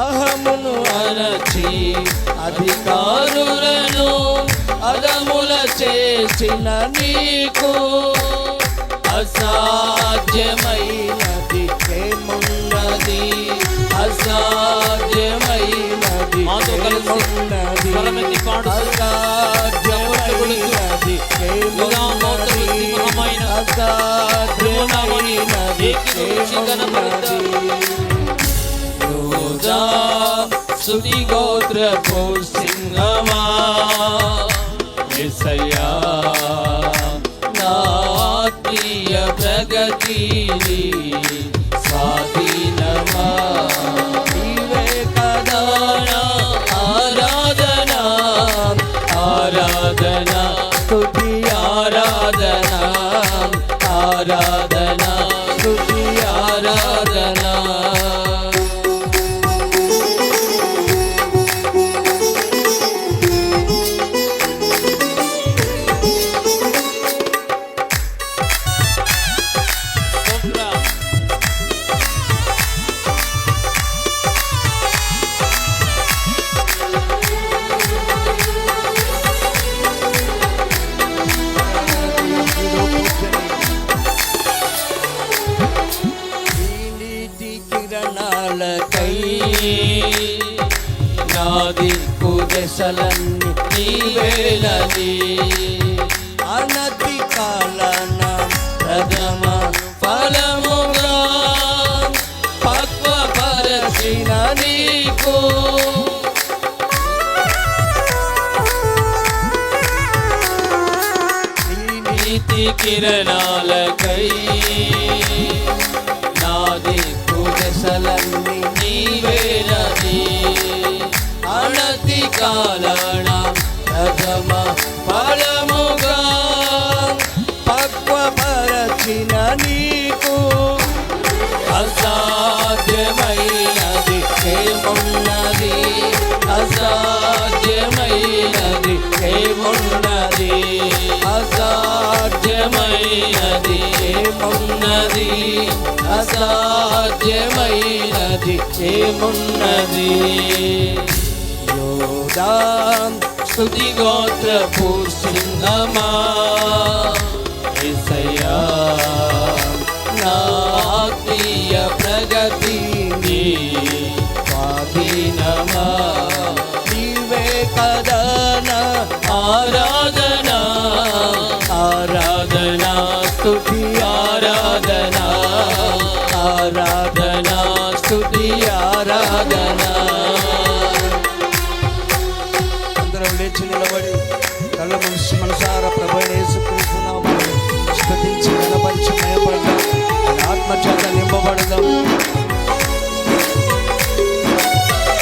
అహమును అరచి అధికారులను అదముల చేసిన నీకు అసాధ్యమైనది ఏమున్నది? అసాధ్యమైనది ఏమున్నది? అసాధ్యమైనది అసాధ్యమైనది ఏమున్నది? యోధా స్తుతి గోత్రపు సింహమా యేసయ్యా నా ఆత్మీయ ప్రగతి స్వాధీనమా నీవే కదా నా ఆరాధన ఆరాధన స్తుతి ఆరాధన ఆరాధన స్తుతి ఆరాధన నాది కుదశలన్నీ నీవేలని అనతి కాలన ప్రథమ ఫలముగా పక్వపరచిన నీకు నీతి కిరణాలకై నాది కుదశలన్నీ నీవేలని అనతి కాలన ప్రథమ ఫలముగా పక్వపరచిన నీకు అసాధ్యమైనది ఏమున్నది? అసాధ్యమైనది ఏమున్నది? అసాధ్యమైనది ఏమున్నది? అసాధ్యమైనది ఏమున్నది? యోధా స్తుతి గోత్రపు సింహమా యేసయ్యా నా ఆత్మీయ ప్రగతి స్వాధీనమా నీవే కదా నా ఆరాధన ఆరాధన స్తుతి ఆరాధన ఆరాధన స్తుతి ఆరాధన. అందరం లేచి నిలబడి కళ్ళ మనసారా ప్రభువైన యేసుక్రీస్తు నామములో స్తుతించి గణపరిచి మహిమపడదాం. ఆత్మచేత నింపబడదాం.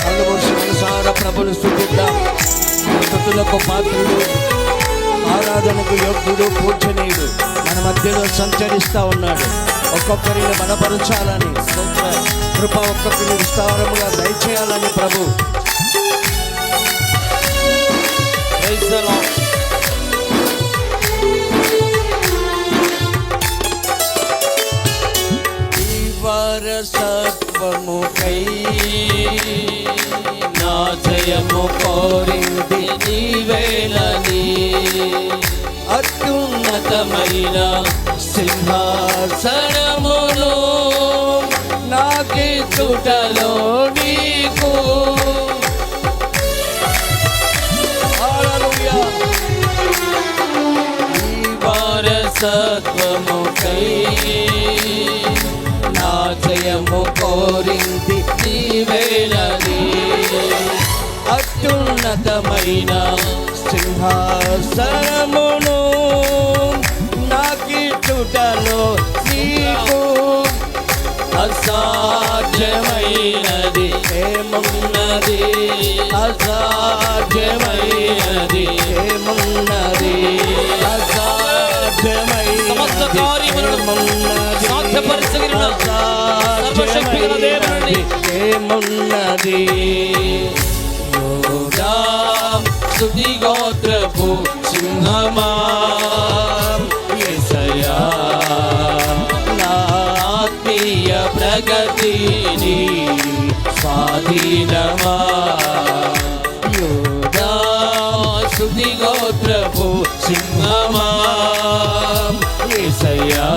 కళ్ళు మూసి మనసారా ప్రభువును స్తుతిద్దాం. స్తుతులకు పాత్రుడు, ఆరాధనకు యోగ్యుడు, పూజనీయుడు మన మధ్యలో సంచరిస్తూ ఉన్నాడు. ఒక్కొక్కరిని బలపరచాలని కృప ఒక్కొక్కరిని విస్తారముగా దయచేయాలని ప్రభు సత్వముకై నా జయము కోరింది నీవేలని అత్యున్నతమైన సింహాసనమును నాకిచ్చుటలో నీకు హల్లెలూయా ఈ వారసత్వముకై నా జయము కోరింది నీవేలని అత్యున్నతమైన సింహాసనమును నాకిచ్చుటలో నీకు అసాధ్యమైనది ఏమున్నది? అసాధ్యమైనది ఏమున్నది? అసాధ్యమైనది సమస్త కార్యములను సాధ్యపరచగలిగిన సర్వశక్తిగల దేవుని ఏమున్నది? యోధా స్తుతి గోత్రపు సింహమా యేసయ్యా నా ఆత్మీయ ప్రగతిని స్వాధీనమా యూదా స్తుతి గోత్రపు సింహమా యేసయ్యా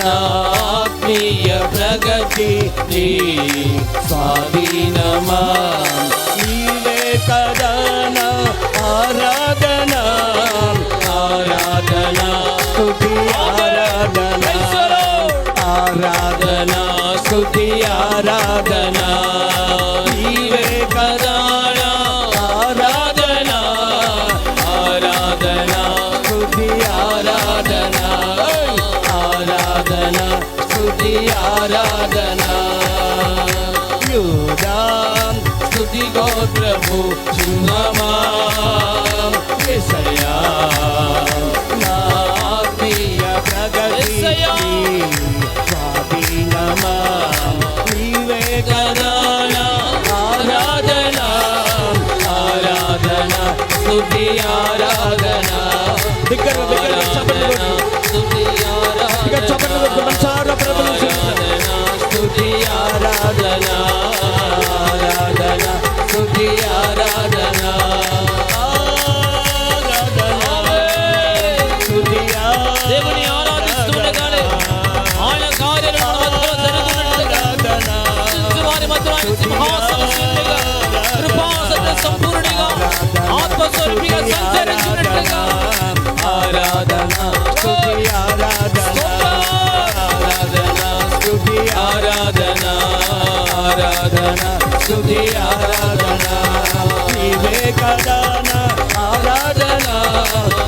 నా ఆత్మీయ ప్రగతి నీ స్వాధీనమా నీవే కదా నా ఆరాధన ఆరాధన స్తుతి ఆరాధన ఆరాధన స్తుతి ఆరాధన నీవే కదా నా ఆరాధన ఆరాధన స్తుతి ఆరాధన ఆరాధన స్తుతి ఆరాధన యూదా స్తుతి గోత్రపు సింహమా యేసయ్యా నా ఆత్మీయ ప్రగతి స్వాధీనమా నీవే కదా నా ఆరాధన ఆరాధన స్తుతి ఆరాధన స్తుతి ఆరాధన ఆరాధన స్తుతి ఆరాధన దేవుని ఆరాధిస్తుండగానే ఆయన కార్యాలు మన మధ్యలో జరుగుతున్నట్లుగా వారి మధ్యలో ఆయన సింహాసనశీలుగా కృపా సత్య సంపూర్ణిగా ఆత్మస్వరూపిగా సంచరించినట్లుగా ఆరాధన స్తుతి ఆరాధన ఆరాధన స్తుతి ఆరాధన ఆరాధన స్తుతి ఆరాధన నీవే కదా నా ఆరాధన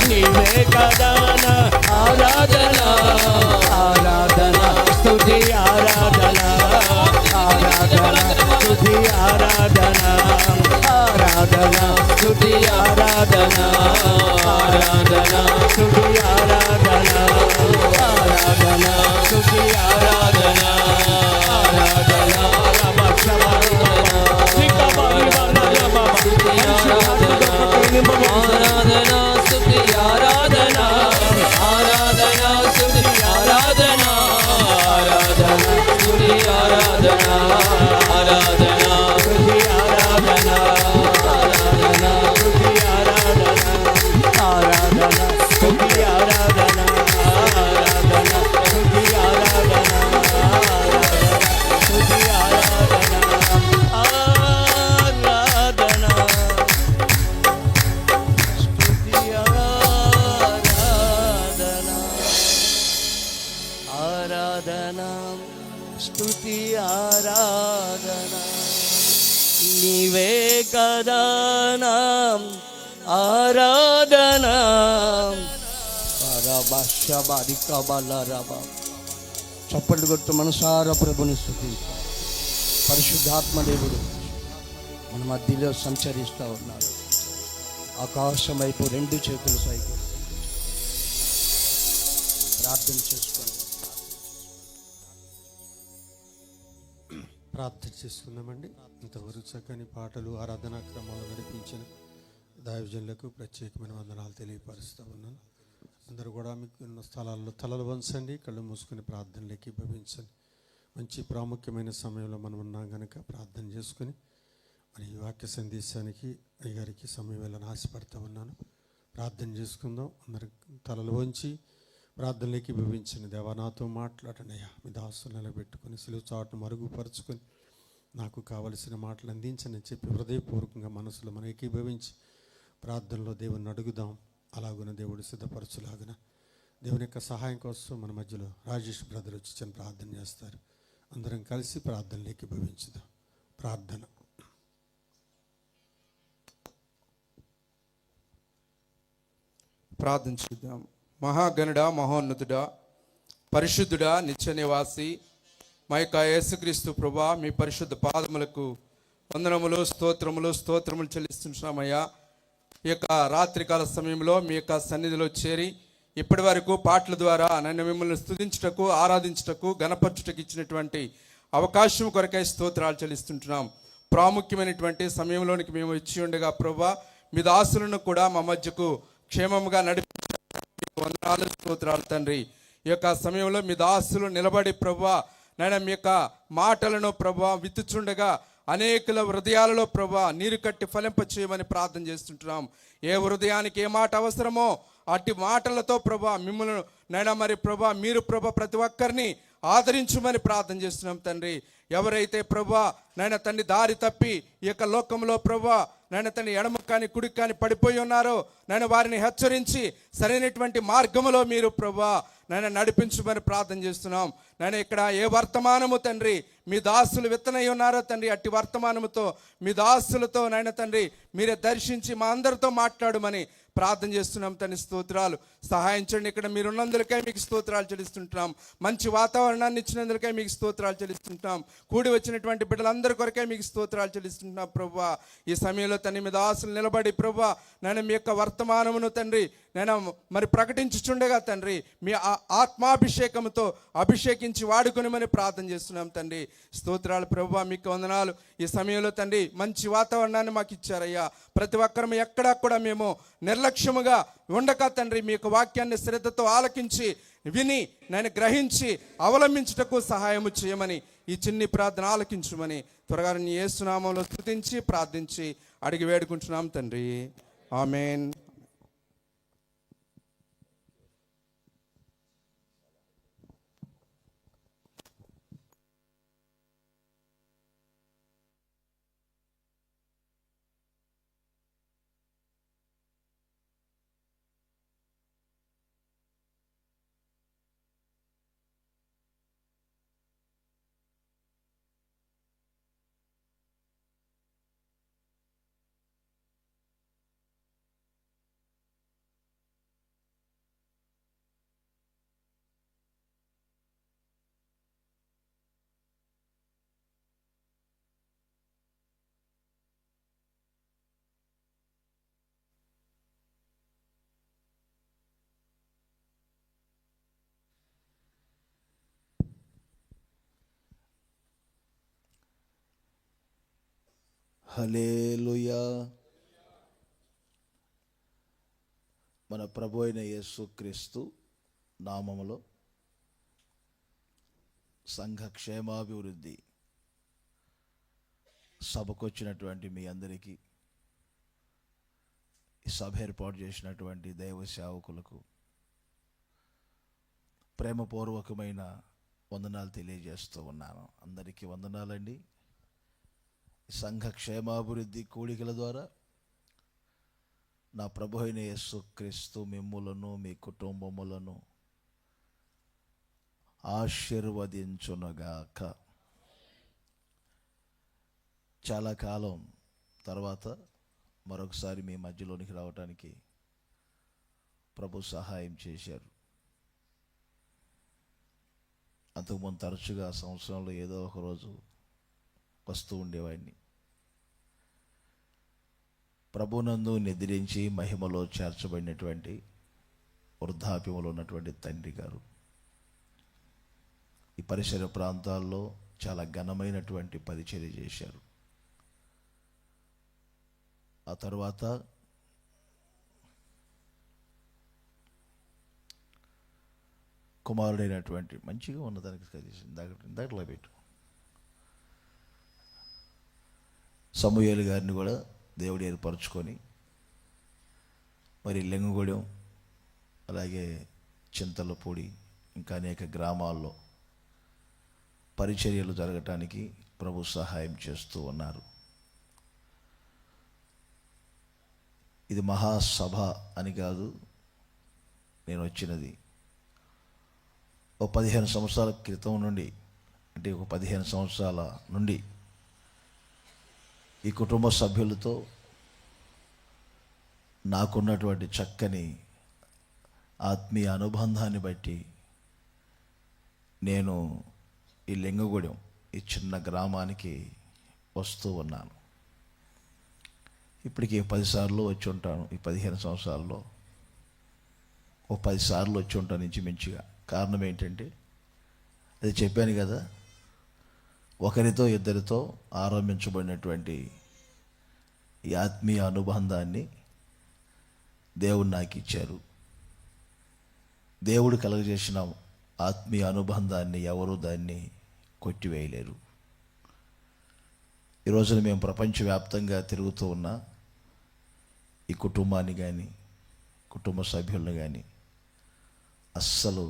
నీవే కదా నా ఆరాధన ఆరాధన స్తుతి ఆరాధన ఆరాధన స్తుతి ఆరాధన ఆరాధన స్తుతి ఆరాధన ఆరాధన స్తుతి ఆరాధన ఆరాధన స్తుతి ఆరాధన ఆరాధన ఆరాధన స్తుతి ఆరాధన ఆరాధన స్తుతి ఆరాధన ఆరాధన స్తుతి ఆరాధన ఆరాధన స్తుతి ఆరాధన ఆరాధన స్తుతి ఆరాధన ఆరాధన స్తుతి ఆరాధన ఆరాధన స్తుతి ఆరాధన స్తుతి ఆరాధన ఆరాధన ఆరాధన స్తుతి ఆరాధన నీవే కదా నా ఆరాధన చప్పట్లు కొట్టు మనసారా ప్రభుని స్తుతి పరిశుద్ధాత్మ దేవుడు మన మధ్యలో సంచరిస్తూ ఉన్నాడు ఆకాశం వైపు రెండు చేతులు పైకి ప్రార్థన చేసుకోండి ప్రార్థన చేసుకుందామండి. ఇంతవరకు చక్కని పాటలు ఆరాధనా క్రమాలు నడిపించిన దైవజనులకు ప్రత్యేకమైన వందనాలు తెలియపరుస్తూ ఉన్నాను. అందరూ కూడా మీకు ఉన్న స్థలాల్లో తలలు వంచండి, కళ్ళు మూసుకొని ప్రార్థనలోకి భవించండి. మంచి ప్రాముఖ్యమైన సమయంలో మనం ఉన్నాం కనుక ప్రార్థన చేసుకొని మరి ఈ వాక్య సందేశానికి అయ్యగారికి సమయం వెళ్ళని ఆశపడుతూ ఉన్నాను. ప్రార్థన చేసుకుందాం. అందరు తలలు వంచి ప్రార్థనలోకి భవించండి. దేవా నాతో మాట్లాడండి అయ్యా, మీ దాసులు నిలబెట్టుకొని సిలువ చాటును మరుగుపరుచుకొని నాకు కావలసిన మాటలు అందించని చెప్పి హృదయపూర్వకంగా మనసులో మనం ఏకీభవించి ప్రార్థనలో దేవుని అడుగుదాం. అలాగున దేవుడు సిద్ధపరచులాగున దేవుని యొక్క సహాయం కోసం మన మధ్యలో రాజేష్ బ్రదర్ వచ్చి చిన్న ప్రార్థన చేస్తారు. అందరం కలిసి ప్రార్థనలోకి భవించుదాం. ప్రార్థన. ప్రార్థించుదాం. మహాగణుడా, మహోన్నతుడా, పరిశుద్ధుడా, నిత్య నివాసి మా యొక్క యేసుక్రీస్తు ప్రభువా, మీ పరిశుద్ధ పాదములకు వందనములు స్తోత్రములు చెల్లిస్తున్నామయ్యా. ఈ యొక్క రాత్రికాల సమయంలో మీ యొక్క సన్నిధిలో చేరి ఇప్పటి వరకు పాటల ద్వారా నన్ను మిమ్మల్ని స్తుతించుటకు, ఆరాధించుటకు, గణపరచుటకు ఇచ్చినటువంటి అవకాశం కొరకై స్తోత్రాలు చెల్లిస్తుంటున్నాం. ప్రాముఖ్యమైనటువంటి సమయంలోనికి మేము ఇచ్చి ఉండగా ప్రభువా, మీ దాసులను కూడా మా మధ్యకు క్షేమముగా నడిపి వందనాలు స్తోత్రాలు తండ్రి. ఈ యొక్క సమయంలో మీ దాసులు నిలబడి ప్రభువా నాయన మీ యొక్క మాటలను ప్రభా విత్తుచుండగా అనేకుల హృదయాలలో ప్రభా నీరు కట్టి ఫలింప చేయమని ప్రార్థన చేస్తుంటున్నాం. ఏ హృదయానికి ఏ మాట అవసరమో అట్టి మాటలతో ప్రభా మిమ్మల్ని నైనా మరి ప్రభా మీరు ప్రభా ప్రతి ఒక్కరిని ఆదరించుమని ప్రార్థన చేస్తున్నాం తండ్రి. ఎవరైతే ప్రభా నాయన తండ్రి దారి తప్పి ఈ యొక్క లోకంలో ప్రభా నాయన తండ్రి ఎడమ కానీ కుడి కానీ పడిపోయి ఉన్నారో నాయన వారిని హెచ్చరించి సరైనటువంటి మార్గములో మీరు ప్రభా నాయన నడిపించమని ప్రార్థన చేస్తున్నాం. నాయన ఇక్కడ ఏ వర్తమానము తండ్రి మీ దాసులు విత్తనై ఉన్నారో తండ్రి అట్టి వర్తమానముతో మీ దాసులతో నాయన తండ్రి మీరే దర్శించి మా అందరితో మాట్లాడమని ప్రార్థన చేస్తున్నాం తండ్రి. స్తోత్రాలు సహాయించండి. ఇక్కడ మీరు ఉన్నందులకై మీకు స్తోత్రాలు చెల్లిస్తుంటున్నాం. మంచి వాతావరణాన్ని ఇచ్చినందులకై మీకు స్తోత్రాలు చెల్లిస్తుంటున్నాం. కూడి వచ్చినటువంటి బిడ్డలందరి కొరకై మీకు స్తోత్రాలు చెల్లిస్తుంటున్నాం ప్రభువా. ఈ సమయంలో తండ్రి మీ దాసులు నిలబడి ప్రభువా నేను మీ యొక్క వర్తమానమును తండ్రి నేను మరి ప్రకటించుచుండగా తండ్రి మీ ఆత్మాభిషేకంతో అభిషేకించి వాడుకొనిమని ప్రార్థన చేస్తున్నాం తండ్రి. స్తోత్రాలు ప్రభువా, మీకు వందనాలు. ఈ సమయంలో తండ్రి మంచి వాతావరణాన్ని మాకు ఇచ్చారయ్యా. ప్రతి ఒక్కరం ఎక్కడా కూడా మేము నిర్లక్ష్యముగా ఉండక తండ్రి మీ యొక్క వాక్యాన్ని శ్రద్ధతో ఆలకించి విని నేను గ్రహించి అవలంబించుటకు సహాయము చేయమని ఈ చిన్ని ప్రార్థన ఆలకించమని త్వరగా నీ యేసు నామములో స్తుతించి ప్రార్థించి అడిగి వేడుకుంటున్నాం తండ్రి. ఆమేన్. హల్లెలూయా. మన ప్రభు అయిన యేసుక్రీస్తు నామములో సంఘ క్షేమాభివృద్ధి సభకొచ్చినటువంటి మీ అందరికీ, ఈ సభ ఏర్పాటు చేసినటువంటి దైవ సేవకులకు ప్రేమపూర్వకమైన వందనాలు తెలియజేస్తూ ఉన్నాను. అందరికీ వందనాలండి. సంఘ క్షేమాభివృద్ధి కూడికల ద్వారా నా ప్రభు అయిన యేసుక్రీస్తు మిమ్ములను మీ కుటుంబములను ఆశీర్వదించునుగాక. చాలా కాలం తర్వాత మరొకసారి మీ మధ్యలోనికి రావడానికి ప్రభు సహాయం చేశారు. అంతకుముందు తరచుగా సంవత్సరంలో ఏదో ఒక రోజు వస్తూ ఉండేవాడిని. ప్రభునందు నిద్రించి మహిమలో చేర్చబడినటువంటి వృద్ధాప్యములో ఉన్నటువంటి తండ్రి గారు ఈ పరిసర ప్రాంతాల్లో చాలా ఘనమైనటువంటి పరిచర్య చేశారు. ఆ తర్వాత కుమారుడైనటువంటి మంచిగా ఉన్నదానికి ఇందాకలా పెట్టు సమూయేలు గారిని కూడా దేవుడు ఏర్పరచుకొని మరి లెంగుగూడెం అలాగే చింతలపూడి ఇంకా అనేక గ్రామాల్లో పరిచర్యలు జరగటానికి ప్రభు సహాయం చేస్తూ ఉన్నారు. ఇది మహాసభ అని కాదు నేను వచ్చినది. ఒక 15 సంవత్సరాల క్రితం నుండి, అంటే ఒక 15 సంవత్సరాల నుండి ఈ కుటుంబ సభ్యులతో నాకున్నటువంటి చక్కని ఆత్మీయ అనుబంధాన్ని బట్టి నేను ఈ లింగగూడెం ఈ చిన్న గ్రామానికి వస్తూ ఉన్నాను. ఇప్పటికి 10 సార్లు వచ్చి ఉంటాను. ఈ 15 సంవత్సరాల్లో ఓ 10 సార్లు వచ్చి ఉంటాను ఇంచుమించుగా. కారణం ఏంటంటే అది చెప్పాను కదా, ఒకరితో ఇద్దరితో ఆరంభించబడినటువంటి ఈ ఆత్మీయ అనుబంధాన్ని దేవుడు నాకు ఇచ్చారు. దేవుడు కలుగజేసిన ఆత్మీయ అనుబంధాన్ని ఎవరు దాన్ని కొట్టివేయలేరు. ఈ రోజున మేము ప్రపంచవ్యాప్తంగా తిరుగుతూ ఉన్న ఈ కుటుంబాన్ని కానీ కుటుంబ సభ్యులను కానీ అస్సలు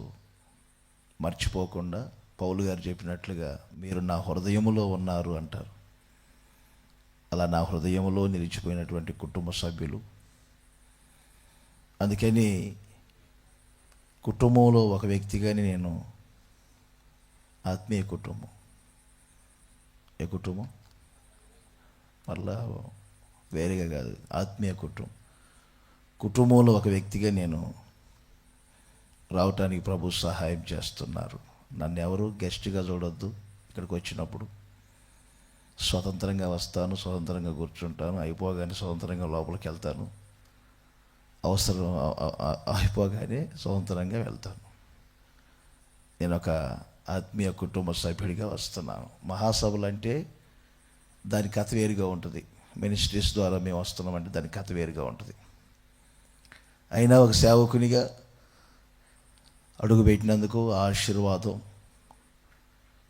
మర్చిపోకుండా పౌలు గారు చెప్పినట్లుగా మీరు నా హృదయములో ఉన్నారు అంటారు. అలా నా హృదయములో నిలిచిపోయినటువంటి కుటుంబ సభ్యులు. అందుకని కుటుంబంలో ఒక వ్యక్తిగాని నేను ఆత్మీయ కుటుంబం. ఏ కుటుంబం? మళ్ళా వేరేగా కాదు, ఆత్మీయ కుటుంబంలో ఒక వ్యక్తిగా నేను రావటానికి ప్రభు సహాయం చేస్తున్నారు. నన్ను ఎవరు గెస్ట్గా చూడొద్దు. ఇక్కడికి వచ్చినప్పుడు స్వతంత్రంగా వస్తాను, స్వతంత్రంగా కూర్చుంటాను, అయిపోగానే స్వతంత్రంగా లోపలికి వెళ్తాను, అవసరం అయిపోగానే స్వతంత్రంగా వెళ్తాను. నేను ఒక ఆత్మీయ కుటుంబ సభ్యుడిగా వస్తున్నాను. మహాసభలు అంటే దాని కథ వేరుగా ఉంటుంది. మినిస్ట్రీస్ ద్వారా మేము వస్తున్నామంటే దాని కథ వేరుగా ఉంటుంది. అయినా ఒక సేవకునిగా అడుగుపెట్టినందుకు ఆ ఆశీర్వాదం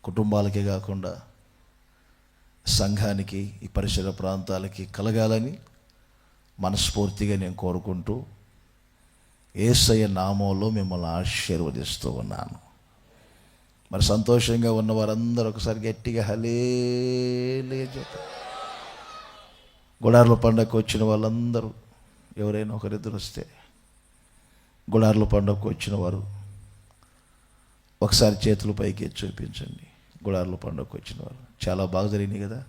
కుటుంబాలకే కాకుండా సంఘానికి, ఈ పరిసర ప్రాంతాలకి కలగాలని మనస్ఫూర్తిగా నేను కోరుకుంటూ యేసయ్య నామంలో మిమ్మల్ని ఆశీర్వదిస్తూ ఉన్నాను. మరి సంతోషంగా ఉన్న వారందరూ ఒకసారి గట్టిగా హల్లెలూయా చెప్పండి. గుడార్ల పండగకు వచ్చిన వాళ్ళందరూ ఎవరైనా ఒకరిద్దరు వస్తే గుడార్ల పండగకు వచ్చిన వారు ఒకసారి చేతులు పైకి ఎత్తి చూపించండి. గుడార్ల పండగకు వచ్చిన వారు చాలా బాగా జరిగినాయి కదా.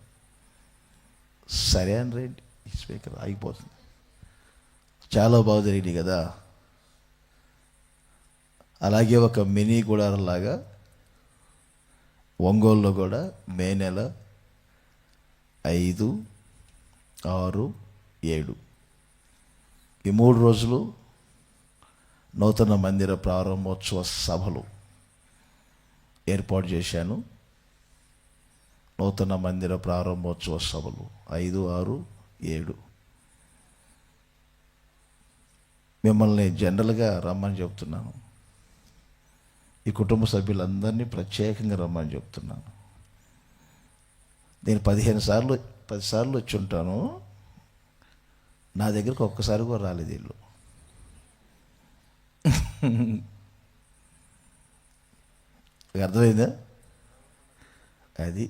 సరే అని రండి, ఈ స్పీకర్ ఆగిపోతుంది. చాలా బాగా జరిగినాయి కదా. అలాగే ఒక మినీ గుడారంలాగా ఒంగోలులో కూడా మే నెల 5, 6, 7 ఈ 3 రోజులు నూతన మందిర ప్రారంభోత్సవ సభలు ఏర్పాటు చేశాను. నూతన మందిర ప్రారంభోత్సవ సభలు 5, 6, 7 మిమ్మల్ని జనరల్గా రమ్మని చెప్తున్నాను. ఈ కుటుంబ సభ్యులందరినీ ప్రత్యేకంగా రమ్మని చెప్తున్నాను. నేను 10 సార్లు వచ్చి ఉంటాను. నా దగ్గరకు ఒక్కసారి కూడా రాలేదు వీళ్ళు. అర్థమైందా? అది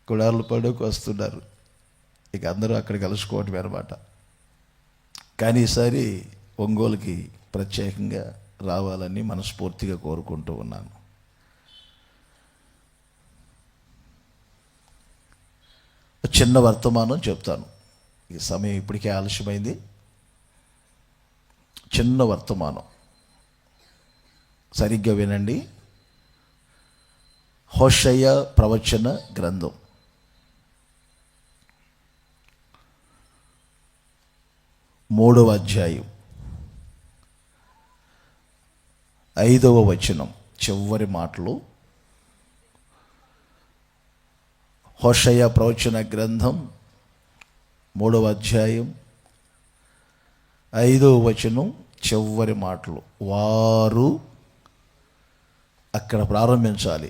గుడార్ల పండుగకు వస్తున్నారు. ఇక అందరూ అక్కడ కలుసుకోవటం అనమాట. కానీ ఈసారి ఒంగోలుకి ప్రత్యేకంగా రావాలని మనస్ఫూర్తిగా కోరుకుంటూ ఉన్నాను. చిన్న వర్తమానం చెప్తాను. ఈ సమయం ఇప్పటికే ఆలస్యమైంది. చిన్న వర్తమానం సరిగ్గా వినండి. హోషేయ ప్రవచన గ్రంథం 3వ అధ్యాయం 5వ వచనం చివరి మాటలు. హోషేయ ప్రవచన గ్రంథం 3వ అధ్యాయం 5వ వచనం చివరి మాటలు. వారు, అక్కడ ప్రారంభించాలి.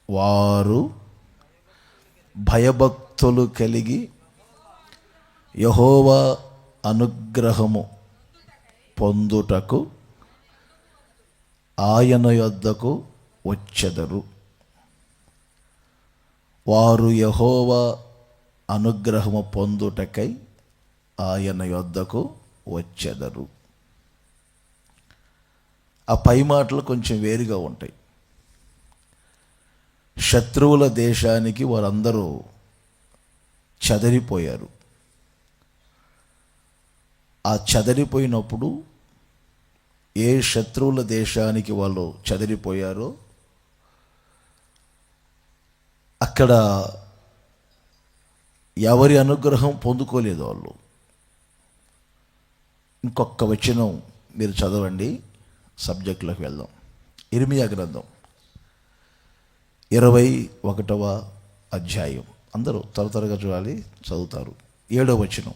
వారు భయభక్తులు కలిగి యెహోవా అనుగ్రహము పొందుటకు ఆయన యొద్దకు వచ్చెదరు. వారు యెహోవా అనుగ్రహము పొందుటకై ఆయన యొద్దకు వచ్చెదరు. ఆ పై మాటలు కొంచెం వేరుగా ఉంటాయి. శత్రువుల దేశానికి వారందరూ చెదరిపోయారు. ఆ చెదరిపోయినప్పుడు ఏ శత్రువుల దేశానికి వాళ్ళు చెదరిపోయారో అక్కడ ఎవరి అనుగ్రహం పొందుకోలేదు వాళ్ళు. ఇంకొక వచనం మీరు చదవండి, సబ్జెక్టులోకి వెళ్దాం. ఇర్మియా గ్రంథం 21వ అధ్యాయం. అందరూ త్వరగా చూడాలి, చదువుతారు. 7వ వచనం.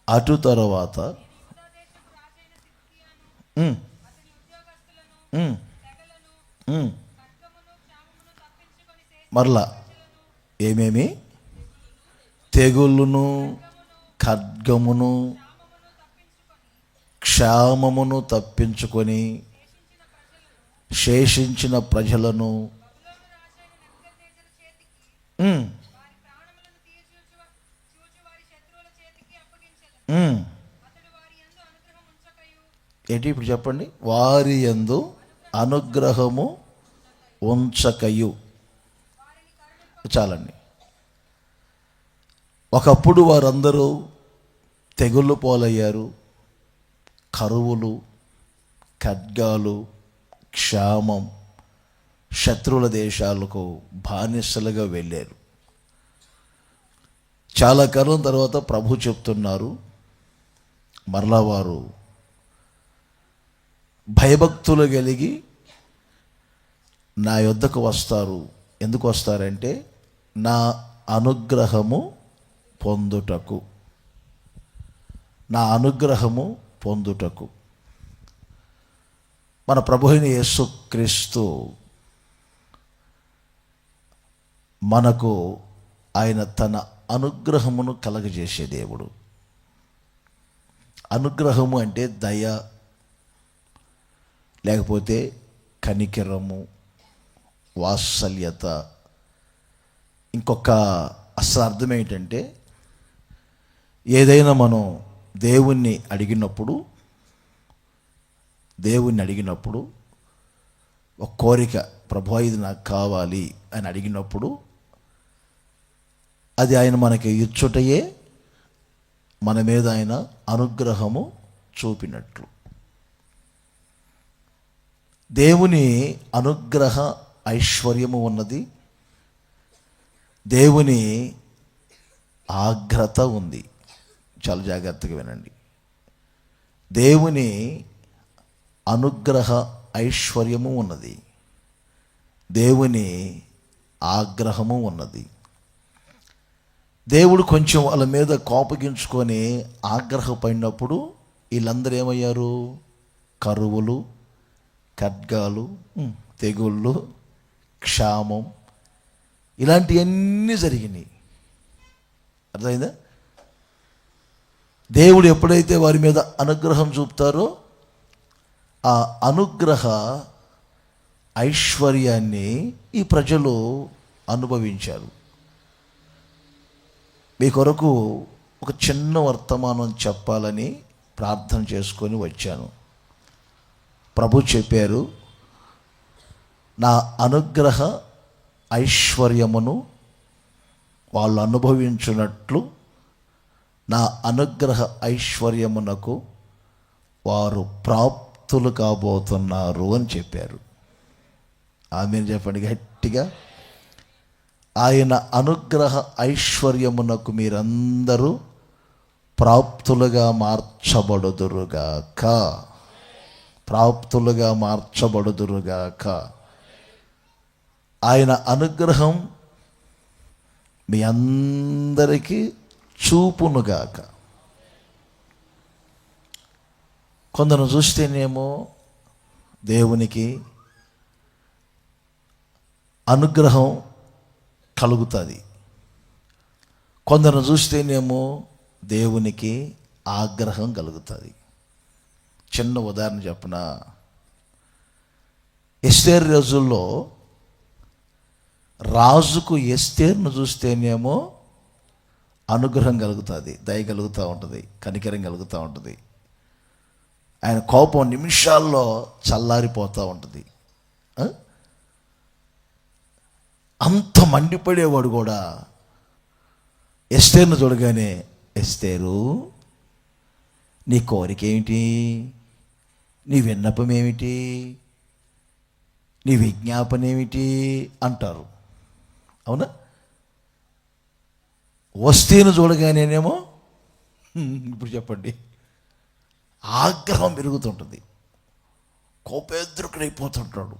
అటు తర్వాత ఉమ్, ఉమ్. మరలా ఏమేమి? తెగుళ్ళును, ఖడ్గమును, క్షామమును తప్పించుకొని శేషించిన ప్రజలను ఉమ్, ఉమ్. ఏంటి ఇప్పుడు చెప్పండి? వారి యందు అనుగ్రహము ఉంచకయు. చాలండి. ఒకప్పుడు వారందరూ తెగుళ్ళు పోలయ్యారు. కరువులు, ఖడ్గాలు, క్షామం, శత్రువుల దేశాలకు బానిసలుగా వెళ్ళారు. చాలా కాలం తర్వాత ప్రభు చెప్తున్నారు, మరలా వారు భయభక్తులు కలిగి నా యొద్దకు వస్తారు. ఎందుకు వస్తారంటే నా అనుగ్రహము పొందుటకు. నా అనుగ్రహము పొందుటకు. మన ప్రభు అయిన యేసుక్రీస్తు మనకు ఆయన తన అనుగ్రహమును కలగజేసే దేవుడు. అనుగ్రహము అంటే దయ, లేకపోతే కనికరము, వాత్సల్యత. ఇంకొక అసలు అర్థం ఏంటంటే, ఏదైనా మనం దేవుణ్ణి అడిగినప్పుడు ఒక కోరిక, ప్రభు ఇది నాకు కావాలి అని అడిగినప్పుడు అది ఆయన మనకి ఇచ్చుటయే మన మీద ఆయన అనుగ్రహము చూపినట్లు. దేవుని అనుగ్రహ ఐశ్వర్యము ఉన్నది, దేవుని ఆగ్రత ఉంది. చాలా జాగ్రత్తగా వినండి. దేవుని అనుగ్రహ ఐశ్వర్యము ఉన్నది, దేవుని ఆగ్రహము ఉన్నది. దేవుడు కొంచెం వాళ్ళ మీద కోపగించుకొని ఆగ్రహపడినప్పుడు వీళ్ళందరూ ఏమయ్యారు? కరువులు, ఖడ్గాలు, తెగుళ్ళు, క్షామం, ఇలాంటివన్నీ జరిగినాయి. అర్థమైందా? దేవుడు ఎప్పుడైతే వారి మీద అనుగ్రహం చూపుతారో ఆ అనుగ్రహ ఐశ్వర్యాన్ని ఈ ప్రజలు అనుభవించారు. మీ కొరకు ఒక చిన్న వర్తమానం చెప్పాలని ప్రార్థన చేసుకొని వచ్చాను. ప్రభు చెప్పారు, నా అనుగ్రహ ఐశ్వర్యమును వాళ్ళు అనుభవించున్నట్లు నా అనుగ్రహ ఐశ్వర్యమునకు వారు ప్రాప్తులు కాబోతున్నారు అని చెప్పారు. ఆమేన్ చెప్పండి గట్టిగా. ఆయన అనుగ్రహ ఐశ్వర్యమునకు మీరందరూ ప్రాప్తులుగా మార్చబడుదురుగాక. ప్రాప్తులుగా మార్చబడుదురుగాక. ఆయన అనుగ్రహం మీ అందరికీ చూపునుగాక. కొందరు చూస్తేనేమో దేవునికి అనుగ్రహం కలుగుతుంది, కొందరు చూస్తేనేమో దేవునికి ఆగ్రహం కలుగుతుంది. చిన్న ఉదాహరణ చెప్పనా? ఎస్తేరు రోజుల్లో రాజుకు ఎస్తేరును చూస్తేనేమో అనుగ్రహం కలుగుతుంది, దయ కలుగుతూ ఉంటుంది, కనికరం కలుగుతూ ఉంటుంది. ఆయన కోపం నిమిషాల్లో చల్లారిపోతూ ఉంటుంది. అంత మండిపడేవాడు కూడా ఎస్తేరును చూడగానే, ఎస్తేరు నీ కోరిక ఏమిటి, నీ విన్నపం ఏమిటి, నీ విజ్ఞాపన ఏమిటి అంటారు. అవునా? వస్తేను చూడగానేనేమో ఇప్పుడు చెప్పండి, ఆగ్రహం పెరుగుతుంటుంది, కోపేద్రుకుడైపోతుంటాడు.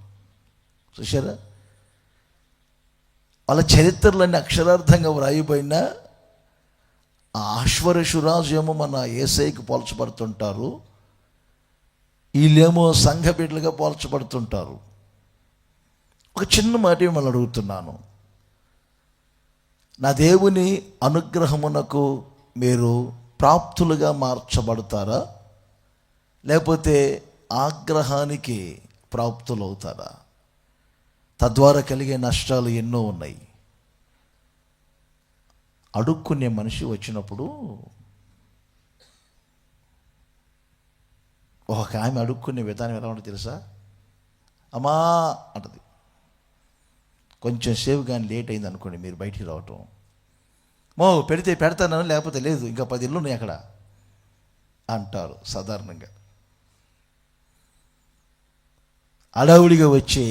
చూసారా? వాళ్ళ చరిత్రలన్నీ అక్షరార్థంగా వ్రాయిపోయినా ఆ అశ్వరషురాజు ఏమో మన యేసయ్యకి పోల్చబడుతుంటారు. వీళ్ళేమో సంఘ బిడ్డలుగా పోల్చబడుతుంటారు. ఒక చిన్న మాట మిమ్మల్ని అడుగుతున్నాను, నా దేవుని అనుగ్రహమునకు మీరు ప్రాప్తులుగా మార్చబడతారా, లేకపోతే ఆగ్రహానికి ప్రాప్తులవుతారా? తద్వారా కలిగే నష్టాలు ఎన్నో ఉన్నాయి. అడుక్కునే మనిషి వచ్చినప్పుడు ఒక ఆమె అడుక్కునే విధానం ఎలా ఉంటుంది తెలుసా? అమ్మా అంటది. కొంచెం సేపు కానీ లేట్ అయింది అనుకోండి, మీరు బయటికి రావటం, పెడితే పెడతాను, లేకపోతే లేదు, ఇంకా 10 ఇళ్ళు ఉన్నాయి అక్కడ అంటారు సాధారణంగా. అడవుడిగా వచ్చి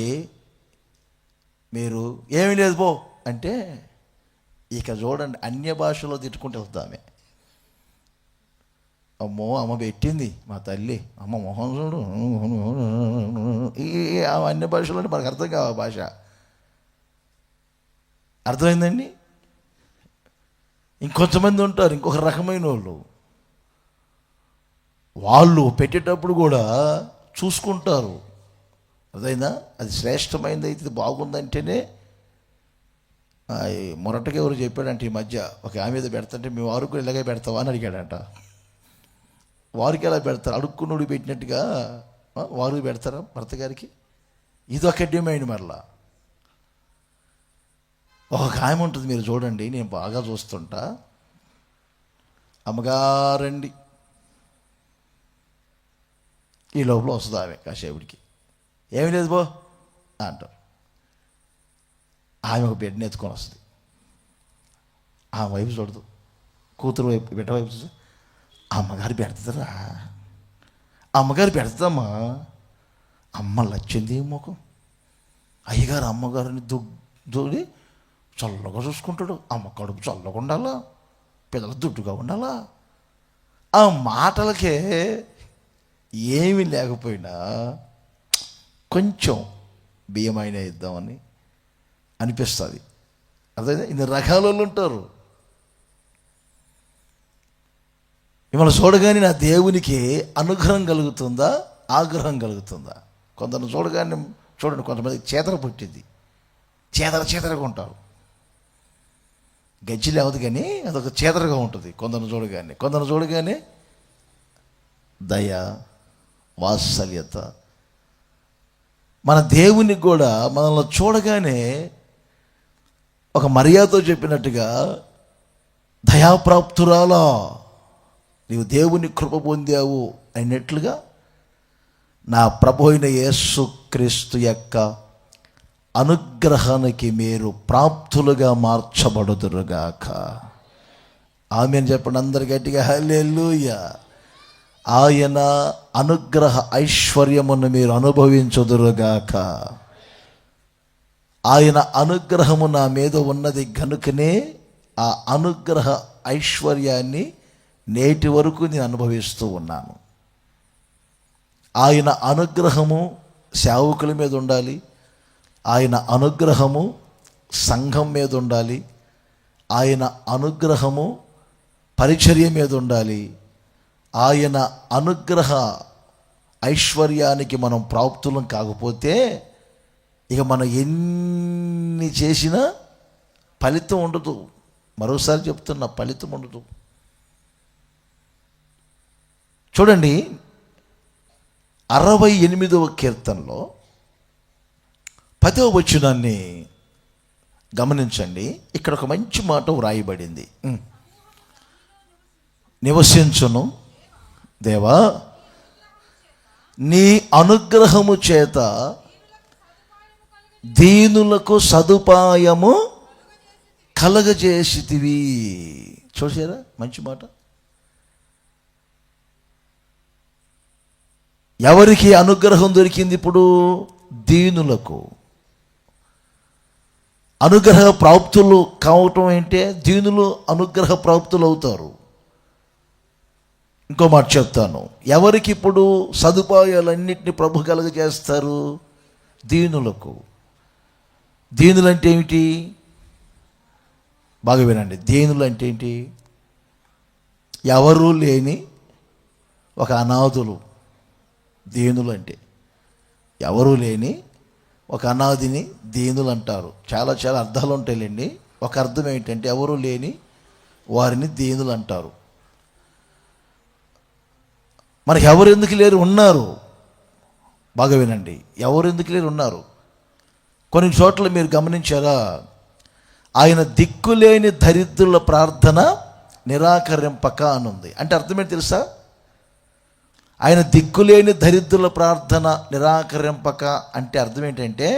మీరు ఏమీ లేదు పో అంటే, ఇక చూడండి అన్య భాషలో తిట్టుకుంటూ వద్దామే. అమ్మో అమ్మ పెట్టింది మా తల్లి, అమ్మ మొహం చూడు, ఈ అన్య భాషలో మనకు అర్థం కావు భాష. అర్థమైందండి? ఇంకొంతమంది ఉంటారు ఇంకొక రకమైన వాళ్ళు పెట్టేటప్పుడు కూడా చూసుకుంటారు. అదైనా అది శ్రేష్టమైనది అయితే బాగుందంటేనే. మొరటగా ఎవరు చెప్పాడంటే ఈ మధ్య, ఒక ఆమె మీద పెడతాంటే మేము వారికి ఇలాగే పెడతావా అని అడిగాడంట. వారికి ఎలా పెడతారు? అడుక్కునుడు పెట్టినట్టుగా వారు పెడతారా భర్త గారికి? ఇదొక డిమాండ్. మరలా ఒక ఆమె ఉంటుంది, మీరు చూడండి, నేను బాగా చూస్తుంటా. అమ్మగారండి, ఈ లోపల వస్తుంది ఆమె కాసేపుడికి, ఏమీ లేదు బో అంటారు. ఆమె ఒక బిడ్డని ఎత్తుకొని వస్తుంది. ఆ వైపు చూడదు, కూతురు వైపు, బిడ్డ వైపు చూసి, అమ్మగారు పెడతారా, అమ్మగారు పెడతామా, అమ్మ లచ్చింది ముఖం, అయ్యగారు అమ్మగారిని దూడి చల్లగా చూసుకుంటాడు, అమ్మ కడుపు చల్లగా ఉండాలా, పిల్లలు దుడ్డుగా ఉండాలా. ఆ మాటలకే ఏమీ లేకపోయినా కొంచెం బియ్యమైన ఇద్దామని అనిపిస్తుంది. అదే ఇన్ని రకాల వాళ్ళు ఉంటారు. మిమ్మల్ని చూడగానే నా దేవునికి అనుగ్రహం కలుగుతుందా, ఆగ్రహం కలుగుతుందా? కొందరు చూడగానే చూడండి, కొంతమంది చేతర పుట్టింది, చేతరగా ఉంటారు. గజ్జి లేవదు కానీ అదొక చేతరగా ఉంటుంది కొందరు చూడగానే దయ, వాత్సల్యత. మన దేవునికి కూడా మనల్ని చూడగానే ఒక మర్యాదతో చెప్పినట్టుగా, దయాప్రాప్తురాలా నీవు దేవుని కృప పొందావు అయినట్లుగా నా ప్రభు అయిన యేసుక్రీస్తు యొక్క అనుగ్రహానికి మీరు ప్రాప్తులుగా మార్చబడుదురుగాక. ఆమేన్ చెప్పండి అందరు గట్టిగా. హల్లెలూయా. ఆయన అనుగ్రహ ఐశ్వర్యమును మీరు అనుభవించుదురుగాక. ఆయన అనుగ్రహము నా మీద ఉన్నది కనుకనే ఆ అనుగ్రహ ఐశ్వర్యాన్ని నేటి వరకు నేను అనుభవిస్తూ ఉన్నాను. ఆయన అనుగ్రహము సేవకుల మీద ఉండాలి, ఆయన అనుగ్రహము సంఘం మీద ఉండాలి, ఆయన అనుగ్రహము పరిచర్య మీద ఉండాలి. ఆయన అనుగ్రహ ఐశ్వర్యానికి మనం ప్రాప్తులం కాకపోతే ఇక మనం ఎన్ని చేసినా ఫలితం ఉండదు. మరోసారి చెప్తున్నా, ఫలితం ఉండదు. చూడండి 68వ కీర్తనలో 10వ వచనాన్ని గమనించండి. ఇక్కడ ఒక మంచి మాట వ్రాయబడింది. నివసించును దేవా నీ అనుగ్రహము చేత దీనులకు సదుపాయము కలగజేసితివి. చూసారా మంచి మాట. ఎవరికి అనుగ్రహం దొరికింది ఇప్పుడు? దీనులకు. అనుగ్రహ ప్రాప్తులు కావటం ఏంటే దీనులు అనుగ్రహ ప్రాప్తులు అవుతారు. ఇంకో మాట చెప్తాను, ఎవరికి ఇప్పుడు సదుపాయాలన్నింటినీ ప్రభు కలుగజేస్తారు? దీనులకు. దీనులు అంటే ఏమిటి? బాగా వినండి. దీనులు అంటే ఏంటి? ఎవరూ లేని ఒక అనాథులు, దీనులు అంటే ఎవరూ లేని ఒక అనాథిని దీనులు అంటారు. చాలా చాలా అర్థాలు ఉంటాయిలేండి. ఒక అర్థం ఏంటంటే ఎవరూ లేని వారిని దీనులు అంటారు. మనకి ఎవరు ఎందుకు లేరు? ఉన్నారు. బాగా వినండి, ఎవరు ఎందుకు లేరు? ఉన్నారు. కొన్ని చోట్ల మీరు గమనించారా, ఆయన దిక్కులేని దరిద్రుల ప్రార్థన నిరాకరింపక అనుంది. అంటే అర్థమేంటి తెలుసా? ఆయన దిక్కులేని దరిద్రుల ప్రార్థన నిరాకరింపక అంటే అర్థం ఏంటంటే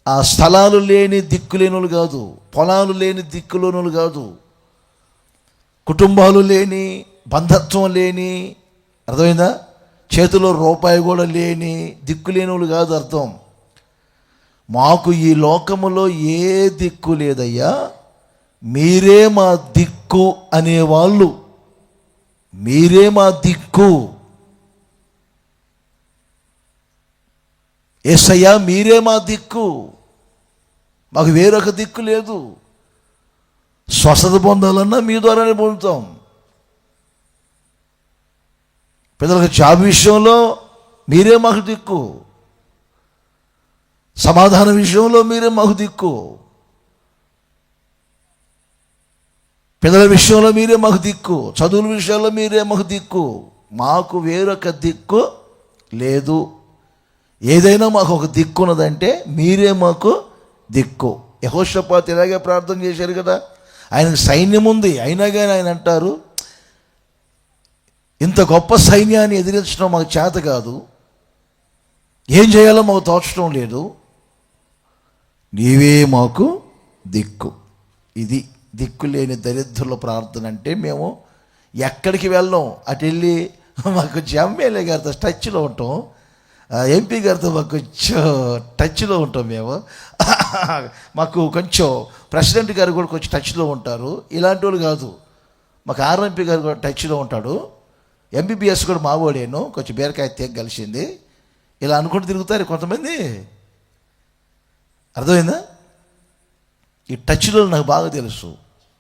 ఆ స్థలాలు లేని దిక్కులేనులు కాదు, పొలాలు లేని దిక్కులేనులు కాదు, కుటుంబాలు లేని, బంధత్వం లేని, అర్థమైందా, చేతిలో రూపాయి కూడా లేని దిక్కులేనులు కాదు అర్థం. మాకు ఈ లోకములో ఏ దిక్కు లేదయ్యా, మీరే మా దిక్కు అనేవాళ్ళు. మీరే మా దిక్కు, యేసయ్యా మీరే మా దిక్కు, మాకు వేరొక దిక్కు లేదు. స్వస్థత పొందాలన్నా మీ ద్వారానే పొందుతాం. పిల్లలకు జాబ్ విషయంలో మీరే మాకు దిక్కు, సమాధాన విషయంలో మీరే మాకు దిక్కు, పిల్లల విషయంలో మీరే మాకు దిక్కు, చదువుల విషయంలో మీరే మాకు దిక్కు. మాకు వేరొక దిక్కు లేదు. ఏదైనా మాకు ఒక దిక్కు ఉన్నదంటే మీరే మాకు దిక్కు. యెహోషాపాతు ఇలాగే ప్రార్థన చేశారు కదా. ఆయనకు సైన్యం ఉంది, అయినా కానీ ఆయన అంటారు, ఇంత గొప్ప సైన్యాన్ని ఎదిరించడం మాకు చేత కాదు, ఏం చేయాలో మాకు తోచడం లేదు, నీవే మాకు దిక్కు. ఇది దిక్కు లేని దరిద్రుల ప్రార్థన. అంటే మేము ఎక్కడికి వెళ్ళాం, అటు వెళ్ళి మాకు ఎమ్మెల్యే గారితో టచ్లో ఉంటాం, ఎంపీ గారితో మాకు కొంచెం టచ్లో ఉంటాం మేము, మాకు కొంచెం ప్రెసిడెంట్ గారు కూడా కొంచెం టచ్లో ఉంటారు. ఇలాంటి వాళ్ళు కాదు. మాకు ఆర్ఎంపీ గారు కూడా టచ్లో ఉంటాడు, ఎంబీబీఎస్ కూడా మావోడేను, కొంచెం బీరకాయ తీగ కలిసింది, ఇలా అనుకుంటూ తిరుగుతారు కొంతమంది. అర్థమైందా? ఈ టచ్లో నాకు బాగా తెలుసు.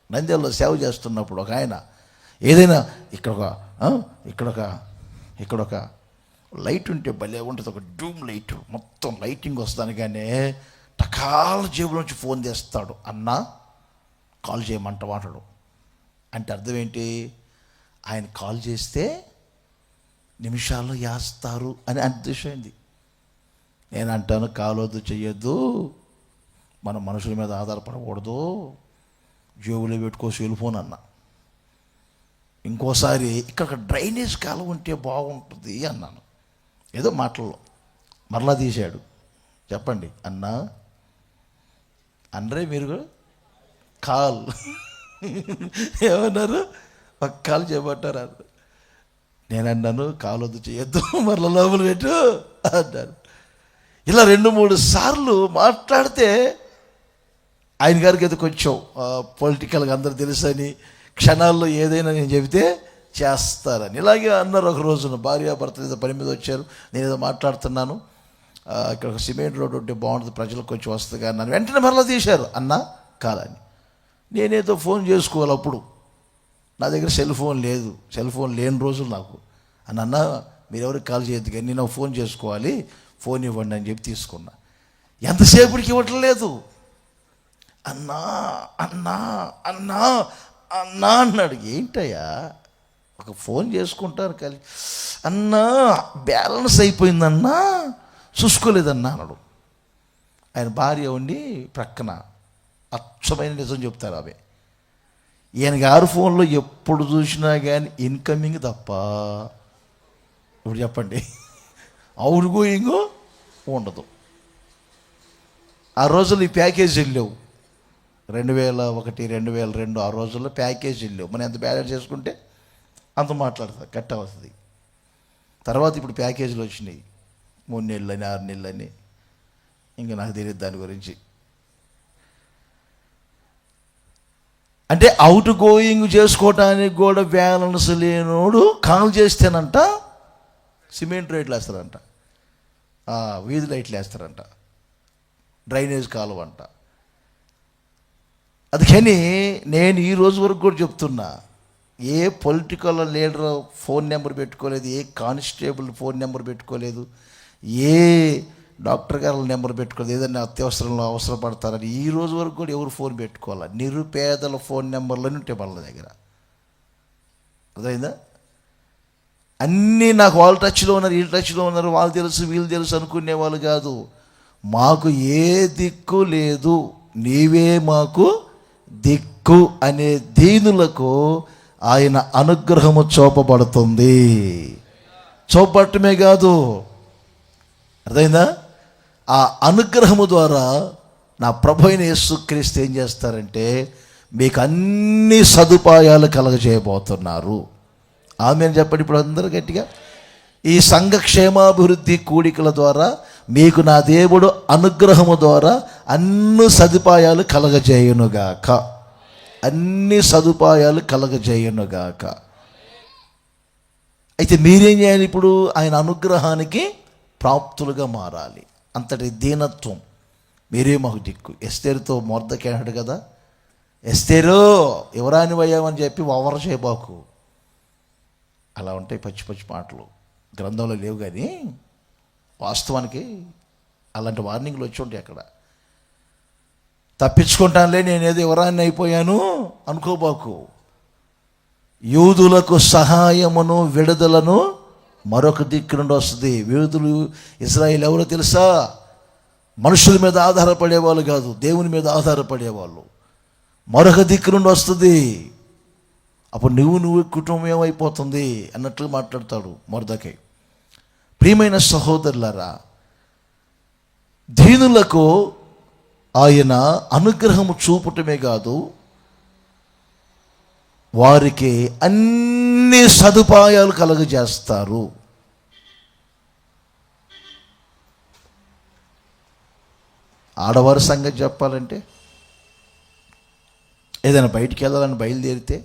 నంద్యాలలో సేవ చేస్తున్నప్పుడు ఒక ఆయన ఏదైనా ఇక్కడొక లైట్ ఉంటే భలే ఉంటుంది, ఒక డూమ్ లైట్, మొత్తం లైటింగ్ వస్తాను, కానీ టకాల జేబులోంచి ఫోన్ చేస్తాడు, అన్నా కాల్ చేయమంట మాట్లాడు. అంటే అర్థం ఏంటి? ఆయన కాల్ చేస్తే నిమిషాల్లో వేస్తారు అని ఉద్దేశమైంది. నేను అంటాను, కాల్ వద్దు, చెయ్యొద్దు, మనం మనుషుల మీద ఆధారపడకూడదు, జేబులో పెట్టుకోసి వెళ్ళిపోను అన్న. ఇంకోసారి ఇక్కడ డ్రైనేజ్ కాలం ఉంటే బాగుంటుంది అన్నాను, ఏదో మాటల్లో. మరలా తీశాడు, చెప్పండి అన్నా అనరే మీరు, కాల్ ఏమన్నారు, ఒక కాల్ చేయబట్టారు. నేను అన్నాను, కాల్ వద్దు, చేయొద్దు, మరలా లోపల పెట్టు అన్నాను. ఇలా 2-3 సార్లు మాట్లాడితే ఆయన గారికి అయితే కొంచెం పొలిటికల్గా అందరూ తెలుసని క్షణాల్లో ఏదైనా నేను చెబితే చేస్తారని. ఇలాగే అన్నారు. ఒక రోజున భార్యాభర్త ఏదో పని మీద వచ్చారు, నేను ఏదో మాట్లాడుతున్నాను, ఇక్కడ ఒక సిమెంట్ రోడ్డు ఉంటే బాగుంటుంది, ప్రజలకు కొంచెం వస్తుంది అన్నాను. వెంటనే మరలా తీశారు, అన్నా కాదని. నేనేదో ఫోన్ చేసుకోవాలి, అప్పుడు నా దగ్గర సెల్ ఫోన్ లేదు, సెల్ ఫోన్ లేని రోజులు నాకు. అన్న మీరు ఎవరికి కాల్ చేయొద్దు, కానీ నేను ఫోన్ చేసుకోవాలి, ఫోన్ ఇవ్వండి అని చెప్పి తీసుకున్నా. ఎంతసేపటికి ఇవ్వటం లేదు. అన్నా అన్నా అన్నా అన్నా అన్నాడు. ఏంటయ్యా, ఒక ఫోన్ చేసుకుంటారు కలిసి, అన్నా బ్యాలెన్స్ అయిపోయిందన్నా, చూసుకోలేదన్నా అన్నాడు. ఆయన భార్య ఉండి ప్రక్కన అచ్చమైన నిజం చెప్తారు ఆమె. ఈయన గారు ఫోన్లో ఎప్పుడు చూసినా కానీ ఇన్కమింగ్ తప్ప, ఇప్పుడు చెప్పండి, అవుట్ గోయింగ్ ఉండదు. ఆ రోజుల్లో ఈ ప్యాకేజీలు లేవు, 2001, 2002 ఆ రోజుల్లో ప్యాకేజీలు లేవు. మనం ఎంత బ్యాలెన్స్ చేసుకుంటే అంత మాట్లాడుతుంది, కట్ అవుతుంది. తర్వాత ఇప్పుడు ప్యాకేజీలు వచ్చినాయి, 3 నెలలని 6 నెలలని, ఇంకా నాకు తెలియదు దాని గురించి. అంటే అవుట్ గోయింగ్ చేసుకోవటానికి కూడా బ్యాలెన్స్ లేనోడు కాల్ చేస్తేనంట సిమెంట్ లైట్లు వేస్తారంట, వీధి లైట్లు వేస్తారంట, డ్రైనేజ్ కాలువ అంట. అందుకని నేను ఈ రోజు వరకు కూడా చెప్తున్నా, ఏ పొలిటికల్ లీడర్ ఫోన్ నెంబర్ పెట్టుకోలేదు, ఏ కానిస్టేబుల్ ఫోన్ నెంబర్ పెట్టుకోలేదు, ఏ డాక్టర్ గారు నెంబర్ పెట్టుకోలేదు. ఏదైనా అత్యవసరంలో అవసరపడతారని ఈ రోజు వరకు కూడా ఎవరు ఫోన్ పెట్టుకోవాలి. నిరుపేదల ఫోన్ నెంబర్లోనే ఉంటాయి వాళ్ళ దగ్గర. అర్థమైందా? అన్నీ నాకు వాళ్ళ టచ్లో ఉన్నారు, వీళ్ళ టచ్లో ఉన్నారు, వాళ్ళు తెలుసు వీళ్ళు తెలుసు అనుకునే వాళ్ళు కాదు. మాకు ఏ దిక్కు లేదు, నీవే మాకు దిక్కు అనే దీనులకు ఆయన అనుగ్రహము చూపబడుతుంది. చూపబడటమే కాదు, అర్థమైందా? ఆ అనుగ్రహము ద్వారా నా ప్రభు అయిన యేసుక్రీస్తు ఏం చేస్తారంటే మీకు అన్ని సదుపాయాలు కలగజేయబోతున్నారు. ఆమె చెప్పండి ఇప్పుడు అందరూ గట్టిగా. ఈ సంఘ క్షేమాభివృద్ధి కూడికల ద్వారా మీకు నా దేవుడు అనుగ్రహము ద్వారా అన్ని సదుపాయాలు కలగజేయునుగాక, అన్ని సదుపాయాలు కలగజేయునుగాక. అయితే మీరేం చేయాలి? ఇప్పుడు ఆయన అనుగ్రహానికి ప్రాప్తులుగా మారాలి. అంతటి దీనత్వం. మీరే మాకు దిక్కు. ఎస్తేరుతో మొర్దకి అన్నాడు కదా, ఎస్తేరు ఎవరాని పోయామని చెప్పి ఓవర్ చేయబాకు. అలా ఉంటాయి పచ్చి పచ్చి మాటలు, గ్రంథంలో లేవు, కానీ వాస్తవానికి అలాంటి వార్నింగ్లు వచ్చి ఉంటాయి. అక్కడ తప్పించుకుంటానులే, నేనేదో ఎవరాన్ని అయిపోయాను అనుకోబాకు. యూదులకు సహాయమును విడుదలను మరొక దిక్కు నుండి వస్తుంది. యూదులు ఇశ్రాయేలు ఎవరో తెలుసా? మనుషుల మీద ఆధారపడేవాళ్ళు కాదు, దేవుని మీద ఆధారపడేవాళ్ళు. మరొక దిక్కు నుండి వస్తుంది. అప్పుడు నువ్వు కుటుంబం ఏమైపోతుంది అన్నట్లు మాట్లాడతాడు మొర్దెకై. ప్రియమైన సహోదరులారా, దీనులకు ఆయన అనుగ్రహము చూపటమే కాదు, వారికి అన్ని సదుపాయాలు కలుగజేస్తారు. ఆడవారి సంగతి చెప్పాలంటే, ఏదైనా బయటికి వెళ్ళాలని బయలుదేరితే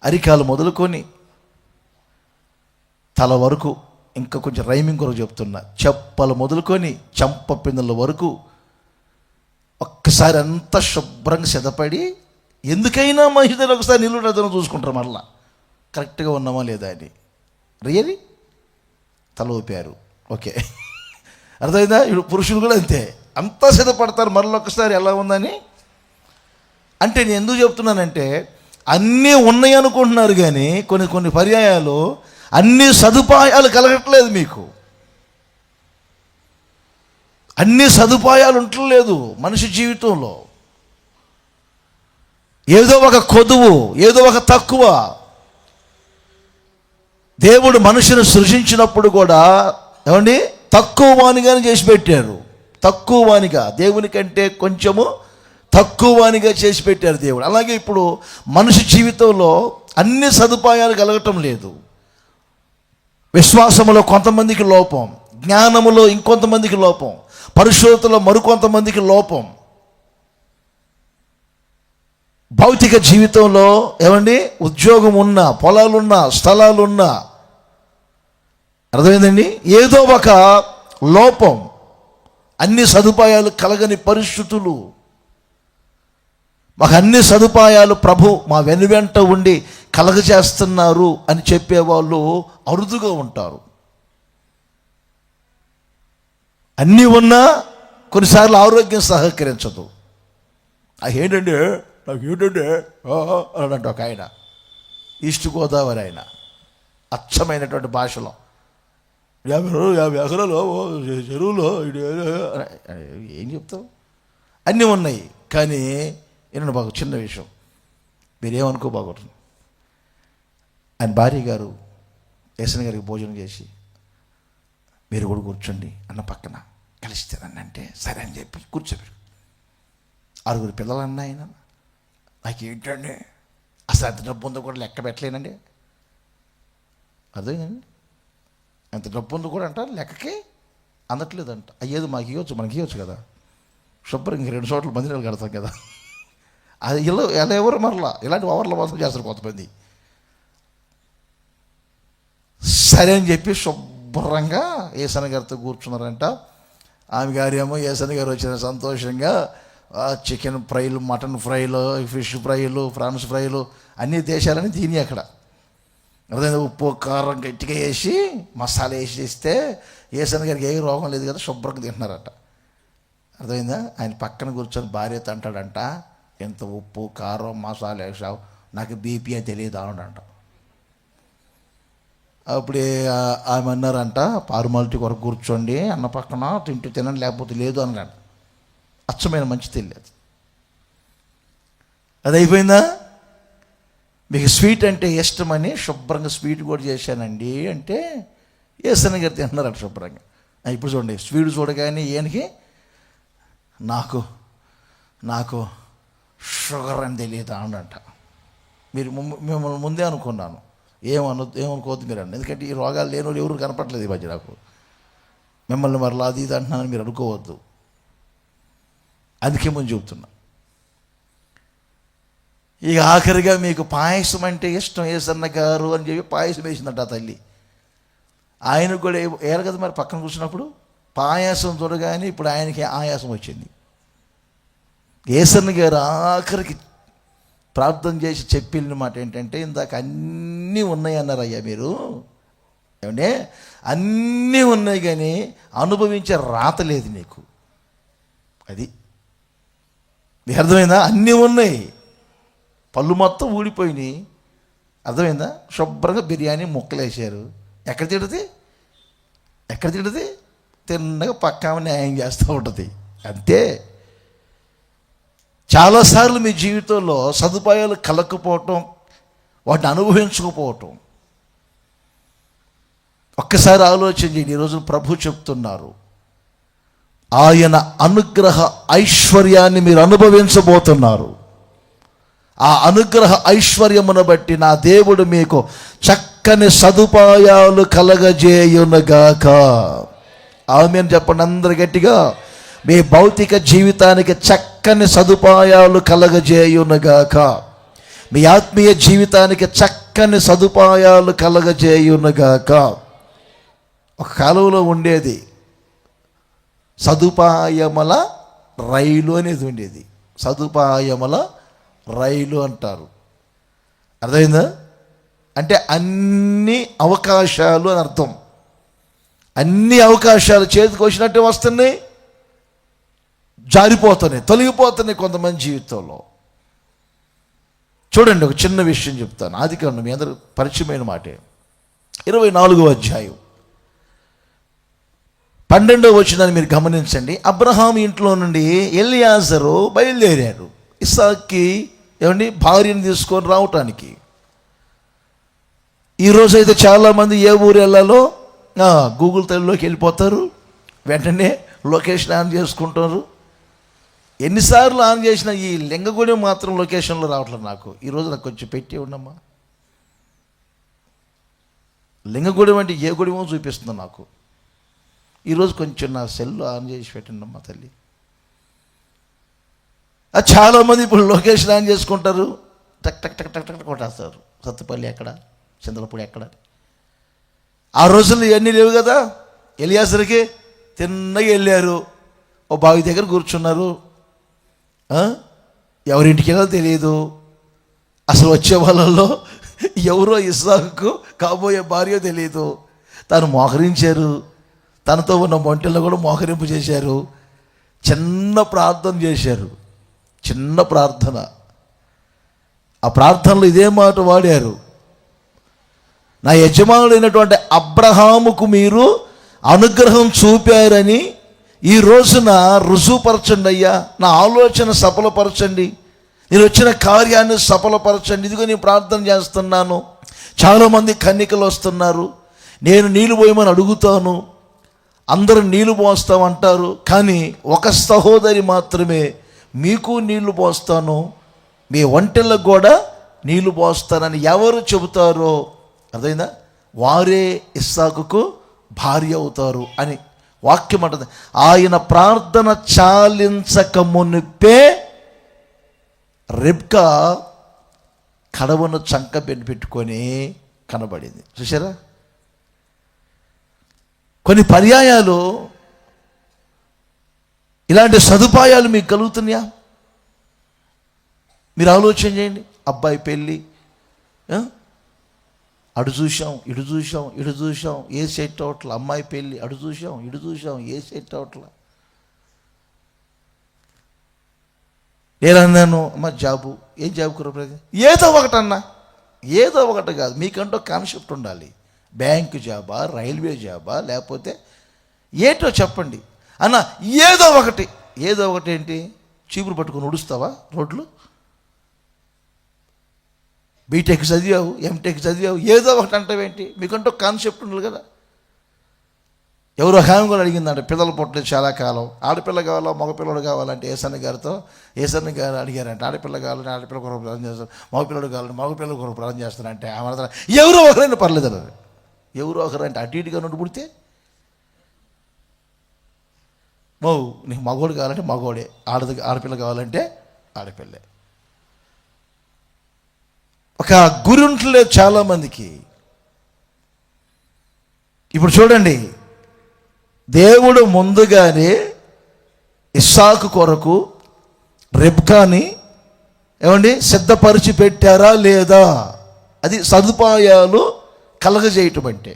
అరికాలు మొదలుకొని తల వరకు, ఇంకా కొంచెం రైమింగ్ కొరకు చెప్తున్నా, చెప్పలు మొదలుకొని చంప పిందెల వరకు ఒక్కసారి అంతా శుభ్రంగా సిద్ధపడి, ఎందుకైనా మహిళలు ఒకసారి నిలువుటను చూసుకుంటారు మళ్ళా కరెక్ట్గా ఉన్నామా లేదా అని. రియలీ తల ఊపారు, ఓకే, అర్థమైందా? ఇప్పుడు పురుషులు కూడా అంతే, అంతా సిద్ధపడతారు మళ్ళీ ఒకసారి ఎలా ఉందని. అంటే నేను ఎందుకు చెప్తున్నానంటే, అన్నీ ఉన్నాయి అనుకుంటున్నారు, కానీ కొన్ని పర్యాయాలు అన్ని సదుపాయాలు కలగట్లేదు. మీకు అన్ని సదుపాయాలు ఉండలేదు మనిషి జీవితంలో. ఏదో ఒక కొదువు, ఏదో ఒక తక్కువ. దేవుడు మనిషిని సృజించినప్పుడు కూడా ఏమండి తక్కువ వానిగానే చేసి పెట్టారు. తక్కువ వానిగా, దేవుని కంటే కొంచెము తక్కువ వానిగా చేసి పెట్టారు దేవుడు. అలాగే ఇప్పుడు మనిషి జీవితంలో అన్ని సదుపాయాలు కలగటం లేదు. విశ్వాసములో కొంతమందికి లోపం, జ్ఞానములో ఇంకొంతమందికి లోపం, పరిశుద్ధతలో మరికొంతమందికి లోపం, భౌతిక జీవితంలో ఏమండి ఉద్యోగం ఉన్నా, పొలాలున్నా, స్థలాలున్నా, అర్థమైందండి, ఏదో ఒక లోపం, అన్ని సదుపాయాలు కలగని పరిస్థితులు. మాకు అన్ని సదుపాయాలు ప్రభు మా వెనువెంట ఉండి కలగజేస్తున్నారు అని చెప్పేవాళ్ళు అరుదుగా ఉంటారు. అన్నీ ఉన్నా కొన్నిసార్లు ఆరోగ్యం సహకరించదు. ఏంటంటే నాకు ఏంటంటే అనంటే ఒక ఆయన, ఈస్ట్ గోదావరి ఆయన, అచ్చమైనటువంటి భాషలో 50 ఎకరాలు చెరువులో ఏం చెప్తావు, అన్నీ ఉన్నాయి. కానీ ఏంటంటే బాగా చిన్న విషయం, మీరేమనుకో బాగుంటుంది. ఆయన భార్య గారు ఏసన్ గారికి భోజనం చేసి, మీరు కూడా కూర్చోండి అన్న పక్కన కలిస్తారని అంటే సరే అని చెప్పి కూర్చోబెడు. 6 పిల్లలు అన్న ఆయన, నాకేంటండి అసలు అంత డబ్బు ఉందో కూడా లెక్క పెట్టలేనండి. అదేనండి, అంత డబ్బు ఉందో కూడా అంటారు లెక్కకి అందట్లేదంట. అయ్యేది మాకు ఇవ్వచ్చు, మనకి ఇవ్వచ్చు కదా, శుభ్రం ఇంక 2 చోట్ల మందిరాలు కడతాం కదా. అది ఎలా ఎవరు మరలా ఇలాంటి ఓవర్ల మోసం చేస్తారు కొంతమంది. సరే అని చెప్పి శుభ్రంగా ఏసన్న గారితో కూర్చున్నారంట. ఆమె గారు ఏమో ఏసన్న గారు వచ్చిన సంతోషంగా చికెన్ ఫ్రైలు, మటన్ ఫ్రైలు, ఫిష్ ఫ్రైలు, ఫ్రాన్స్ ఫ్రైలు, అన్ని దేశాలని తిని అక్కడ అర్థమైందా. ఉప్పు కారం గట్టిగా వేసి మసాలా వేసి ఇస్తే ఏసన్న గారికి ఏ రోగం లేదు కదా, శుభ్రంగా తింటున్నారట. అర్థమైందా. ఆయన పక్కన కూర్చొని భార్యతో అంటాడంట, ఎంత ఉప్పు కారం మసాలా వేసావు, నాకు బీపీ అని తెలియదు అంట. అప్పుడే ఆమె అన్నారంట, ఫార్మాలిటీ కొరకు కూర్చోండి అన్న పక్కన, తింటూ తినండి లేకపోతే లేదు అన్నాడు. అచ్చమైన మంచి తెలియదు. అది అయిపోయిందా. మీకు స్వీట్ అంటే ఇష్టమని శుభ్రంగా స్వీట్ కూడా చేశానండి అంటే ఏసన్న గారు తిన్నారట శుభ్రంగా. ఇప్పుడు చూడండి, స్వీట్ చూడగానే ఈయనకి నాకు నాకు షుగర్ అని తెలియదు అంట. మీరు మిమ్మల్ని ముందే అనుకున్నాను, ఏమనుకోవద్దు మీరు అండి, ఎందుకంటే ఈ రోగాలు లేని వాళ్ళు ఎవరు కనపట్లేదు ఈ మధ్య నాకు. మిమ్మల్ని మరలా అది ఇది అంటున్నానని మీరు అనుకోవద్దు, అందుకే ముందు చెబుతున్నా. ఇక ఆఖరిగా మీకు పాయసం అంటే ఇష్టం ఏసన్న గారు అని చెప్పి పాయసం వేసిందంట ఆ తల్లి. ఆయనకు కూడా ఏరు కదా మరి పక్కన కూర్చున్నప్పుడు పాయాసం చూడగానే ఇప్పుడు ఆయనకి ఆయాసం వచ్చింది. ఏసన్న గారు ఆఖరికి ప్రార్థన చేసి చెప్పిన మాట ఏంటంటే, ఇందాక అన్నీ ఉన్నాయి అన్నారు అయ్యా మీరు, ఏమంటే అన్నీ ఉన్నాయి కానీ అనుభవించే రాత లేదు నీకు. అది మీకు అర్థమైందా. అన్నీ ఉన్నాయి, పళ్ళు మొత్తం ఊడిపోయినాయి, అర్థమైందా. శుభ్రంగా బిర్యానీ ముక్కలు వేసారు, ఎక్కడ తింటుంది తిన్నగా పక్కా న్యాయం చేస్తూ ఉంటుంది అంతే. చాలాసార్లు మీ జీవితంలో సదుపాయాలు కలగకపోవటం, వాటిని అనుభవించకపోవటం. ఒక్కసారి ఆలోచన చేయండి. ఈరోజు ప్రభు చెప్తున్నారు, ఆయన అనుగ్రహ ఐశ్వర్యాన్ని మీరు అనుభవించబోతున్నారు. ఆ అనుగ్రహ ఐశ్వర్యమును బట్టి నా దేవుడు మీకు చక్కని సదుపాయాలు కలగజేయునుగాక. ఆమేన్ చెప్పండి అందరు గట్టిగా. మీ భౌతిక జీవితానికి చక్కని సదుపాయాలు కలగజేయునుగాక. మీ ఆత్మీయ జీవితానికి చక్కని సదుపాయాలు కలగజేయునుగాక. ఒక కాలంలో ఉండేది సదుపాయముల రైలు అనేది ఉండేది. సదుపాయముల రైలు అంటారు, అర్థమైందా. అంటే అన్ని అవకాశాలు అని అర్థం. అన్ని అవకాశాలు చేతికి వచ్చినట్టే వస్తున్నాయి, జారిపోతున్నాయి, తొలగిపోతున్నాయి కొంతమంది జీవితంలో. చూడండి, ఒక చిన్న విషయం చెప్తాను. ఆదికాండం మీ అందరూ పరిచయమైన మాటే, 24వ అధ్యాయం 12వ వచనాన్ని మీరు గమనించండి. అబ్రహాం ఇంట్లో నుండి ఎలియాజరు బయలుదేరారు ఇస్సాక్కి ఏమండి భార్యను తీసుకొని రావటానికి. ఈరోజైతే చాలామంది ఏ ఊరు వెళ్ళాలో గూగుల్ తల్లిలోకి వెళ్ళిపోతారు, వెంటనే లొకేషన్ ఆన్ చేసుకుంటారు. ఎన్నిసార్లు ఆన్ చేసినా ఈ లింగగూడెం మాత్రం లొకేషన్లో రావట్లేదు నాకు. ఈరోజు నాకు కొంచెం పెట్టి ఉండమ్మా. లింగగూడెం అంటే ఏ గుడెమో చూపిస్తుంది నాకు. ఈరోజు కొంచెం నా సెల్ ఆన్ చేసి పెట్టండమ్మా తల్లి. చాలామంది ఇప్పుడు లొకేషన్ ఆన్ చేసుకుంటారు, టక్ టక్ టక్ టక్ టక్ కొట్టేస్తారు. సత్తుపల్లి ఎక్కడ, చంద్రపూడి ఎక్కడ. ఆ రోజుల్లో ఇవన్నీ లేవు కదా. ఎలియాజరుకి తిన్నగా వెళ్ళారు, ఓ బావి దగ్గర కూర్చున్నారు. ఎవరింటికి వెళ్ళో తెలియదు. అసలు వచ్చే వాళ్ళల్లో ఎవరో ఇస్సాకుకు కాబోయే భార్య తెలియదు. తను మోకరించారు, తనతో ఉన్న ఒంటెల్లో కూడా మోకరింపు చేశారు. చిన్న ప్రార్థన చేశారు, చిన్న ప్రార్థన. ఆ ప్రార్థనలో ఇదే మాట వాడారు, నా యజమానుడైనటువంటి అబ్రహాముకు మీరు అనుగ్రహం చూపారని ఈ రోజున రుజువుపరచండి అయ్యా. నా ఆలోచన సఫలపరచండి, నేను వచ్చిన కార్యాన్ని సఫలపరచండి. ఇదిగో నేను ప్రార్థన చేస్తున్నాను. చాలామంది కన్నికలు వస్తున్నారు, నేను నీళ్ళు పోయమని అడుగుతాను, అందరూ నీళ్లు పోస్తామంటారు, కానీ ఒక సహోదరి మాత్రమే మీకు నీళ్లు పోస్తాను, మీ ఒంటెలకు కూడా నీళ్లు పోస్తానని ఎవరు చెబుతారో అర్థమైందా, వారే ఇస్సాకుకు భార్య అవుతారు అని వాక్యం అంటుంది. ఆయన ప్రార్థన చాలించక మునిపే రెబ్కా కడవను చంక పెట్టుకొని కనబడింది. చూసారా, కొన్ని పర్యాయాలు ఇలాంటి సదుపాయాలు మీకు కలుగుతున్నాయా? మీరు ఆలోచన చేయండి. అబ్బాయి పెళ్ళి, అటు చూసాం ఇటు చూసాం ఇటు చూసాం, ఏ సెట్ అవట్లా. అమ్మాయి పెళ్ళి, అటు చూసాం ఇటు చూసాం, ఏ సెట్ అవట్లా. నేను అన్నాను, అమ్మ జాబు, ఏం జాబ్ కురపలేదు, ఏదో ఒకటన్నా, ఏదో ఒకటి కాదు, మీకంటూ కాన్సెప్ట్ ఉండాలి. బ్యాంకు జాబా, రైల్వే జాబా, లేకపోతే ఏటో చెప్పండి అన్న. ఏదో ఒకటి, ఏదో ఒకటి ఏంటి? చీపురు పట్టుకొని ఉడుస్తావా రోడ్లు? బీటెక్ చదివావు, ఎంటెక్ చదివావు, ఏదో ఒకటి అంటావేంటి? మీకంటూ కాన్సెప్ట్ ఉండాలి కదా. ఎవరో హామీ కూడా అడిగిందంటే, పిల్లలు పుట్టలేదు చాలా కాలం, ఆడపిల్ల కావాలా మగపిల్లడు కావాలంటే ఏసన్న గారితో, ఏసన్న గారు అడిగారంటే, ఆడపిల్ల కావాలని ఆడపిల్ల కొరకు ప్రార్థన చేస్తారు, మగపిల్లడు కావాలని మగపిల్లల కొరకు ప్రార్థన చేస్తారంటే, ఆమె ఎవరో ఒకరైనా పర్లేదు అన్నారు. ఎవరో ఒకరంటే అటు ఇటుగా నుండి పుడితే, నీకు మగోడు కావాలంటే మగోడే, ఆడపిల్ల కావాలంటే ఆడపిల్లే. ఒక గురి ఉండలేదు చాలామందికి. ఇప్పుడు చూడండి, దేవుడు ముందుగానే ఇస్సాకు కొరకు రెబ్కాని సిద్ధపరిచి పెట్టారా లేదా? అది సదుపాయాలు కలగజేయటం అంటే.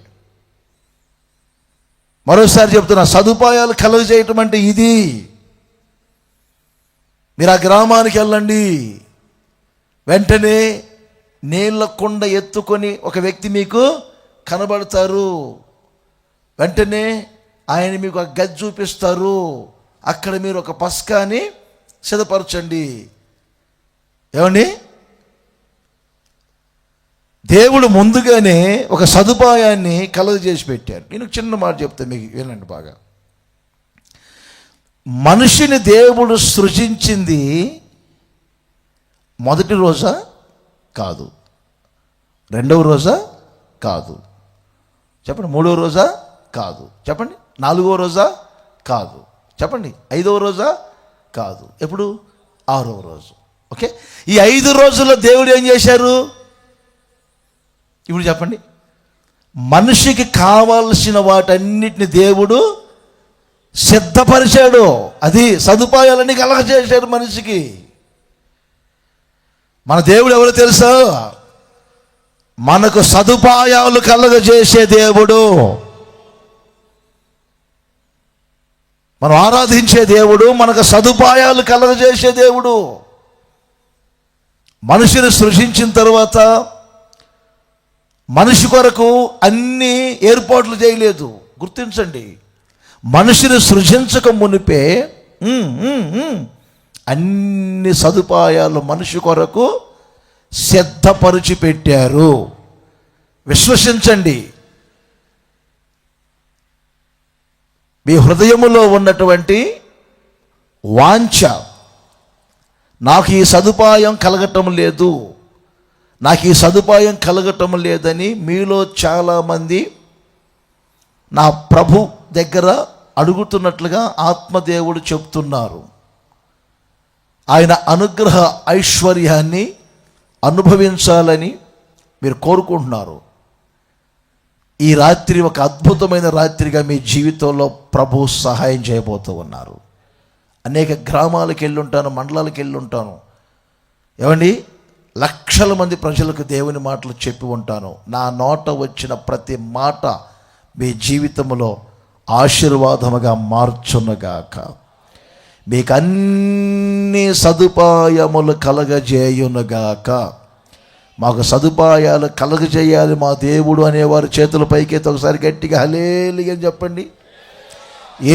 మరోసారి చెప్తున్నా, సదుపాయాలు కలగజేయటం అంటే ఇది. మీరు ఆ గ్రామానికి వెళ్ళండి, వెంటనే నీళ్ళ కుండ ఎత్తుకొని ఒక వ్యక్తి మీకు కనబడతారు. వెంటనే ఆయన మీకు ఒక గది చూపిస్తారు. అక్కడ మీరు ఒక పస్కాని సిద్ధపరచండి. దేవుడు ముందుగానే ఒక సదుపాయాన్ని కలుగజేసి పెట్టారు. నేను చిన్న మాట చెప్తాను, మీకు వినండి బాగా. మనిషిని దేవుడు సృజించింది మొదటి రోజా కాదు, రెండవ రోజా కాదు, చెప్పండి, మూడవ రోజా కాదు, చెప్పండి, నాలుగవ రోజా కాదు, చెప్పండి, ఐదవ రోజా కాదు, ఎప్పుడు? ఆరవ రోజు. ఓకే, ఈ 5 రోజుల్లో దేవుడు ఏం చేశారు? ఇప్పుడు చెప్పండి. మనిషికి కావాల్సిన వాటన్నిటిని దేవుడు సిద్ధపరిచాడు. అది సదుపాయాలన్నీ కలగజేశాడు మనిషికి. మన దేవుడు ఎవరో తెలుసా? మనకు సదుపాయాలు కలగజేసే దేవుడు. మనం ఆరాధించే దేవుడు మనకు సదుపాయాలు కలగజేసే దేవుడు. మనిషిని సృష్టించిన తర్వాత మనిషి కొరకు అన్ని ఏర్పాట్లు చేయలేదు. గుర్తించండి, మనిషిని సృజించక మునిపే అన్ని సదుపాయాలు మనిషి కొరకు సిద్ధపరిచి పెట్టారు. విశ్వసించండి. మీ హృదయములో ఉన్నటువంటి వాంఛ, నాకు ఈ సదుపాయం కలగటం లేదు, నాకు ఈ సదుపాయం కలగటం లేదని మీలో చాలామంది నా ప్రభు దగ్గర అడుగుతున్నట్లుగా ఆత్మదేవుడు చెప్తున్నారు. ఆయన అనుగ్రహ ఐశ్వర్యాన్ని అనుభవించాలని మీరు కోరుకుంటున్నారు. ఈ రాత్రి ఒక అద్భుతమైన రాత్రిగా మీ జీవితంలో ప్రభు సహాయం చేయబోతూ ఉన్నారు. అనేక గ్రామాలకు వెళ్ళుంటాను, మండలాలకు వెళ్ళుంటాను, లక్షల మంది ప్రజలకు దేవుని మాటలు చెప్పి ఉంటాను. నా నోట వచ్చిన ప్రతి మాట మీ జీవితంలో ఆశీర్వాదముగా మార్చునుగాక. మీకు అన్ని సదుపాయములు కలగజేయునుగాక. మాకు సదుపాయాలు కలగజేయాలి మా దేవుడు అనేవారు చేతుల పైకెత్తి ఒకసారి గట్టిగా హల్లెలూయా అని చెప్పండి.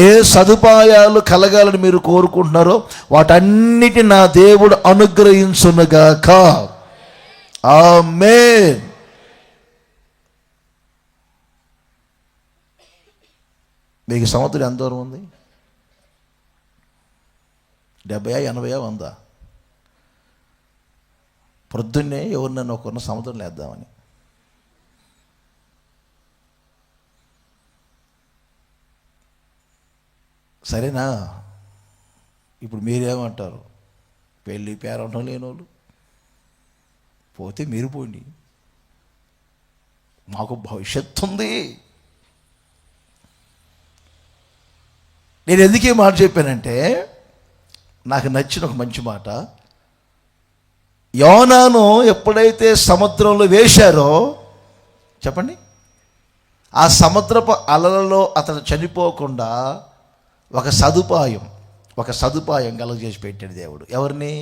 ఏ సదుపాయాలు కలగాలని మీరు కోరుకుంటున్నారో వాటన్నిటి నా దేవుడు అనుగ్రహించునుగాక. ఆమేన్. మీకు సంవత్సరం ఎంత దూరం ఉంది? 70, 80, 100? పొద్దున్నే ఎవరినన్నా ఒకరిన సముద్రం లేద్దామని. సరేనా? ఇప్పుడు మీరేమంటారు? పెళ్ళి పేరంటం లేనోళ్ళు పోతే మీరు పోండి, మాకు భవిష్యత్తు ఉంది. నేను ఎందుకు ఈ మాట చెప్పానంటే, నాకు నచ్చిన ఒక మంచి మాట, యోనాను ఎప్పుడైతే సముద్రంలో వేశారో చెప్పండి, ఆ సముద్రపు అలలలో అతను చనిపోకుండా ఒక సదుపాయం కలుగజేసి పెట్టాడు దేవుడు. ఎవరిని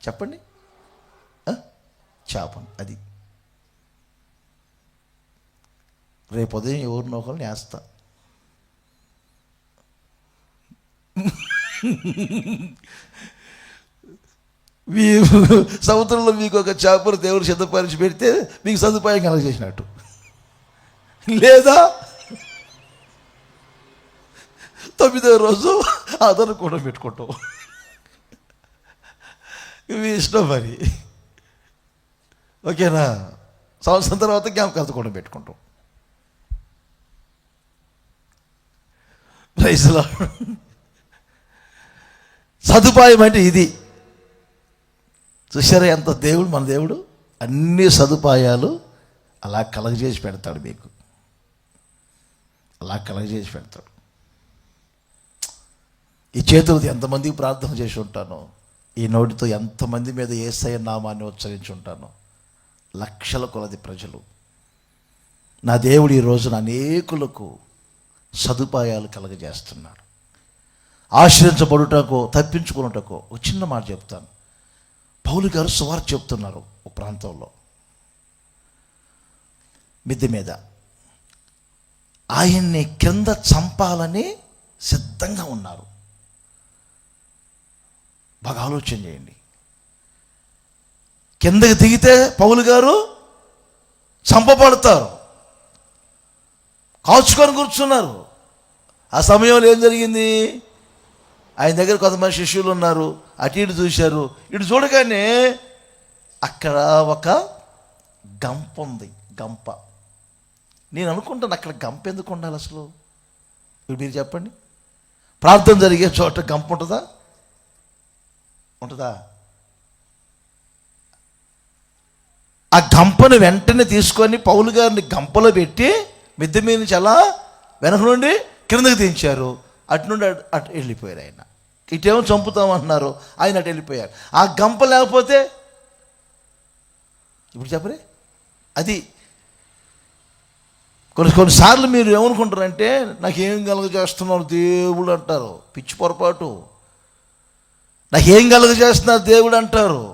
చెప్పండి? చేపను. అది రేపు ఉదయం ఎవరినో ఒకరిని వేస్తా. మీ సముద్రంలో మీకు ఒక చేపను దేవుడు సిద్ధపరిచి పెడితే మీకు సదుపాయం కలగజేసినట్టు. లేదా 9వ రోజు అదను కూడా పెట్టుకుంటాం. ఇవి ఇష్టం మరి. ఓకేనా? సంవత్సరం తర్వాత జ్ఞాపకాలతో కూడా పెట్టుకుంటాం. ప్రైజ్లా. సదుపాయం అంటే ఇది. చూసారా ఎంత దేవుడు, మన దేవుడు అన్ని సదుపాయాలు అలా కలగజేసి పెడతాడు మీకు. అలా కలగజేసి పెడతాడు. ఈ చేతులతో ఎంతమందికి ప్రార్థన చేసి ఉంటానో, ఈ నోటితో ఎంతమంది మీద యేసయ్య నామాన్ని ఉచ్చరించి ఉంటానో, లక్షల కొలది ప్రజలు. నా దేవుడు ఈ రోజున అనేకులకు సదుపాయాలు కలగజేస్తున్నాడు. ఆశ్రయించబడుటకో తప్పించుకున్నటకో ఒక చిన్న మాట చెప్తాను. పౌలు గారు సువార్త చెప్తున్నారు ఒక ప్రాంతంలో, మిద్దె మీద. ఆయన్ని కింద చంపాలని సిద్ధంగా ఉన్నారు. బాగా ఆలోచన చేయండి. కిందకి దిగితే పౌలు గారు చంపబడతారు. కాచుకొని కూర్చున్నారు. ఆ సమయంలో ఏం జరిగింది? ఆయన దగ్గర కొంతమంది శిష్యులు ఉన్నారు. అటు ఇటు చూశారు. ఇటు చూడగానే అక్కడ ఒక గంప ఉంది. గంప. నేను అనుకుంటాను, అక్కడ గంప ఎందుకు ఉండాలి అసలు? ఇప్పుడు మీరు చెప్పండి. ప్రార్థన జరిగే చోట గంప ఉంటుందా? ఉంటుందా? ఆ గంపను వెంటనే తీసుకొని పౌలు గారిని గంపలో పెట్టి మిద్దె మీద నుంచి అలా వెనక నుండి కిందకి దించారు. అటు నుండి అటు వెళ్ళిపోయారు. ఆయన ఇటేమో చంపుతామంటున్నారు, ఆయన అటు వెళ్ళిపోయారు. ఆ గంప లేకపోతే ఇప్పుడు చెప్పరే. అది కొన్నిసార్లు మీరు ఏమనుకుంటారంటే, నాకేం కలుగజేస్తున్నారు దేవుడు అంటారు. పిచ్చి పొరపాటు. నాకేం కలుగజేస్తున్నారు దేవుడు అంటారు.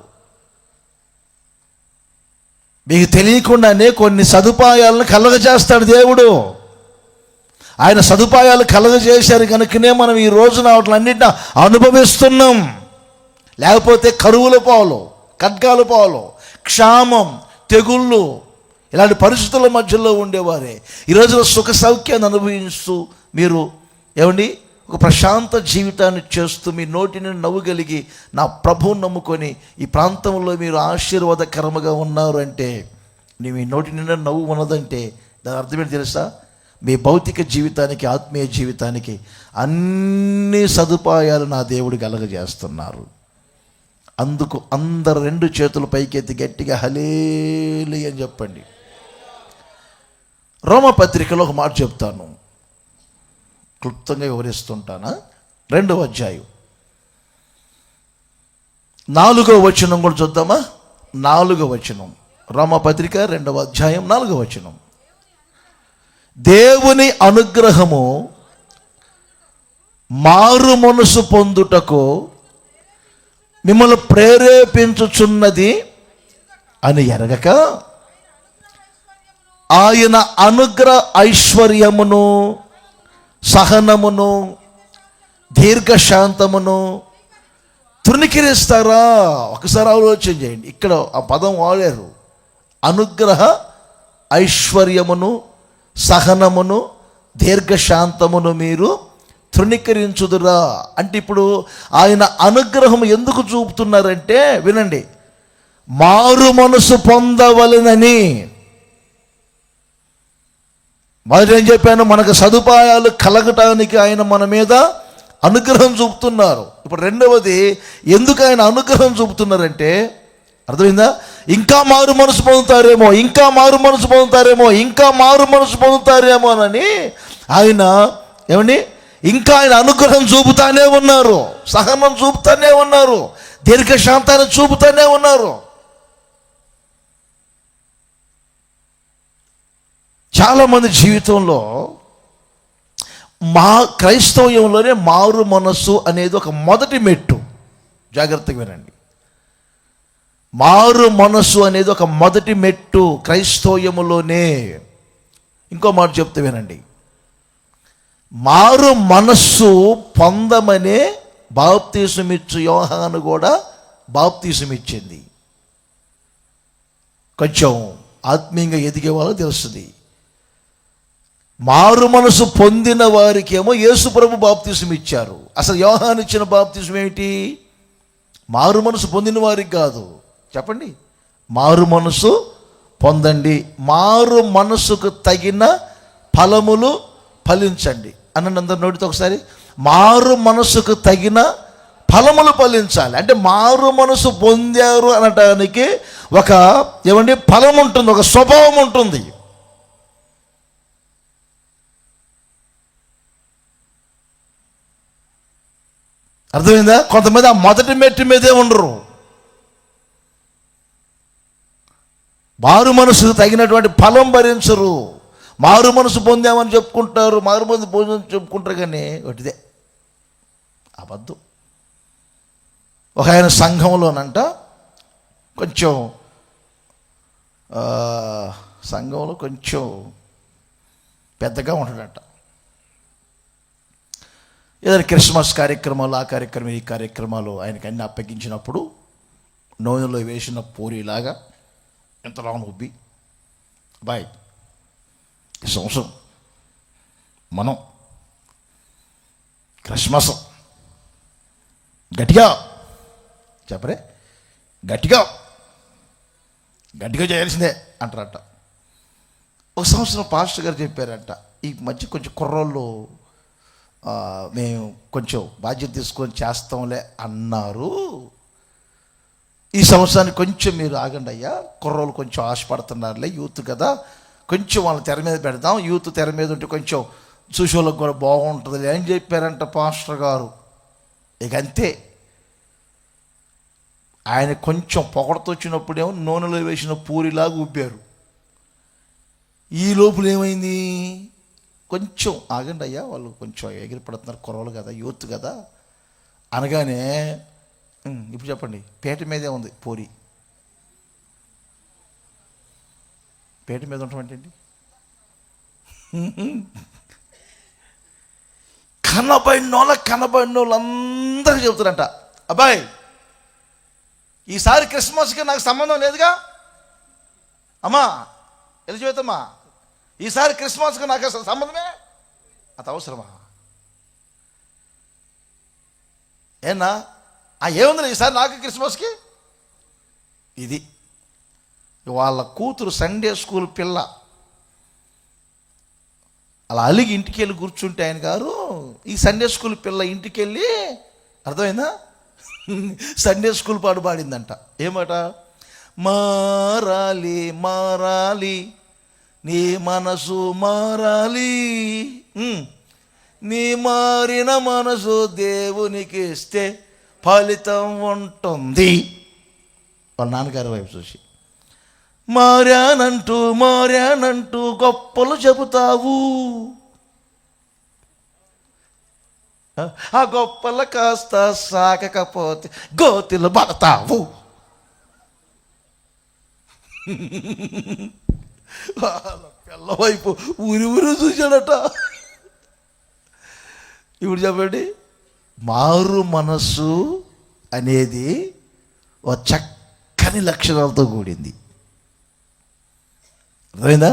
మీకు తెలియకుండానే కొన్ని సదుపాయాలను కలుగజేస్తాడు దేవుడు. ఆయన సదుపాయాలు కలుగజేశారు కనుకనే మనం ఈ రోజున వాటిలన్నింటినీ అనుభవిస్తున్నాం. లేకపోతే కరువుల పాలు, ఖడ్గాల పాలు, క్షామం, తెగుళ్ళు, ఇలాంటి పరిస్థితుల మధ్యలో ఉండేవారే ఈ రోజున సుఖ సౌఖ్యాన్ని అనుభవిస్తూ మీరు ఏమండి ఒక ప్రశాంత జీవితాన్ని చేస్తూ మీ నోటిని నవ్వుగలిగి నా ప్రభువుని నమ్ముకొని ఈ ప్రాంతంలో మీరు ఆశీర్వాదకరముగా ఉన్నారు అంటే, మీ నోటి నిండా నవ్వు ఉన్నదంటే దాని అర్థం ఏంటి తెలుసా? మీ భౌతిక జీవితానికి, ఆత్మీయ జీవితానికి అన్ని సదుపాయాలు నా దేవుడు కలగజేస్తున్నారు. అందుకు అందరు 2 చేతులు పైకెత్తి గట్టిగా హల్లెలూయా అని చెప్పండి. రోమపత్రికలో ఒక మాట చెప్తాను, క్లుప్తంగా వివరిస్తుంటానా. 2వ అధ్యాయం 4వ వచనం కూడా చూద్దామా? 4వ వచనం, రోమపత్రిక 2వ అధ్యాయం 4వ వచనం. దేవుని అనుగ్రహము మారు మనసు పొందుటకు మిమ్మల్ని ప్రేరేపించుచున్నది అని ఎరగక, ఆయన అనుగ్రహ ఐశ్వర్యమును, సహనమును, దీర్ఘశాంతమును తృణీకరిస్తారా? ఒకసారి ఆలోచన చేయండి. ఇక్కడ ఆ పదం వాడారు, అనుగ్రహ ఐశ్వర్యమును, సహనమును, దీర్ఘశాంతమును మీరు తృణీకరించుదురా. అంటే ఇప్పుడు ఆయన అనుగ్రహం ఎందుకు చూపుతున్నారంటే, వినండి, మారు మనసు పొందవలెనని. మొదట ఏం చెప్పాను? మనకు సదుపాయాలు కలగటానికి ఆయన మన మీద అనుగ్రహం చూపుతున్నారు. ఇప్పుడు రెండవది, ఎందుకు ఆయన అనుగ్రహం చూపుతున్నారంటే, అర్థమైందా? ఇంకా మారు మనసు పొందుతారేమో, ఇంకా మారు మనసు పొందుతారేమో, ఇంకా మారు మనసు పొందుతారేమో అని ఆయన ఏమండి ఇంకా ఆయన అనుగ్రహం చూపుతానే ఉన్నారు, సహనం చూపుతానే ఉన్నారు, దీర్ఘశాంతాన్ని చూపుతూనే ఉన్నారు. చాలామంది జీవితంలో క్రైస్తవ్యంలోనే మారు మనస్సు అనేది ఒక మొదటి మెట్టు. జాగ్రత్తగా వినండి. మారు మనస్సు అనేది ఒక మొదటి మెట్టు క్రైస్తవ్యములోనే. ఇంకో మాట చెప్తే వినండి. మారు మనస్సు పొందమనే బాప్తీసమిచ్చు యోహాను కూడా బాప్తీసమిచ్చింది. కొంచెం ఆత్మీయంగా ఎదిగే వాళ్ళకి తెలుస్తుంది. మారు మనసు పొందిన వారికి ఏమో యేసు ప్రభు బాప్తీసం ఇచ్చారు. అసలు యోహాను ఇచ్చిన బాప్తీసం ఏమిటి? మారు మనసు పొందిన వారికి కాదు. చెప్పండి, మారు మనసు పొందండి, మారు మనసుకు తగిన ఫలములు ఫలించండి అనండి. అందరు నోటితో ఒకసారి, మారు మనసుకు తగిన ఫలములు ఫలించాలి. అంటే మారు మనసు పొందారు అనటానికి ఒక ఫలం ఉంటుంది, ఒక స్వభావం ఉంటుంది. అర్థమైందా? కొంతమంది ఆ మొదటి మెట్టు మీదే ఉండరు. మారు మనసుకు తగినటువంటి ఫలం భరించరు. మారు మనసు పొందామని చెప్పుకుంటారు, మారు మనసు పొందామని చెప్పుకుంటారు, కానీ ఒకటిదే అబద్ధం. ఒక ఆయన సంఘంలోనంట కొంచెం సంఘంలో కొంచెం పెద్దగా ఉంటాడట. ఏదైనా క్రిస్మస్ కార్యక్రమాలు, ఆ కార్యక్రమం, ఈ కార్యక్రమాలు ఆయనకి అన్ని అప్పగించినప్పుడు నూనెలో వేసిన పూరిలాగా ఎంతలా ఉబ్బి, బాయ్ ఈ సంవత్సరం మనం క్రిస్మస్ గట్టిగా చెప్పరే, గట్టిగా చేయాల్సిందే అంటారట. ఒక సంవత్సరం పాస్టర్ గారు చెప్పారంట, ఈ మధ్య కొంచెం కుర్రోళ్ళు మేము కొంచెం బాధ్యత తీసుకొని చేస్తాంలే అన్నారు. ఈ సంవత్సరానికి కొంచెం మీరు ఆగండి అయ్యా, కుర్రోళ్ళు కొంచెం ఆశపడుతున్నారులే, యూత్ కదా, కొంచెం వాళ్ళ తెర మీద పెడదాం, యూత్ తెర మీద ఉంటే కొంచెం చూసేవాళ్ళకి కూడా బాగుంటుంది అని చెప్పారంట పాస్టర్ గారు. ఇక అంతే, ఆయన కొంచెం పొగడతో వచ్చినప్పుడేమో నూనెలో వేసిన పూరిలాగా ఉబ్బారు. ఈ లోపల ఏమైంది, కొంచెం ఆగండి అయ్యా, వాళ్ళు కొంచెం ఎగిరిపడుతున్నారు, కుర్రోళ్ళు కదా, యూత్ కదా అనగానే ఇప్పుడు చెప్పండి, పేట మీదే ఉంది పూరి. పేట మీద ఉంటామంటండి. కనబడిన వాళ్ళు అందరూ చెబుతారంట, అబ్బాయి ఈసారి క్రిస్మస్కి నాకు సంబంధం లేదుగా, అమ్మా ఎలిజబెతమ్మా ఈసారి క్రిస్మస్కి నాకు అసలు సంబంధమే, అంత అవసరమా? ఏనా ఏముంది ఈసారి నాకు క్రిస్మస్కి? ఇది వాళ్ళ కూతురు సండే స్కూల్ పిల్ల అలా అలిగి ఇంటికి వెళ్ళి కూర్చుంటే ఆయన గారు ఈ సండే స్కూల్ పిల్ల ఇంటికి వెళ్ళి, అర్థమైందా, సండే స్కూల్ పాడు పాడిందంట. ఏమాట, మారాలి మారాలి నీ మనసు మారాలి, నీ మారిన మనసు దేవునికి ఇస్తే ఫలితం ఉంటుంది. వాళ్ళ నాన్నగారి వైపు చూసి, మారానంటూ గొప్పలు చెబుతావు, ఆ గొప్పలు కాస్త సాగకపోతే గోతిలు పడతావు. పిల్ల వైపు ఊరి చూశాడట. ఇప్పుడు చెప్పండి, మారు మనస్సు అనేది ఒక చక్కని లక్షణాలతో కూడింది. అర్థమైందా?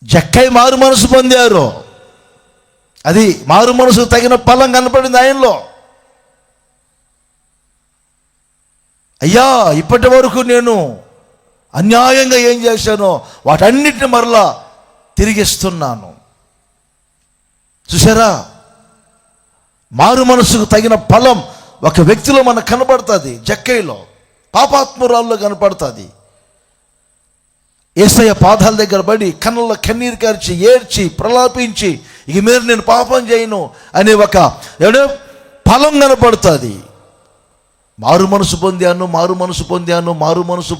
జక్కై మారు మనసు పొందారు, అది మారు మనసు తగిన ఫలం కనపడింది ఆయనలో. అయ్యా ఇప్పటి వరకు నేను అన్యాయంగా ఏం చేశానో వాటన్నిటిని మరలా తిరిగిస్తున్నాను. చూసారా, మారు మనసుకు తగిన ఫలం ఒక వ్యక్తిలో మనకు కనపడుతుంది. జక్కైలో పాపాత్మురాల్లో కనపడుతుంది. యేసయ్య పాదాల దగ్గర పడి కన్నుల కన్నీరు కార్చి ఏడ్చి ప్రలాపించి ఇక మీద నేను పాపం చేయను అనే ఒక ఫలం కనపడుతుంది. మారు మనసు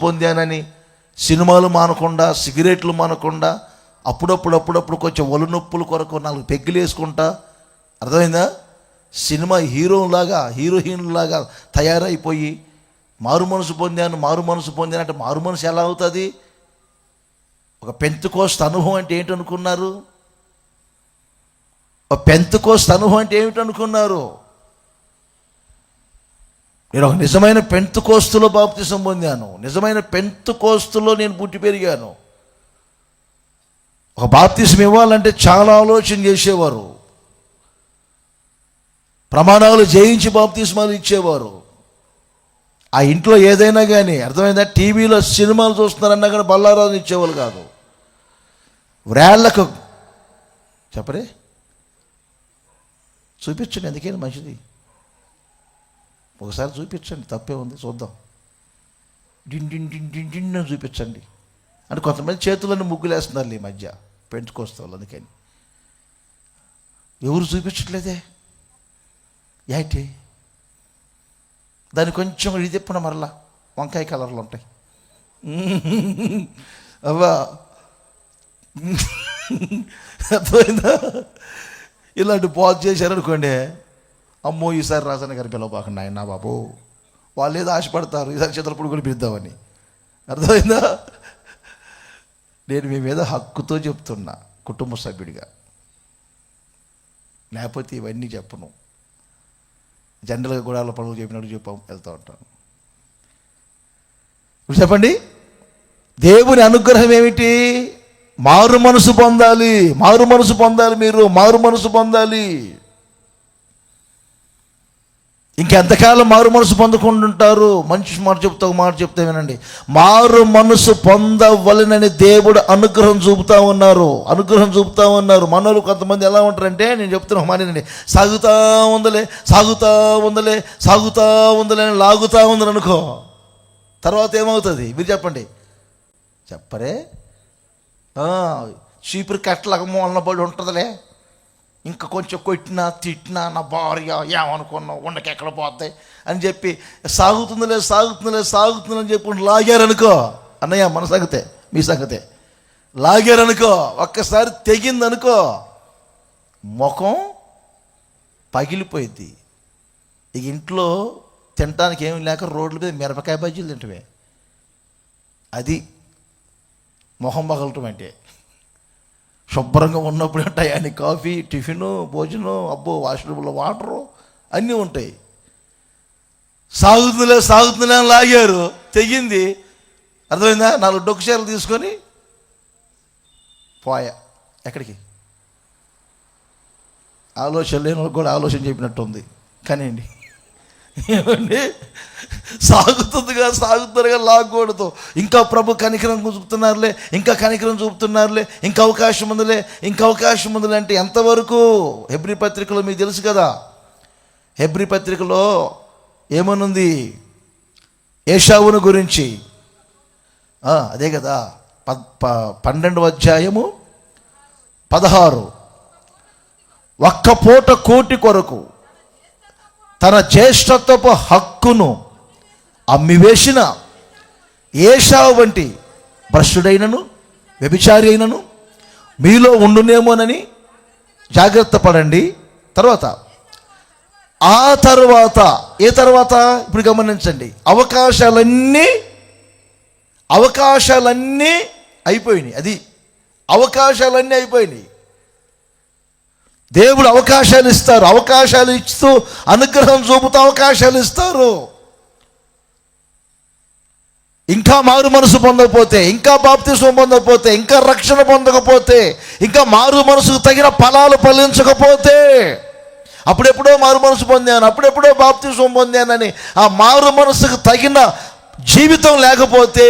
పొందానని సినిమాలు మానకుండా, సిగరెట్లు మానకుండా, అప్పుడప్పుడు కొంచెం ఒళ్ళు నొప్పుల కొరకు 4 పెగ్గులు వేసుకుంటా, అర్థమైందా, సినిమా హీరోయిన్లాగా తయారైపోయి మారు మనసు పొందాను అంటే మారు మనసు ఎలా అవుతుంది? ఒక పెంతెకోస్తు అనుభవం అంటే ఏంటనుకున్నారు? నేను ఒక నిజమైన పెంతెకోస్తులో బాప్తిసం పొందాను. నిజమైన పెంతెకోస్తులో నేను పుట్టి పెరిగాను. ఒక బాప్తిసం ఇవ్వాలంటే చాలా ఆలోచన చేసేవారు. ప్రమాణాలు జయించి బాప్తిస్మాలు ఇచ్చేవారు. ఆ ఇంట్లో ఏదైనా కానీ, అర్థమైందా, టీవీలో సినిమాలు చూస్తున్నారన్నా కానీ బల్లారాజు ఇచ్చేవాళ్ళు కాదు. వ్రేళ్లకు చెప్పరే చూపించండి, ఎందుకైనా మంచిది, ఒకసారి చూపించండి, తప్పే ఉంది, చూద్దాం, డిండిన్ చూపించండి అంటే కొంతమంది చేతులను ముగ్గులేస్తున్నారు ఈ మధ్య పెంచుకొస్తారు. అందుకని ఎవరు చూపించట్లేదే ఏంటి? దాన్ని కొంచెం ఇది తిప్పడం మరలా వంకాయ కలర్లు ఉంటాయి. అవ్వా అర్థమైందా? ఇలాంటి బాగు చేశారనుకోండి, అమ్మో ఈసారి రాజన్న గారి పిలవబాకండి ఆయన బాబు, వాళ్ళు ఏదో ఆశపడతారు ఈసారి చేతులప్పుడు కూడా పిలుద్దామని. అర్థమైందా? నేను మీ మీద హక్కుతో చెప్తున్నా, కుటుంబ సభ్యుడిగా, లేకపోతే ఇవన్నీ చెప్పను. జనరల్గా గూడాల పనులు చెప్పినట్టు వెళ్తూ ఉంటాను. ఇప్పుడు చెప్పండి, దేవుని అనుగ్రహం ఏమిటి? మారు మనసు పొందాలి. మీరు మారు మనసు పొందాలి. ఇంకెంతకాలం మారు మనసు పొందకుండా ఉంటారు? మంచి మాట చెప్తా వినండి. మారు మనసు పొందవలనని దేవుడు అనుగ్రహం చూపుతా ఉన్నారు. మనోళ్ళు కొంతమంది ఎలా ఉంటారంటే, నేను చెప్తున్నా మానేనండి, సాగుతా ఉందలే అని లాగుతా ఉందని అనుకో, తర్వాత ఏమవుతుంది మీరు చెప్పండి? చెప్పరే, చీపురు కట్టలాగా మూలన పడి ఉంటుందిలే, ఇంకా కొంచెం కొట్టినా తిట్టినా నా భార్య ఏమనుకున్నావు ఉండకెక్కడ పోతాయి అని చెప్పి సాగుతుందిలే అని చెప్పి లాగారనుకో, అన్నయ్య మన సంగతే మీ సంగతే, లాగారనుకో, ఒక్కసారి తెగిందనుకో, ముఖం పగిలిపోయింది. ఇక ఇంట్లో తినడానికి ఏమి లేక రోడ్ల మీద మిరపకాయ బజ్జీలు తింటవే, అది మొహం పగలటం అంటే. శుభ్రంగా ఉన్నప్పుడు ఉంటాయి కాఫీ, టిఫిను, భోజనం, అబ్బో వాష్రూమ్లో వాటరు అన్నీ ఉంటాయి. సాగుతుందిలే అని లాగారు, తెగింది, అర్థమైందా? 4 డొక్కు చీరలు తీసుకొని పోయా. ఎక్కడికి? ఆలోచన లేని వాళ్ళకి కూడా ఆలోచన చెప్పినట్టుంది కానివ్వండి. ఏమండి, సాగుతుందిగా లాగకూడదు. ఇంకా ప్రభు కనికరం చూపుతున్నారులే, ఇంకా అవకాశం ఉందిలే అంటే ఎంతవరకు? హెబ్రీ పత్రికలో మీకు తెలుసు కదా, హెబ్రీ పత్రికలో ఏమనుంది? ఏశావును గురించి, అదే కదా, 12వ అధ్యాయము 16, ఒక్క పూట కోటి కొరకు తన జ్యేష్ఠత్వపు హక్కును అమ్మివేసిన ఏశావు వంటి భ్రష్టుడైనను వ్యభిచారి అయినను మీలో ఉండునేమోనని జాగ్రత్త పడండి. ఆ తర్వాత ఏ తర్వాత? ఇప్పుడు గమనించండి, అవకాశాలన్నీ అయిపోయినాయి. అది అవకాశాలన్నీ అయిపోయినాయి. దేవుడు అవకాశాలు ఇస్తారు, అవకాశాలు ఇస్తూ అనుగ్రహం చూపుతూ అవకాశాలు ఇస్తారు. ఇంకా మారు మనసు పొందకపోతే, ఇంకా బాప్తిస్మం పొందకపోతే, ఇంకా రక్షణ పొందకపోతే, ఇంకా మారు మనసుకు తగిన ఫలాలు ఫలించకపోతే, అప్పుడెప్పుడో మారు మనసు పొందాను, అప్పుడెప్పుడో బాప్తిస్మం పొందానని ఆ మారు మనసుకు తగిన జీవితం లేకపోతే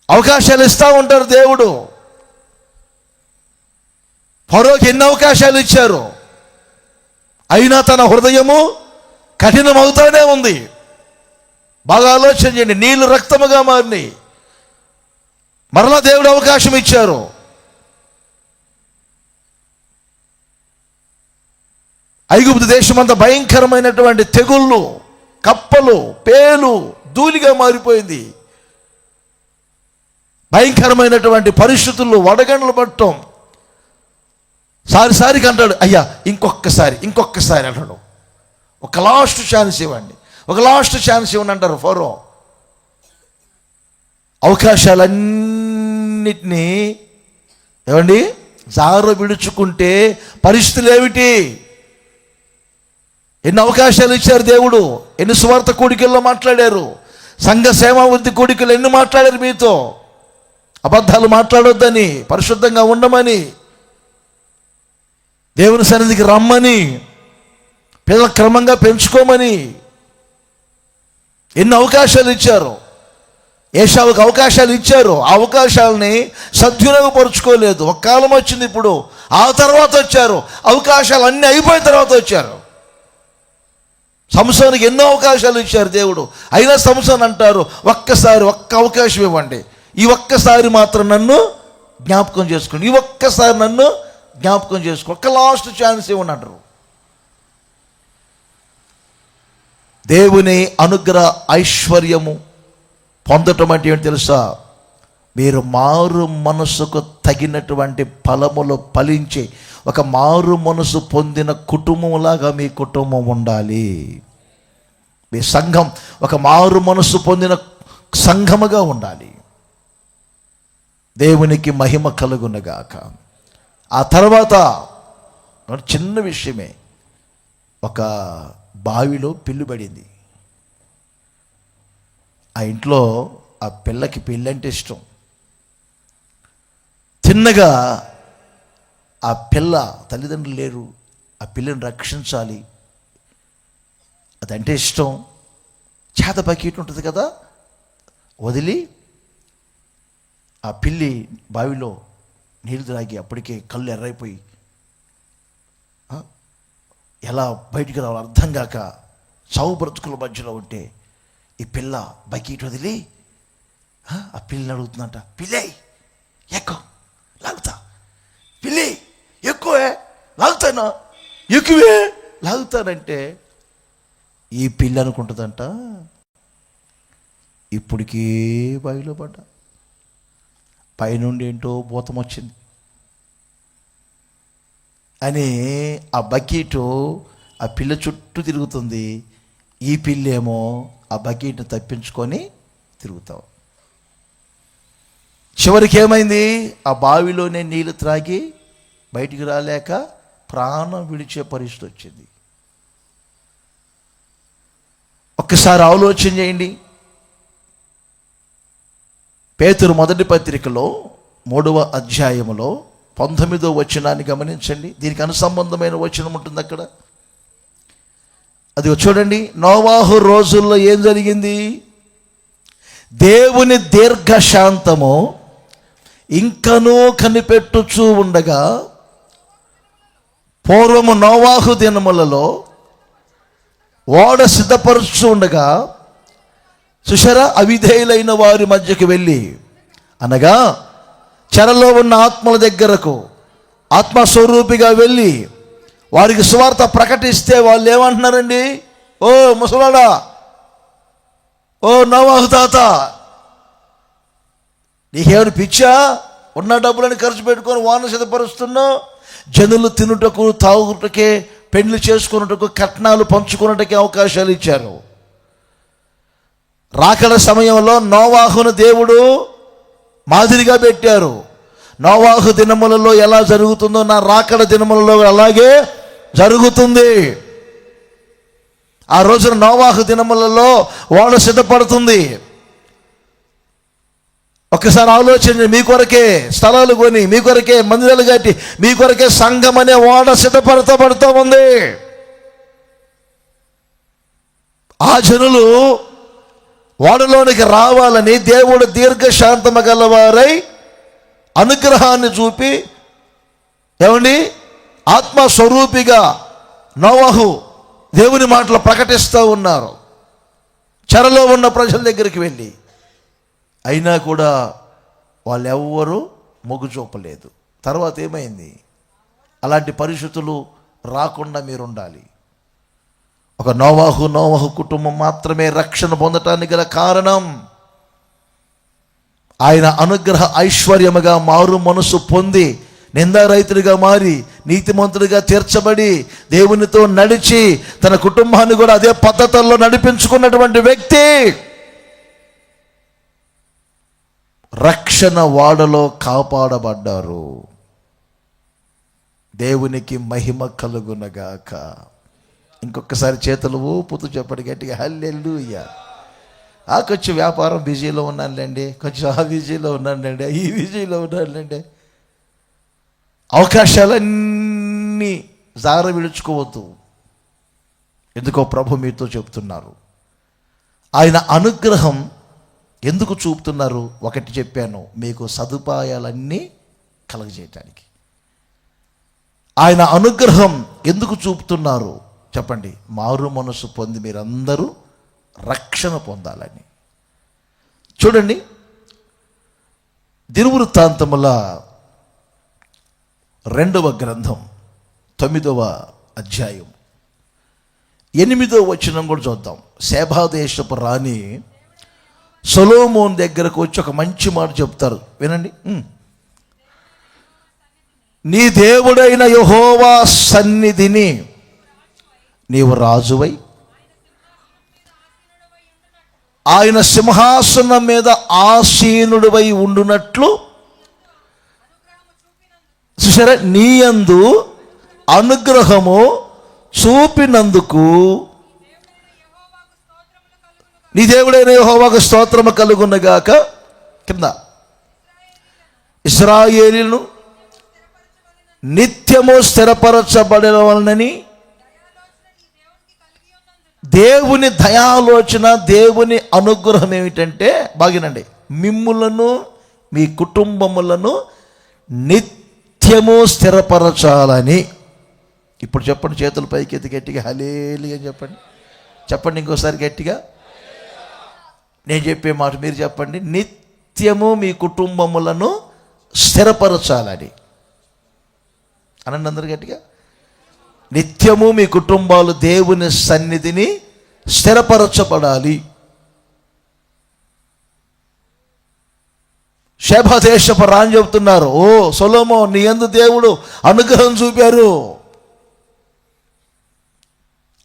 అవకాశాలు ఇస్తూ ఉంటారు దేవుడు. ఫరోకి ఎన్ని అవకాశాలు ఇచ్చారు, అయినా తన హృదయము కఠినమవుతానే ఉంది. బాగా ఆలోచన చేయండి. నీళ్లు రక్తముగా మారినాయి, మరలా దేవుడు అవకాశం ఇచ్చారు. ఐగుప్తు దేశమంతా భయంకరమైనటువంటి తెగుళ్ళు, కప్పలు, పేలు, ధూళిగా మారిపోయింది. భయంకరమైనటువంటి పరిస్థితుల్లో వడగండ్లు పట్టడం. సారిసారికి అంటాడు, అయ్యా ఇంకొకసారి అంటాడు. ఒక లాస్ట్ ఛాన్స్ ఇవ్వండి, ఒక లాస్ట్ ఛాన్స్ ఇవ్వండి అంటారు ఫరో. అవకాశాలన్నిటినీ ఏమండి జార విడుచుకుంటే పరిస్థితులు ఏమిటి? ఎన్ని అవకాశాలు ఇచ్చారు దేవుడు. ఎన్ని సువార్త కూడికల్లో మాట్లాడారు, సంఘ సేవావృద్ధి కూడికలు ఎన్ని మాట్లాడారు మీతో. అబద్ధాలు మాట్లాడొద్దని, పరిశుద్ధంగా ఉండమని, దేవుని సన్నిధికి రమ్మని, పిల్లలు క్రమంగా పెంచుకోమని ఎన్ని అవకాశాలు ఇచ్చారు. ఏశావుకు అవకాశాలు ఇచ్చారు. ఆ అవకాశాలని సద్వినియోగపరుచుకోలేదు. ఒక కాలం వచ్చింది, ఇప్పుడు ఆ తర్వాత వచ్చారు. అవకాశాలు అన్నీ అయిపోయిన తర్వాత వచ్చారు. సంసోనికి ఎన్నో అవకాశాలు ఇచ్చారు దేవుడు. అయినా సంసోన్ అంటారు, ఒక్క అవకాశం ఇవ్వండి, ఈ ఒక్కసారి మాత్రం నన్ను జ్ఞాపకం చేసుకోండి, ఈ ఒక్కసారి నన్ను జ్ఞాపకం చేసుకో, ఒక్క లాస్ట్ ఛాన్స్ ఇవ్వండి అంటారు. దేవుని అనుగ్రహ ఐశ్వర్యము పొందటం అంటే ఏంటి తెలుసా? మీరు మారు మనసుకు తగినటువంటి ఫలములు ఫలించే ఒక మారు మనసు పొందిన కుటుంబంలాగా మీ కుటుంబం ఉండాలి. మీ సంఘం ఒక మారు మనసు పొందిన సంఘముగా ఉండాలి. దేవునికి మహిమ కలుగునగాక. ఆ తర్వాత చిన్న విషయమే, ఒక బావిలో పిల్లి పడింది. ఆ ఇంట్లో ఆ పిల్లకి పెళ్ళంటే ఇష్టం. తిన్నగా ఆ పిల్ల, తల్లిదండ్రులు లేరు, ఆ పిల్లని రక్షించాలి, అదంటే ఇష్టం. చేత బకెట్ ఉంటుంది కదా, వదిలి ఆ పిల్లి బావిలో నీళ్ళు తాగి అప్పటికే కళ్ళు ఎర్రైపోయి ఎలా బయటికి రావాలో అర్థం కాక చావు బ్రతుకుల మధ్యలో ఉంటే ఈ పిల్ల బకెట్ వదిలి ఆ పిల్లని అడుగుతుందంట, పిల్లే ఎక్కువ లాగుతా, పిల్లి ఎక్కువే లాగుతాను, ఎక్కువే లాగుతానంటే ఈ పిల్లి అనుకుంటుందంట, ఇప్పటికే బావిలో పడ్డా, పైనుండి ఏంటో భూతం వచ్చింది అని ఆ బకెట్ ఆ పిల్ల చుట్టూ తిరుగుతుంది. ఈ పిల్లేమో ఆ బకెట్ని తప్పించుకొని తిరుగుతావు. చివరికి ఏమైంది? ఆ బావిలోనే నీళ్ళు త్రాగి బయటికి రాలేక ప్రాణం విడిచే పరిస్థితి వచ్చింది. ఒక్కసారి ఆలోచన చేయండి. పేతురు మొదటి పత్రికలో 3వ అధ్యాయములో 19వ వచనాన్ని గమనించండి. దీనికి అనుసంబంధమైన వచనం ఉంటుంది అక్కడ. అది చూడండి. నోవాహు రోజుల్లో ఏం జరిగింది? దేవుని దీర్ఘశాంతము ఇంకనూ కనిపెట్టుచూ ఉండగా, పూర్వము నోవాహు దినములలో ఓడ సిద్ధపరుచు ఉండగా సుశర అవిధేయులైన వారి మధ్యకి వెళ్ళి, అనగా చెరలో ఉన్న ఆత్మల దగ్గరకు ఆత్మస్వరూపిగా వెళ్ళి వారికి సువార్త ప్రకటిస్తే వాళ్ళు ఏమంటున్నారండి? ఓ ముసలాడా, ఓ నోవాహు తాత, నీకేమైనా పిచ్చా? ఉన్న డబ్బులను ఖర్చు పెట్టుకొని వాన సిద్ధపరుస్తున్నావు. జనులు తినుటకు, తాగుటకే, పెళ్లి చేసుకున్నటకు, కట్నాలు పంచుకున్నటకే అవకాశాలు ఇచ్చారు. రాకడ సమయంలో నోవాహును దేవుడు మాదిరిగా పెట్టారు. నోవాహు దినములలో ఎలా జరుగుతుందో నా రాకడ దినములలో అలాగే జరుగుతుంది. ఆ రోజున నోవాహు దినములలో ఓడ సిద్ధపడుతుంది. ఒక్కసారి ఆలోచన, మీ కొరకే స్థలాలు కొని, మీ కొరకే మందిరాలు కట్టి, మీ కొరకే సంఘం అనే ఓడ సిద్ధపడుతూ ఉంది. ఆ జనులు ఓడలోనికి రావాలని దేవుడు దీర్ఘశాంతము గలవారై అనుగ్రహాన్ని చూపి, ఏమండి, ఆత్మస్వరూపిగా నోవాహు దేవుని మాటలు ప్రకటిస్తూ ఉన్నారు చెరలో ఉన్న ప్రజల దగ్గరికి వెళ్ళి. అయినా కూడా వాళ్ళు ఎవ్వరూ మొగ్గు చూపలేదు. తర్వాత ఏమైంది? అలాంటి పరిస్థితులు రాకుండా మీరు ఉండాలి. ఒక నోవాహు కుటుంబం మాత్రమే రక్షణ పొందటానికి గల కారణం ఆయన అనుగ్రహ ఐశ్వర్యముగా మారు మనసు పొంది నిందారహితుడిగా మారి నీతిమంతుడిగా తీర్చబడి దేవునితో నడిచి తన కుటుంబాన్ని కూడా అదే పద్ధతుల్లో నడిపించుకున్నటువంటి వ్యక్తి రక్షణ వాడలో కాపాడబడ్డారు. దేవునికి మహిమ కలుగునగాక. ఇంకొకసారి చేతులు ఊపుతూ చెప్పండి గట్టిగా హల్లెలూయా. కొంచెం వ్యాపారం బిజీలో ఉన్నానులేండి, కొంచెం ఆ బిజీలో ఉన్నానులేండి, ఈ బిజీలో ఉన్నానులేండి. అవకాశాలన్నీ జార విడుచుకోవద్దు. ఎందుకో ప్రభు మీతో చెప్తున్నారు. ఆయన అనుగ్రహం ఎందుకు చూపుతున్నారు? ఒకటి చెప్పాను, మీకు సదుపాయాలన్నీ కలగజేయటానికి. ఆయన అనుగ్రహం ఎందుకు చూపుతున్నారు చెప్పండి? మారు మనసు పొంది మీరందరూ రక్షణ పొందాలని. చూడండి, దినవృత్తాంతముల 2వ గ్రంథం 9వ అధ్యాయం 8వ వచనం కూడా చూద్దాం. సేబా దేశపు రాణి సొలొమోను దగ్గరకు వచ్చి ఒక మంచి మాట చెప్తారు, వినండి. నీ దేవుడైన యెహోవా సన్నిధిని నీవు రాజువై ఆయన సింహాసనం మీద ఆసీనుడివై ఉండునట్లు చూసారా, నీయందు అనుగ్రహము చూపినందుకు నీ దేవుడైన యెహోవాకు స్తోత్రము కలుగునగాక. కింద ఇశ్రాయేలును నిత్యము స్థిరపరచబడవలనని దేవుని దయాలోచన, దేవుని అనుగ్రహం ఏమిటంటే బాగినండి, మిమ్ములను మీ కుటుంబములను నిత్యము స్థిరపరచాలని. ఇప్పుడు చెప్పండి, చేతుల పైకి ఎత్తి గట్టిగా హల్లెలూయా చెప్పండి. చెప్పండి ఇంకోసారి గట్టిగా. నేను చెప్పే మాట మీరు చెప్పండి. నిత్యము మీ కుటుంబములను స్థిరపరచాలని అనండి అందరు గట్టిగా. నిత్యము మీ కుటుంబాలు దేవుని సన్నిధిని స్థిరపరచబడాలి. షేబా దేశపు రాణి చెబుతున్నారు, ఓ సొలొమోను, నీ యందు దేవుడు అనుగ్రహం చూపారు,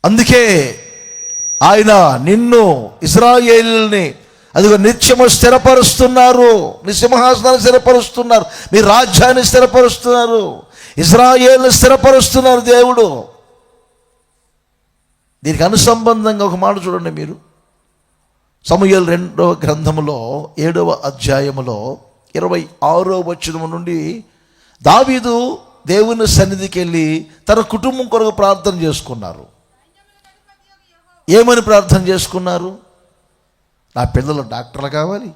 అందుకే ఆయన నిన్ను ఇశ్రాయేలుని అదిగో నిత్యము స్థిరపరుస్తున్నారు, నీ సింహాసనాన్ని స్థిరపరుస్తున్నారు, మీ రాజ్యాన్ని స్థిరపరుస్తున్నారు, ఇశ్రాయేలుని స్థిరపరుస్తున్నారు దేవుడు. దీనికి అనుసంబంధంగా ఒక మాట చూడండి మీరు. సమూయేలు 2వ గ్రంథములో 7వ అధ్యాయములో 26వ వచనం నుండి దావీదు దేవుని సన్నిధికి వెళ్ళి తన కుటుంబం కొరకు ప్రార్థన చేసుకున్నారు. ఏమని ప్రార్థన చేసుకున్నారు? నా పిల్లలు డాక్టర్లు కావాలి,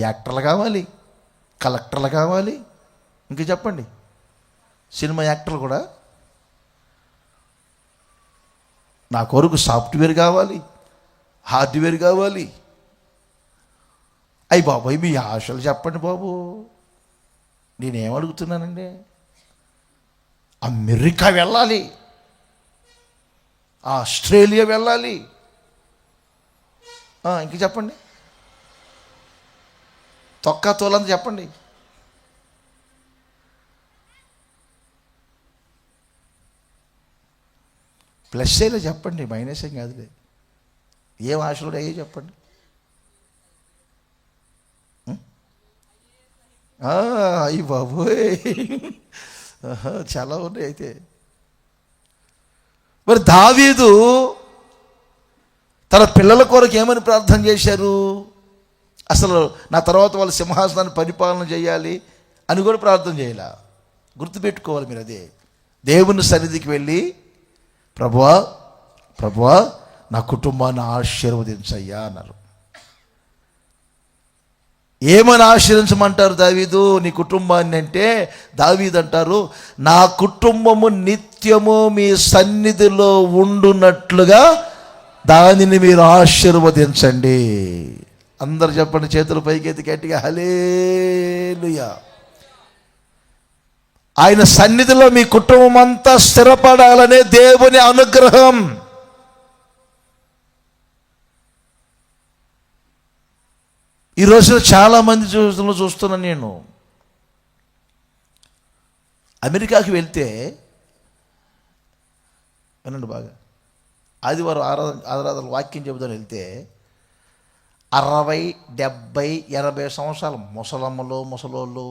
యాక్టర్లు కావాలి, కలెక్టర్లు కావాలి, ఇంక చెప్పండి సినిమా యాక్టర్లు కూడా. నా కొరకు సాఫ్ట్వేర్ కావాలి, హార్డ్వేర్ కావాలి. అయ్యి బాబాయ్ మీ ఆశలు చెప్పండి బాబు. నేనేం అడుగుతున్నానండి? అమెరికా వెళ్ళాలి, ఆస్ట్రేలియా వెళ్ళాలి, ఇంక చెప్పండి, తొక్క తోలంత చెప్పండి. ప్లస్ ఏలో చెప్పండి, మైనస్ ఏం కాదులే. ఏం ఆశలు అయ్యే చెప్పండి. అయ్యి బాబోయ్ చాలా ఉన్నాయి అయితే. మరి దావీదు తన పిల్లల కొరకు ఏమని ప్రార్థన చేశారు? అసలు నా తర్వాత వాళ్ళ సింహాసనాన్ని పరిపాలన చేయాలి అని కూడా ప్రార్థన చేయాల. గుర్తుపెట్టుకోవాలి మీరు. అదే దేవుని సన్నిధికి వెళ్ళి ప్రభువా ప్రభువా నా కుటుంబాన్ని ఆశీర్వదించయ్యా అన్నారు. ఏమని ఆశీర్వించమంటారు దావీదు నీ కుటుంబాన్ని అంటే? దావీదు అంటారు, నా కుటుంబము నిత్యము మీ సన్నిధిలో ఉండునట్లుగా దానిని మీరు ఆశీర్వదించండి. అందరు చెప్పండి, చేతుల పైకి ఎత్తి గట్టిగా హల్లెలూయా. ఆయన సన్నిధిలో మీ కుటుంబం అంతా స్థిరపడాలనే దేవుని అనుగ్రహం. ఈ రోజున చాలామంది చూస్తున్నాను నేను. అమెరికాకి వెళ్తే వినండి బాగా, ఆదివారం ఆరాధన వాక్యం చెబుతాను వెళ్తే 60, 70, 80 సంవత్సరాలు ముసలమ్మలు ముసలోళ్ళు,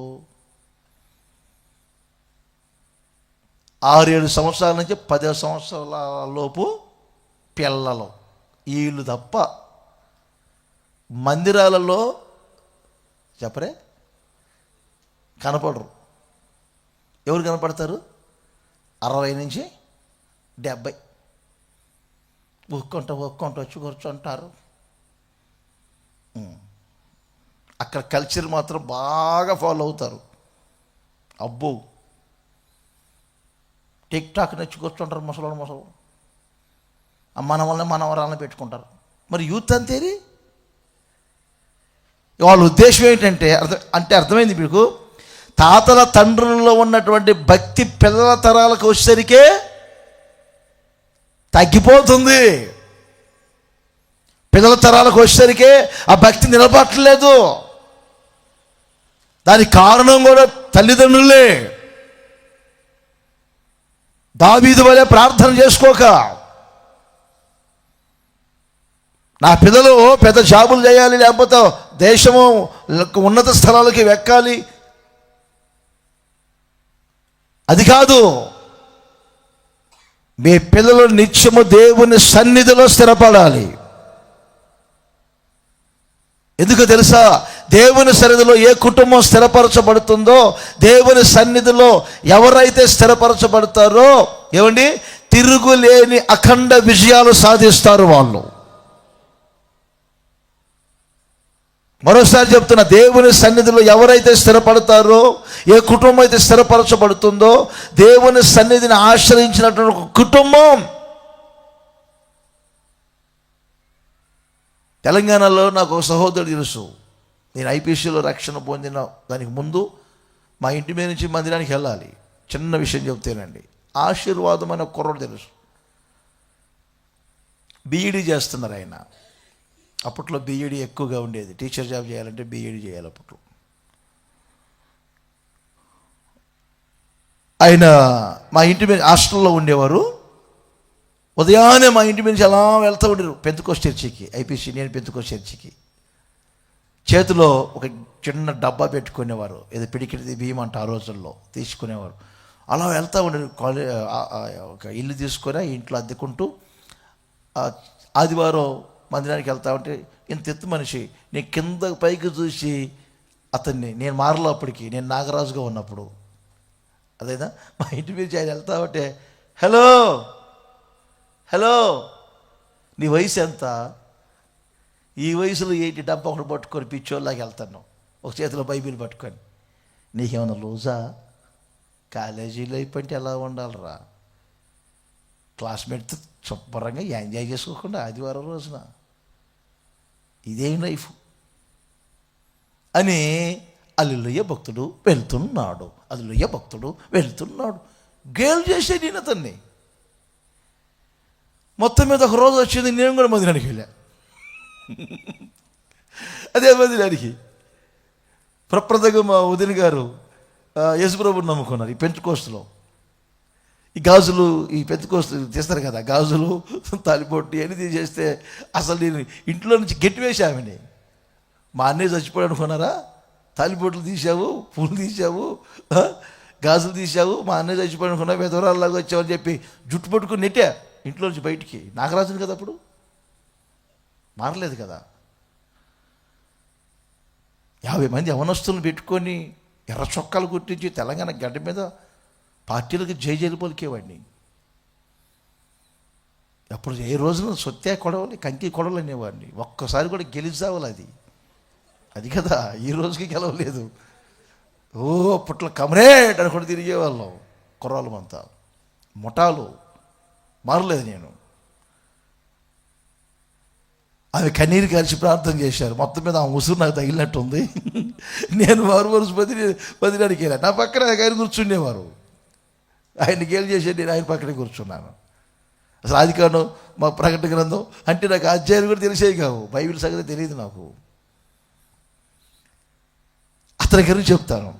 6-7 సంవత్సరాల నుంచి 10 సంవత్సరాల లోపు పిల్లలు, వీళ్ళు తప్ప మందిరాలలో చెప్పరే కనపడరు. ఎవరు కనపడతారు? 60 నుంచి 70 ఒక్కొంట వచ్చి కూర్చుంటారు. అక్కడ కల్చర్ మాత్రం బాగా ఫాలో అవుతారు. అబ్బో, టిక్ టాక్ నచ్చి కూర్చుంటారు ముసలు. మనవరాలను పెట్టుకుంటారు. మరి యూత్ అంతేరి. వాళ్ళ ఉద్దేశం ఏంటంటే అర్థమైంది మీకు, తాతల తండ్రులలో ఉన్నటువంటి భక్తి పిల్లల తరాలకు వచ్చేసరికే తగ్గిపోతుంది. పిల్లల తరాలకు వచ్చేసరికే ఆ భక్తి నిలబట్టలేదు. దానికి కారణం కూడా తల్లిదండ్రులే. దావీదు వలె ప్రార్థన చేసుకోక, నా పిల్లలు పెద్ద జాబులు చేయాలి, లేకపోతే దేశము ఉన్నత స్థలాలకి వెక్కాలి, అది కాదు. మీ పిల్లలు నిత్యము దేవుని సన్నిధిలో స్థిరపడాలి. ఎందుకు తెలుసా? దేవుని సన్నిధిలో ఏ కుటుంబం స్థిరపరచబడుతుందో, దేవుని సన్నిధిలో ఎవరైతే స్థిరపరచబడతారో ఏమండి, తిరుగులేని అఖండ విజయాలు సాధిస్తారు వాళ్ళు. మరోసారి చెప్తున్నా, దేవుని సన్నిధిలో ఎవరైతే స్థిరపడతారో, ఏ కుటుంబం అయితే స్థిరపరచబడుతుందో, దేవుని సన్నిధిని ఆశ్రయించినటువంటి ఒక కుటుంబం. తెలంగాణలో నాకు ఒక సహోదరుడు తెలుసు. నేను ఐపీసీలో రక్షణ పొందిన దానికి ముందు మా ఇంటి మీద నుంచి మందిరానికి వెళ్ళాలి. చిన్న విషయం చెప్తేనండి, ఆశీర్వాదం అనే కుర్రోడు తెలుసు. బీఈడీ చేస్తున్నారు ఆయన. అప్పట్లో బీఈడీ ఎక్కువగా ఉండేది. టీచర్ జాబ్ చేయాలంటే బీఈడీ చేయాలి అప్పట్లో. ఆయన మా ఇంటి మీద హాస్టల్లో ఉండేవారు. ఉదయాన్నే మా ఇంటి నుంచి అలా వెళ్తూ ఉండేరు పెంతెకోస్తు చర్చికి. ఐపీసీ, నేను పెంతెకోస్తు చర్చికి. చేతిలో ఒక చిన్న డబ్బా పెట్టుకునేవారు, ఏదో పిడికిడి బియ్యం అంట ఆ రోజుల్లో తీసుకునేవారు. అలా వెళ్తూ ఉండేరు. ఒక ఇల్లు తీసుకొని ఆ ఇంట్లో అద్దెకుంటూ ఆదివారం మందిరానికి వెళ్తా ఉంటే ఇంత ఎత్తు మనిషి. నేను కింద పైకి చూసి అతన్ని, నేను మారలో అప్పటికి, నేను నాగరాజుగా ఉన్నప్పుడు, అదేనా మా ఇంటి మీద ఆయన వెళ్తా ఉంటే, హలో నీ వయసు ఎంత? ఈ వయసులో ఏంటి డబ్బా ఒకటి పట్టుకొని పిచ్చోళ్ళకి వెళ్తాను, ఒక చేతిలో బైబిల్ పట్టుకొని. నీకేమన్నా లూజా? కాలేజీలో అయిపోయింటే ఎలా ఉండాలిరా? క్లాస్మేట్తో శుభ్రంగా ఎంజాయ్ చేసుకోకుండా ఆదివారం రోజున ఇదేం లైఫ్ అని అల్లుయ్య భక్తుడు వెళ్తున్నాడు, అల్లుయ్య భక్తుడు వెళ్తున్నాడు. గేలు చేసే నేను అతన్ని. మొత్తం మీద ఒక రోజు వచ్చింది, నేను కూడా మందిరానికి వెళ్ళా. అదే మందిరానికి ప్రప్రదగా మా వదిన గారు యేసుప్రభుని నమ్ముకున్నారు. ఈ పెంతెకోస్తులో ఈ గాజులు, ఈ పెంతెకోస్తు తీస్తారు కదా గాజులు, తాలిపొట్టు అన్నీ తీసేస్తే అసలు నేను ఇంట్లో నుంచి గట్టి వేసామని. మా అన్నయ్య చచ్చిపోయాడు అనుకున్నారా? తాలిపొట్లు తీసావు, పూలు తీసావు, గాజులు తీసావు, మా అన్నయ్య చచ్చిపోయాడు అనుకున్నా, పెదవరాల్లాగా వచ్చావని చెప్పి జుట్టు పట్టుకుని నెట్టా ఇంట్లో నుంచి బయటికి. నాగరాజుని కదా అప్పుడు, మారలేదు కదా. 50 మంది యవనస్తులను పెట్టుకొని ఎర్ర చొక్కాలు కుట్టించి తెలంగాణ గడ్డ మీద పార్టీలకు జైలు పలికేవాడిని. అప్పుడు ఏ రోజున సొత్తే కొడవలి, కంకి కొడవలు అనేవాడిని. ఒక్కసారి కూడా గెలిచావాలి అది కదా. ఈ రోజుకి గెలవలేదు. అప్పట్లో కమరేట్ అని కూడా తిరిగేవాళ్ళం కుర్రాళ్ళమంతా, ముఠాలు. మారలేదు నేను. ఆమె కన్నీరు కలిసి ప్రార్థన చేశారు. మొత్తం మీద ఆ ముసురు నాకు తగిలినట్టుంది. నేను వరుస బదిలాడికి వెళ్ళాను. నా పక్కన ఆయన కూర్చుండేవారు. ఆయనకి ఏం చేసేది, నేను ఆయన పక్కనే కూర్చున్నాను. అసలు ఆది కాండం మా ప్రకటన గ్రంథం అంటే నాకు అధ్యాయులు కూడా తెలిసేవి కావు, బైబిల్ సంగతి తెలియదు నాకు. అతని గారు చెప్తాను,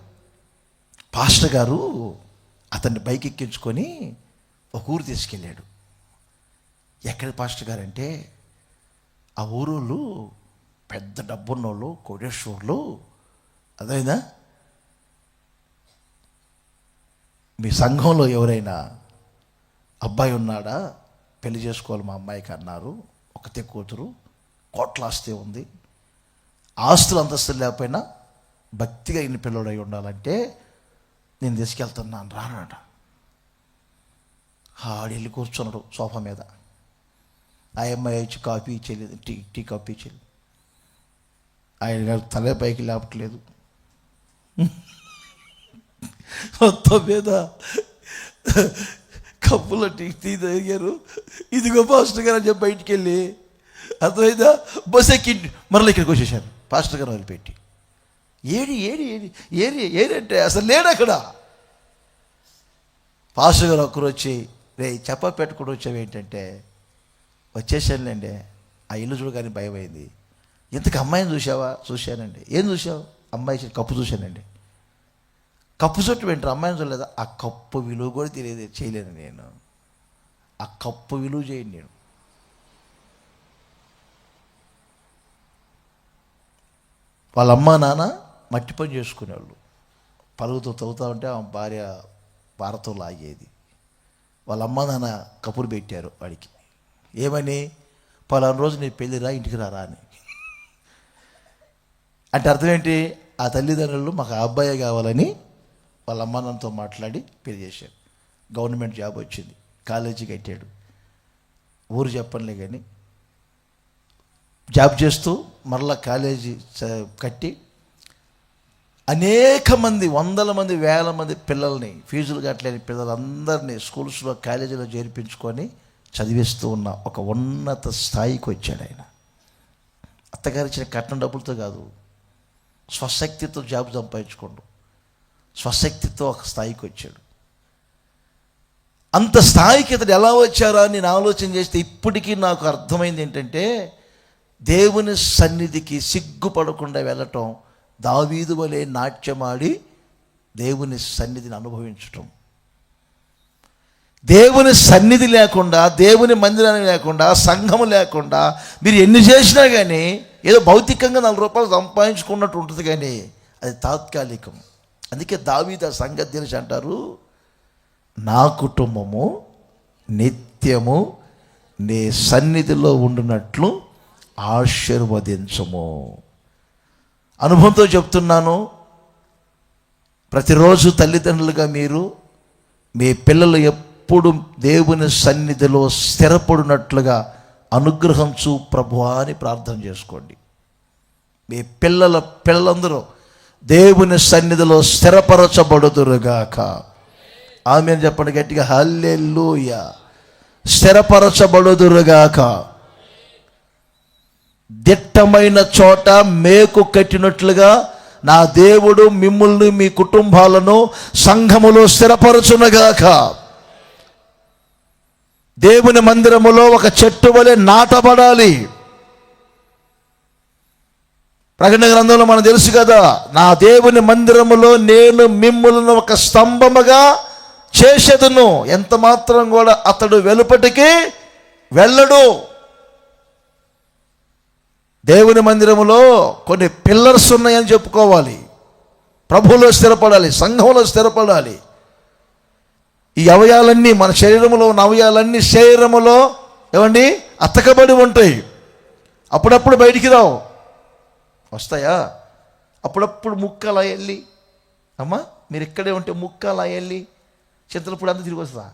పాస్టర్ గారు అతన్ని బైక్ ఎక్కించుకొని ఒక ఊరు తీసుకెళ్ళాడు. ఎక్కడ పాస్టర్ గారు అంటే, ఆ ఊరోళ్ళు పెద్ద డబ్బున్నోళ్ళు, కోటేశ్వర్లు. అదైనా మీ సంఘంలో ఎవరైనా అబ్బాయి ఉన్నాడా, పెళ్లి చేసుకోవాలి మా అమ్మాయికి అన్నారు. ఒకతే కూతురు, కోట్ల ఆస్తి ఉంది. ఆస్తులు అంతస్తులు లేకపోయినా భక్తిగా ఇన్ని పిల్లడై ఉండాలంటే నేను తీసుకెళ్తున్నాను రానాడ. ఆడెళ్ళి కూర్చున్నాడు సోఫా మీద. ఆ అమ్మాయి వచ్చి కాఫీ ఇచ్చేది, టీ కాఫీ ఇచ్చేది. ఆయన గారు తలే పైకి లేపట్లేదు. మొత్తం మీద కప్పులో టీ తాగారు. ఇదిగో పాస్టర్ గారు అని చెప్పి బయటికి వెళ్ళి, అర్థమైందా, బస్ ఎక్కి మరలా ఇక్కడికి వచ్చేసారు. పాస్టర్ గారు వదిలిపెట్టి ఏడంటే అసలు లేడు అక్కడ. పాస్టర్ గారు ఒక్కరు వచ్చి, రే చెప్ప పెట్టుకుని వచ్చావు ఏంటంటే, వచ్చేసానులేండి, ఆ ఇల్లు చూడగానే భయం అయింది. ఇంతకు అమ్మాయిని చూసావా? చూశానండి. ఏం చూసావు? అమ్మాయి కప్పు చూశానండి. కప్పు చుట్టూ వెంటారు, అమ్మాయిని చూడలేదా? ఆ కప్పు విలువ కూడా తెలియదు, చేయలేను నేను. ఆ కప్పు విలువ చేయను నేను. వాళ్ళ అమ్మ నాన్న మట్టి పని చేసుకునేవాళ్ళు. పలుగుతో తవ్వుతూ ఉంటే ఆ భార్య భారతో లాగేది. వాళ్ళ అమ్మ నాన్న కప్పులు పెట్టారు వాడికి. ఏమని? పలానా రోజు నీ పెళ్ళిరా, ఇంటికి రారా అని. అంటే అర్థం ఏంటి? ఆ తల్లిదండ్రులు మాకు ఆ అబ్బాయే కావాలని వాళ్ళ అమ్మ నాన్నతో మాట్లాడి పెళ్లి చేశారు. గవర్నమెంట్ జాబ్ వచ్చింది, కాలేజీ కట్టాడు. ఊరు చెప్పనులే కానీ జాబ్ చేస్తూ మరలా కాలేజీ కట్టి అనేక మంది, వందల మంది, వేల మంది పిల్లల్ని, ఫీజులు కట్టలేని పిల్లలందరినీ స్కూల్స్లో, కాలేజీలో చేర్పించుకొని చదివిస్తూ ఉన్న ఒక ఉన్నత స్థాయికి వచ్చాడు ఆయన. అత్తగారు ఇచ్చిన కట్నం డబ్బులతో కాదు, స్వశక్తితో జాబ్ సంపాదించుకోండు, స్వశక్తితో ఒక స్థాయికి వచ్చాడు. అంత స్థాయికి ఇతడు ఎలా వచ్చారా అని నేను ఆలోచన చేస్తే ఇప్పటికీ నాకు అర్థమైంది ఏంటంటే, దేవుని సన్నిధికి సిగ్గుపడకుండా వెళ్ళటం, దావీదు వలె నాట్యమాడి దేవుని సన్నిధిని అనుభవించటం. దేవుని సన్నిధి లేకుండా, దేవుని మందిరాన్ని లేకుండా, సంఘము లేకుండా మీరు ఎన్ని చేసినా కానీ ఏదో భౌతికంగా 4 రూపాయలు సంపాదించుకున్నట్టు ఉంటుంది, కానీ అది తాత్కాలికం. అందుకే దావీదు ఆ సంగతి తెలిసి అంటారు, నా కుటుంబము నిత్యము నీ సన్నిధిలో ఉండినట్లు ఆశీర్వదించము. అనుభవంతో చెప్తున్నాను, ప్రతిరోజు తల్లిదండ్రులుగా మీరు మీ పిల్లలు ఎప్పుడు దేవుని సన్నిధిలో స్థిరపడినట్లుగా ప్రభువా అని ప్రార్థన చేసుకోండి. మీ పిల్లలందరూ దేవుని సన్నిధిలో స్థిరపరచబడుదురుగాక. ఆమేన్ చెప్పండి గట్టిగా, హల్లెలూయా. స్థిరపరచబడుదురుగాక. దిట్టమైన చోట మేకు కట్టినట్లుగా నా దేవుడు మిమ్మల్ని, మీ కుటుంబాలను సంఘములో స్థిరపరచునగాక. దేవుని మందిరములో ఒక చెట్టు వలె నాటబడాలి. ప్రకటన గ్రంథంలో మనకు తెలుసు కదా, నా దేవుని మందిరములో నేను మిమ్మల్ని ఒక స్తంభముగా చేసేదను, ఎంత మాత్రం కూడా అతడు వెలుపటికి వెళ్ళడు. దేవుని మందిరములో కొన్ని పిల్లర్స్ ఉన్నాయని చెప్పుకోవాలి. ప్రభువులో స్థిరపడాలి, సంఘంలో స్థిరపడాలి. ఈ అవయాలన్నీ, మన శరీరంలో ఉన్న అవయాలన్నీ శరీరములో ఏమండి అతకబడి ఉంటాయి. అప్పుడప్పుడు బయటికి రావు, వస్తాయా? అప్పుడప్పుడు ముక్క అలా వెళ్ళి, అమ్మా మీరు ఇక్కడే ఉంటే ముక్క అలా వెళ్ళి చింతలపూడి అంతా తిరిగి వస్తుందా?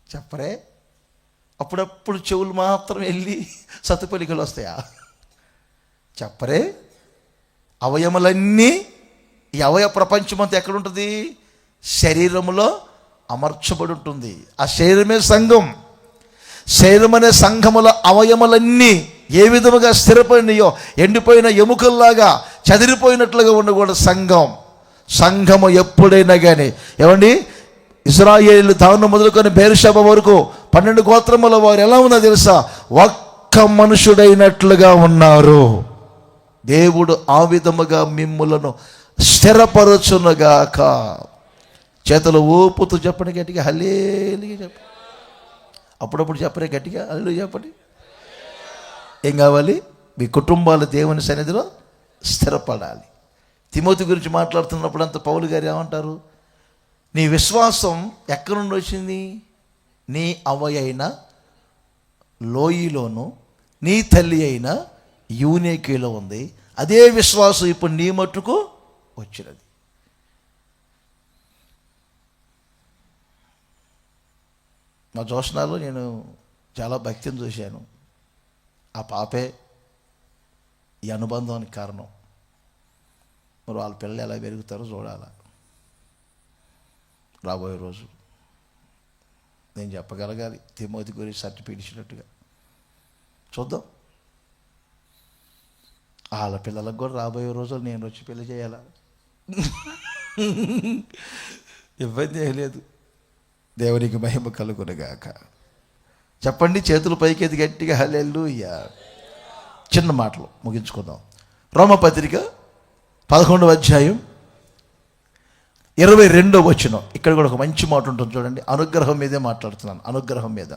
చెప్పరే. అప్పుడప్పుడు చెవులు మాత్రం వెళ్ళి సత్తుపల్లికలు వస్తాయా? చెప్పరే. అవయములన్నీ, ఈ అవయవ ప్రపంచం అంతా ఎక్కడుంటుంది? శరీరంలో అమర్చబడి ఉంటుంది. ఆ శరీరమే సంఘం. శరీరమనే సంఘముల అవయములన్నీ ఏ విధముగా స్థిరపడినాయో, ఎండిపోయిన ఎముకల్లాగా చదిరిపోయినట్లుగా ఉండకూడదు సంఘము ఎప్పుడైనా కానీ. ఏమండి, ఇశ్రాయేలు తాను మొదలుకొని బెర్షెబా వరకు 12 గోత్రముల వారు ఎలా ఉన్నా తెలుసా? ఒక్క మనుషుడైనట్లుగా ఉన్నారు. దేవుడు ఆ విధముగా మిమ్ములను స్థిరపరచునుగాక. చేతులు ఊపుతూ చెప్పండి గట్టిగా, హల్లెలూయా చెప్పండి. అప్పుడప్పుడు చెప్పరే గట్టిగా, హల్లెలూయా చెప్పండి. ఏం కావాలి? మీ కుటుంబాలు దేవుని సన్నిధిలో స్థిరపడాలి. తిమోతి గురించి మాట్లాడుతున్నప్పుడు అంత పౌలు గారు ఏమంటారు? నీ విశ్వాసం ఎక్కడి నుండి వచ్చింది? నీ అవ్వ అయిన లోయలోను నీ తల్లి అయిన యూనేకీలో ఉంది. అదే విశ్వాసం ఇప్పుడు నీ మట్టుకు వచ్చినది. మా జోష్నాలో నేను చాలా భక్తిని చూశాను. ఆ పాపే ఈ అనుబంధానికి కారణం. మరి వాళ్ళ పిల్లలు ఎలా పెరుగుతారో చూడాలా రాబోయే రోజు. నేను చెప్పగలగాలి తిమోతి గురించి సర్టిఫికేట్ ఇచ్చినట్టుగా. చూద్దాం. వాళ్ళ పిల్లలకు కూడా రాబోయే రోజులు నేను వచ్చి పెళ్లి చేయాలా? ఇబ్బంది ఏం లేదు. దేవునికి మహిమ కలుగునుగాక. చెప్పండి, చేతులు పైకెత్తి గట్టిగా హల్లెలూయా. చిన్న మాటలు ముగించుకుందాం. రోమపత్రిక 11వ అధ్యాయం 22వ వచనం. ఇక్కడ కూడా ఒక మంచి మాట ఉంటుంది చూడండి. అనుగ్రహం మీదే మాట్లాడుతున్నాను. అనుగ్రహం మీద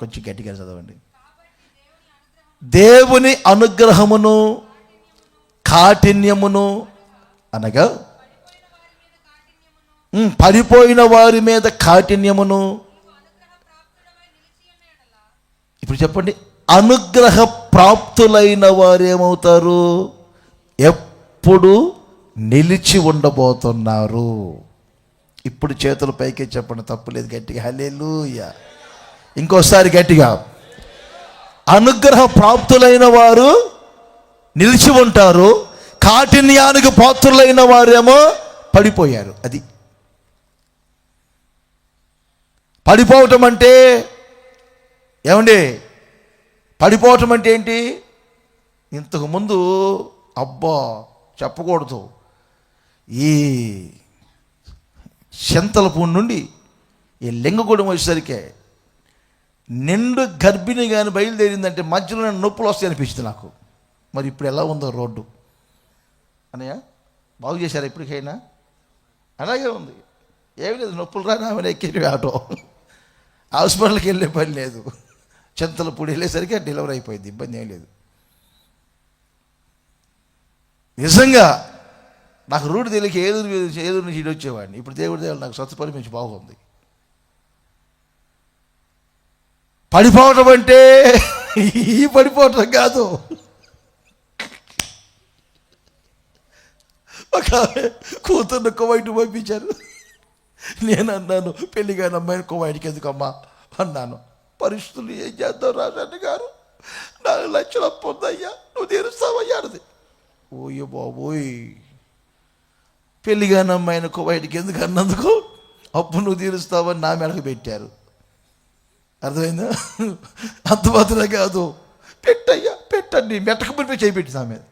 కొంచెం గట్టిగా చదవండి. దేవుని అనుగ్రహమును కాఠిన్యమును అనగా పడిపోయిన వారి మీద కాఠిన్యమును. ఇప్పుడు చెప్పండి, అనుగ్రహ ప్రాప్తులైన వారు ఏమవుతారు? ఎప్పుడు నిలిచి ఉండబోతున్నారు. ఇప్పుడు చేతుల పైకి చెప్పండి, తప్పులేదు. గట్టిగా హల్లెలూయా. ఇంకోసారి గట్టిగా. అనుగ్రహ ప్రాప్తులైన వారు నిలిచి ఉంటారు, కాఠిన్యానికి పాత్రులైన వారేమో పడిపోయారు. అది పడిపోవటం అంటే ఏమండి? పడిపోవటం అంటే ఏంటి? ఇంతకుముందు అబ్బా చెప్పకూడదు, ఈ చింతలపూడి నుండి ఈ లింగగూడెం వచ్చేసరికి నిండు గర్భిణి కానీ బయలుదేరిందంటే మధ్యలో నేను నొప్పులు వస్తాయి అనిపించింది నాకు. మరి ఇప్పుడు ఎలా ఉందో రోడ్డు అన్నయ్య? బాగు చేశారా ఇప్పటికైనా? అలాగే ఉంది. ఏమి లేదు, నొప్పులు రాని ఆమె ఎక్కేటి ఆటో, హాస్పిటల్కి వెళ్ళే పని లేదు. చింతలపూడి వెళ్ళేసరికి డెలివరీ అయిపోయింది. ఇబ్బంది ఏం లేదు. నిజంగా నాకు రూట్ తెలియక ఏలూరు నుంచి ఇటు వచ్చేవాడిని. ఇప్పుడు దేవుడి దేవుడు నాకు స్వస్థపరి మంచి బాగుంది. పడిపోవటం అంటే ఈ పడిపోవటం కాదు. ఒక కూతుర్ని కువైట్ పంపించారు. నేను అన్నాను, పెళ్లి కాని అమ్మాయిని కువైట్కి ఎందుకమ్మా అన్నాను. పరిస్థితులు ఏం చేద్దాం రాజాన్ని గారు, 4 లక్షలు అప్పు ఉందయ్యా, నువ్వు తీరుస్తావయ్యా అన్నది. ఓయ్యో బాబోయ్, పెళ్లి కాని అమ్మాయిని కువైట్కి ఎందుకు అన్నందుకు అప్పు నువ్వు తీరుస్తావని నా మెడకు పెట్టారు. అర్థమైందా? అంత మాత్రమే కాదు, పెట్టయ్యా పెట్టండి, మెట్టక మునిపే చేయిపెట్టి నా మీద.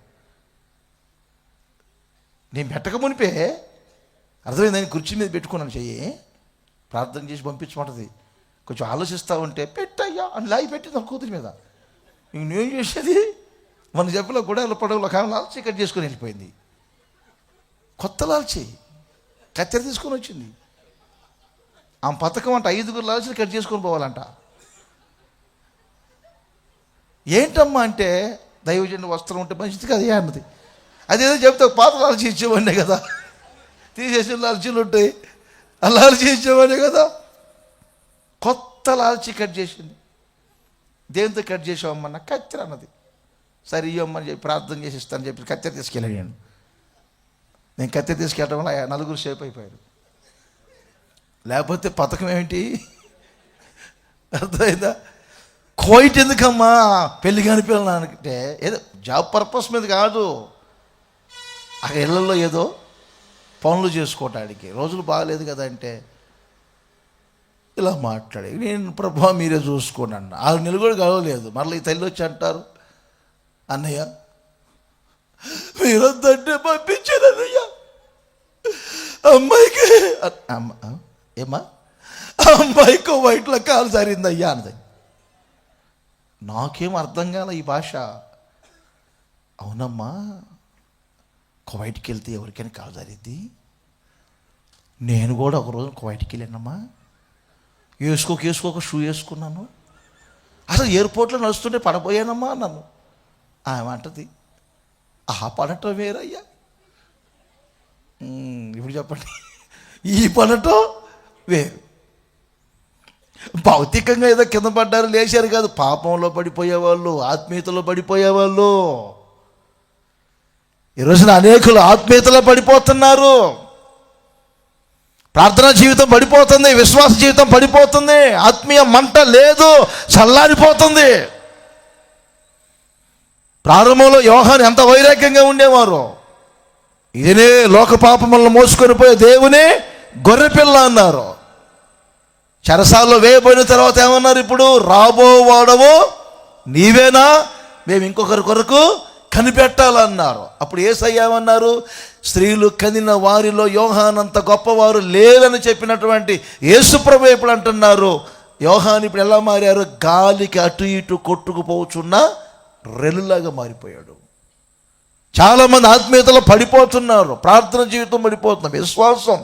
నేను మెట్టక మునిపే అర్థమైందని కుర్చీ మీద పెట్టుకున్నాను చెయ్యి, ప్రార్థన చేసి పంపించమంటది. కొంచెం ఆలోచిస్తూ ఉంటే పెట్టయ్యా అని లాగి పెట్టింది నా కూతురి మీద. నేను చేసేది మన చెప్పలో కూడా పొడవులో కానీ లాల్చి కట్ చేసుకొని వెళ్ళిపోయింది. కొత్త లాల్చి కత్తెర తీసుకొని వచ్చింది. ఆ పథకం అంట 5 లాల్చీలు కట్ చేసుకొని పోవాలంట. ఏంటమ్మా అంటే, దైవజనుడు వస్త్రం ఉంటే మంచిది కదా అన్నది. అదేదో చెప్తే పాత లాల్చీ ఇచ్చేవాడినే కదా, తీసేసిన లాల్చీలు ఉంటాయి, ఆ లాల్చీ ఇచ్చేవాడినే కదా. కొత్త లాల్చీ కట్ చేసింది. దేంతో కట్ చేసావమ్మన్నా? కత్తెర అన్నది. సరే ఇవ్వమ్మని చెప్పి ప్రార్థన చేసి ఇస్తానని చెప్పి కత్తెర తీసుకెళ్ళాను. నేను కత్తెర తీసుకెళ్ళడం వల్ల 4 సేపు అయిపోయారు. లేకపోతే పథకం ఏమిటి? అర్థమైందా? కోయిట్ ఎందుకమ్మా పెళ్ళి కాని పిల్లలంటే, ఏదో జాబ్ పర్పస్ మీద కాదు, ఆ ఇళ్లలో ఏదో పనులు చేసుకోవటానికి. రోజులు బాగలేదు కదా అంటే ఇలా మాట్లాడి నేను ప్రభా మీరే చూసుకోండి అన్న. 6 నెలలు కూడా గడవలేదు. మరలా ఈ తల్లి వచ్చి అంటారు, అన్నయ్య మీరొద్దంటే పంపించాను అన్నయ్య అమ్మాయికి. ఏమ్మా? అమ్మాయికి వైట్లో కాలు జారిందయ్యా అన్నది. నాకేం అర్థం కాల ఈ భాష. అవునమ్మా, కువైట్కి వెళ్తే ఎవరికైనా కాలు జారిద్ది. నేను కూడా ఒకరోజు కువైట్కి వెళ్ళానమ్మా. వేసుకోక షూ వేసుకున్నాను. అసలు ఎయిర్పోర్ట్లో నడుస్తుంటే పడపోయానమ్మా అన్నాను. ఆమె అంటది, పడటం వేరయ్యా. ఇప్పుడు చెప్పండి, ఈ పడటం వేరు. భౌతికంగా ఏదో కింద పడ్డారు లేచారు కాదు, పాపంలో పడిపోయేవాళ్ళు, ఆత్మీయతలో పడిపోయేవాళ్ళు. ఈరోజున అనేకులు ఆత్మీయతలో పడిపోతున్నారు. ప్రార్థనా జీవితం పడిపోతుంది, విశ్వాస జీవితం పడిపోతుంది, ఆత్మీయ మంట లేదు, చల్లారిపోతుంది. ప్రారంభంలో యోహాను ఎంత వైరాగ్యంగా ఉండేవారు. ఇదే లోక పాపములను మోసుకొని పోయే దేవుని గొర్రెపిల్ల అన్నారు. చెరసాల్లో వేయబోయిన తర్వాత ఏమన్నారు? ఇప్పుడు రాబోవాడవు నీవేనా, మేము ఇంకొకరి కొరకు కనిపెట్టాలన్నారు. అప్పుడు యేసయ్య ఏమన్నారు? స్త్రీలు కనిన వారిలో యోహానంత గొప్పవారు లేరని చెప్పినటువంటి యేసుప్రభు ఇప్పుడు అంటున్నారు, యోహాను ఇప్పుడు ఎలా మారారు? గాలికి అటు ఇటు కొట్టుకుపోచున్న రెల్లులాగా మారిపోయాడు. చాలామంది ఆత్మీయతలో పడిపోతున్నారు, ప్రార్థన జీవితం పడిపోతున్నారు, విశ్వాసం,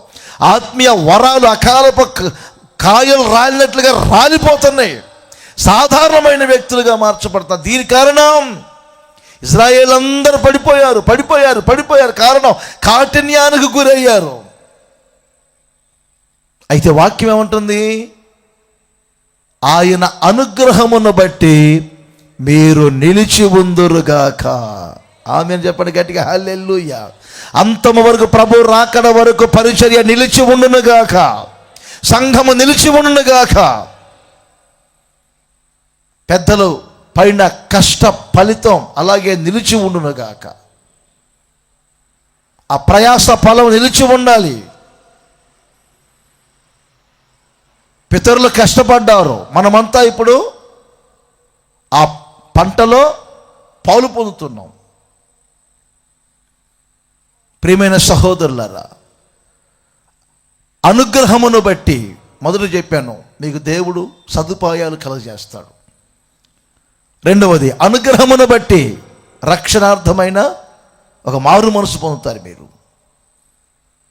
ఆత్మీయ వరాలు అకాలపు కాయలు రాలినట్లుగా రాలిపోతున్నాయి, సాధారణమైన వ్యక్తులుగా మార్చబడతారు. దీని కారణం ఇజ్రాయేల్ అందరూ పడిపోయారు. కారణం కాఠిన్యానికి గురయ్యారు. అయితే వాక్యం ఏమంటుంది? ఆయన అనుగ్రహమును బట్టి మీరు నిలిచి ఉందురుగాక. ఆమేన్ చెప్పండి గట్టిగా, హల్లెలూయా. అంతము వరకు, ప్రభు రాకడ వరకు పరిచర్య నిలిచి ఉండునుగాక, సంఘము నిలిచి ఉండునుగాక. పెద్దలు పైన కష్ట ఫలితం అలాగే నిలిచి ఉండునుగాక. ఆ ప్రయాస ఫలం నిలిచి ఉండాలి. పితరులు కష్టపడ్డారు, మనమంతా ఇప్పుడు ఆ పంటలో పాలు పొందుతున్నాం. ప్రియమైన సహోదరులారా, అనుగ్రహమును బట్టి మొదట చెప్పాను, మీకు దేవుడు సదుపాయాలు కలుగజేస్తాడు. రెండవది, అనుగ్రహమును బట్టి రక్షణార్థమైన ఒక మారు మనసు పొందుతారు మీరు.